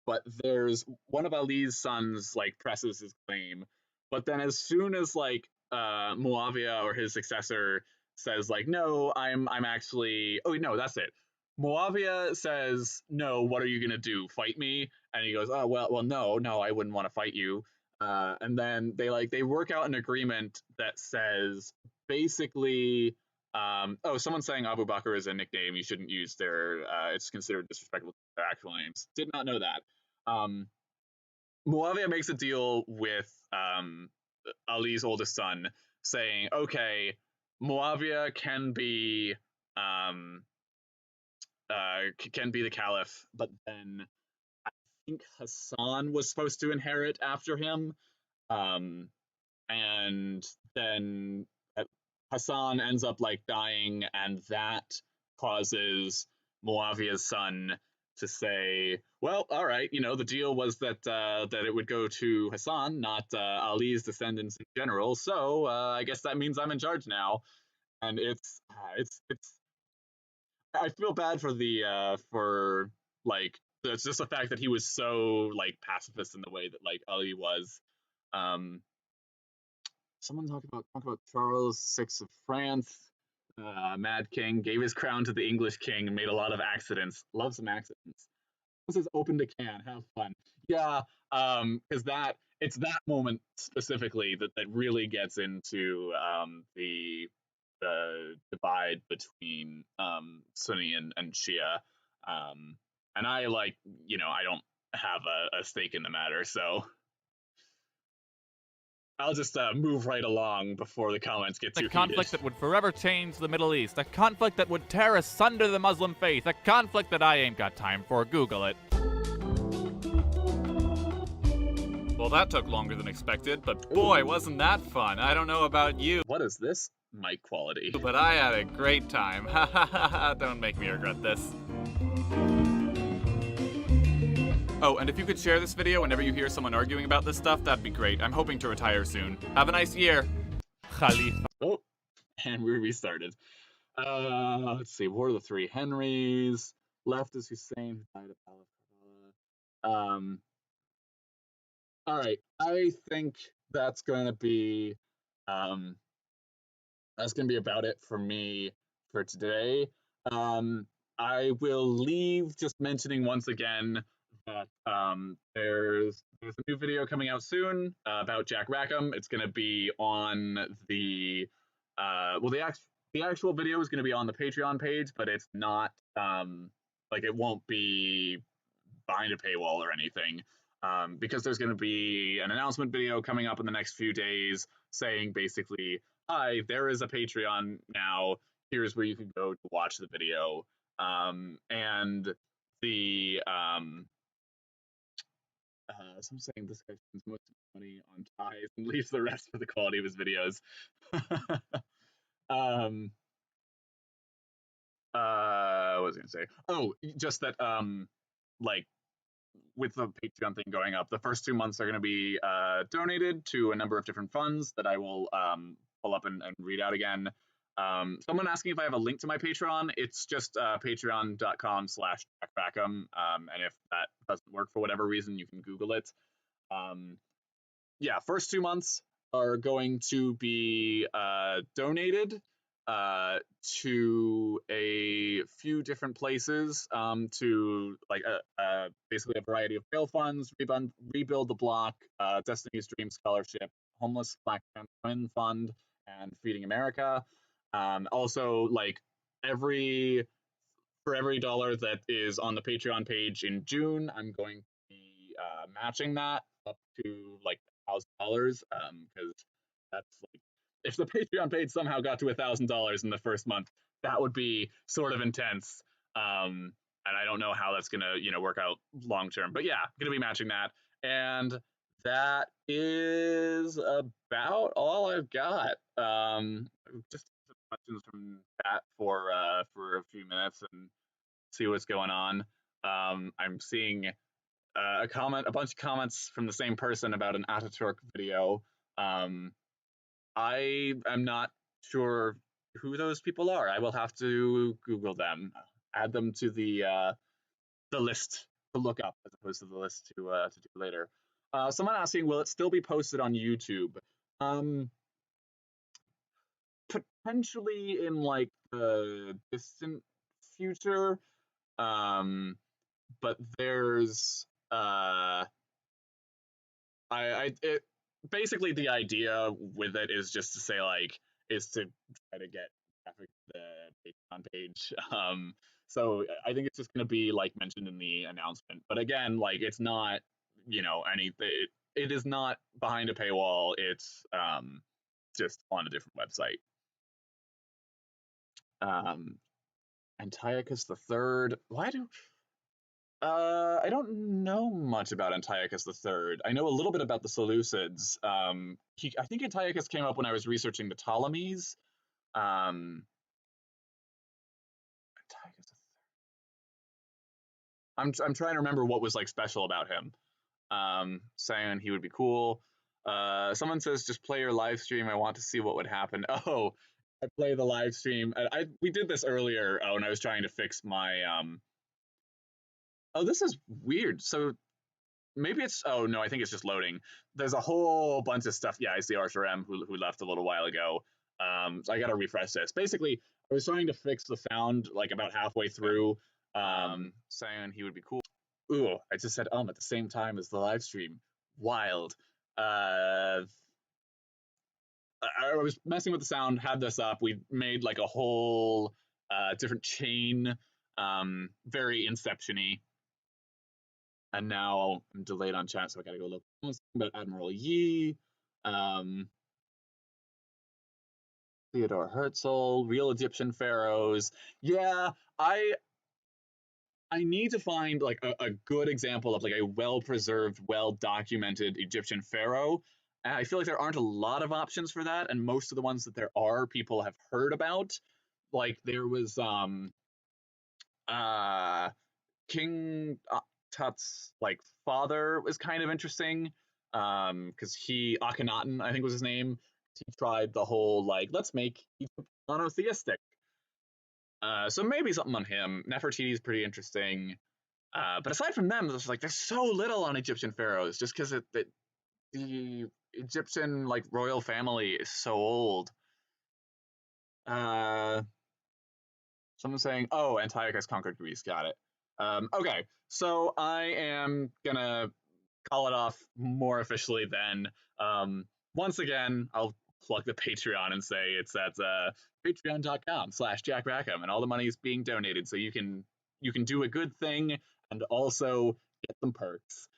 But there's one of Ali's sons like presses his claim, but then as soon as like Muawiyah or his successor says like, no, I'm actually, oh no, that's it. Muawiyah says, no, what are you gonna do? Fight me? And he goes, oh well, no, I wouldn't want to fight you. And then they work out an agreement that says basically Oh, someone's saying Abu Bakr is a nickname. You shouldn't use their. It's considered disrespectful to their actual names. Did not know that. Muawiyah makes a deal with Ali's oldest son, saying, "Okay, Muawiyah can be the caliph, but then I think Hassan was supposed to inherit after him, and then Hassan ends up like dying, and that causes Muawiyah's son to say, "Well, all right, the deal was that that it would go to Hassan, not Ali's descendants in general. So I guess that means I'm in charge now." And it's I feel bad for the for like it's just the fact that he was so like pacifist in the way that like Ali was. Um, Someone talk about Charles VI of France. Mad King gave his crown to the English king and made a lot of accidents. Love some accidents. This is open to can. Have fun. Yeah, because it's that moment specifically that really gets into the divide between Sunni and Shia. And I I don't have a stake in the matter, so I'll just move right along before the comments get too A conflict heated. that would forever change the Middle East. A conflict that would tear asunder the Muslim faith. A conflict that I ain't got time for. Google it. Well, that took longer than expected, but boy, wasn't that fun. I don't know about you, What is this mic quality? but I had a great time. Ha ha ha ha, don't make me regret this. Oh, and if you could share this video whenever you hear someone arguing about this stuff, that'd be great. I'm hoping to retire soon. Have a nice year. Khalifa. Oh, and we restarted. Let's see. War of the Three Henrys. Left is Hussein, who died of Karbala. All right. I think that's gonna be about it for me for today. I will leave just mentioning once again that there's a new video coming out soon about Jack Rackham. It's going to be on the the actual video is going to be on the Patreon page, but it's not it won't be behind a paywall or anything. Because there's going to be an announcement video coming up in the next few days saying basically, hi, there is a Patreon now. Here's where you can go to watch the video. And the some saying this guy spends most of his money on ties and leaves the rest for the quality of his videos. What was I gonna say? Oh, just that like with the Patreon thing going up, the first 2 months are going to be donated to a number of different funds that I will pull up and read out again. Someone asking if I have a link to my Patreon. It's just patreon.com/JackRackham. And if that doesn't work for whatever reason, you can Google it. Yeah, first 2 months are going to be donated to a few different places to like basically a variety of bail funds, rebuild the block, Destiny's Dream Scholarship, Homeless Black Twin Fund, and Feeding America. Also, like for every dollar that is on the Patreon page in June, I'm going to be matching that up to like $1,000 because that's like if the Patreon page somehow got to $1,000 in the first month, that would be sort of intense. And I don't know how that's gonna work out long term. But yeah, gonna be matching that, and that is about all I've got. Just questions from chat for a few minutes and see what's going on. I'm seeing a bunch of comments from the same person about an Ataturk video. I am not sure who those people are. I will have to Google them, add them to the list to look up as opposed to the list to do later. Someone asking, will it still be posted on YouTube? Potentially in like the distant future. But there's basically the idea with it is just to say like is to try to get graphic the Patreon page. So I think it's just going to be like mentioned in the announcement. But again, like it's not, anything. It is not behind a paywall. It's just on a different website. Antiochus III. I don't know much about Antiochus III. I know a little bit about the Seleucids. I think Antiochus came up when I was researching the Ptolemies. Antiochus III. I'm trying to remember what was like special about him. Saying he would be cool. Someone says just play your live stream. I want to see what would happen. Oh, I play the live stream. We did this earlier when I was trying to fix my Oh, this is weird. So maybe it's. Oh no, I think it's just loading. There's a whole bunch of stuff. Yeah, I see Arthur M who left a little while ago. So I gotta refresh this. Basically, I was trying to fix the sound like about halfway through. Saying he would be cool. Ooh, I just said at the same time as the live stream. Wild. I was messing with the sound, had this up. We made like a whole different chain, very Inception-y. And now I'm delayed on chat, so I gotta go look about Admiral Yi, Theodore Herzl, real Egyptian pharaohs. Yeah, I need to find like a good example of like a well-preserved, well-documented Egyptian pharaoh. And I feel like there aren't a lot of options for that, and most of the ones that there are, people have heard about. Like there was King Tut's like father was kind of interesting, because Akhenaten, I think was his name. He tried the whole like let's make Egypt monotheistic. So maybe something on him. Nefertiti is pretty interesting. But aside from them, there's so little on Egyptian pharaohs, just because the Egyptian like royal family is so old. Someone's saying, "Oh, Antiochus conquered Greece." Got it. Okay, so I am gonna call it off more officially then. Once again, I'll plug the Patreon and say it's at patreon.com/Jack Rackham, and all the money is being donated, so you can do a good thing and also get some perks.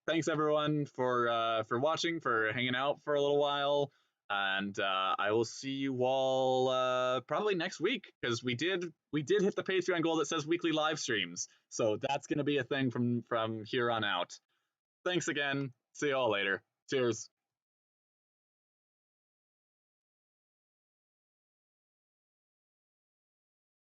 Thanks everyone for watching, for hanging out for a little while, and I will see you all probably next week, because we did hit the Patreon goal that says weekly live streams, so that's going to be a thing from here on out. Thanks again. See you all later. Cheers.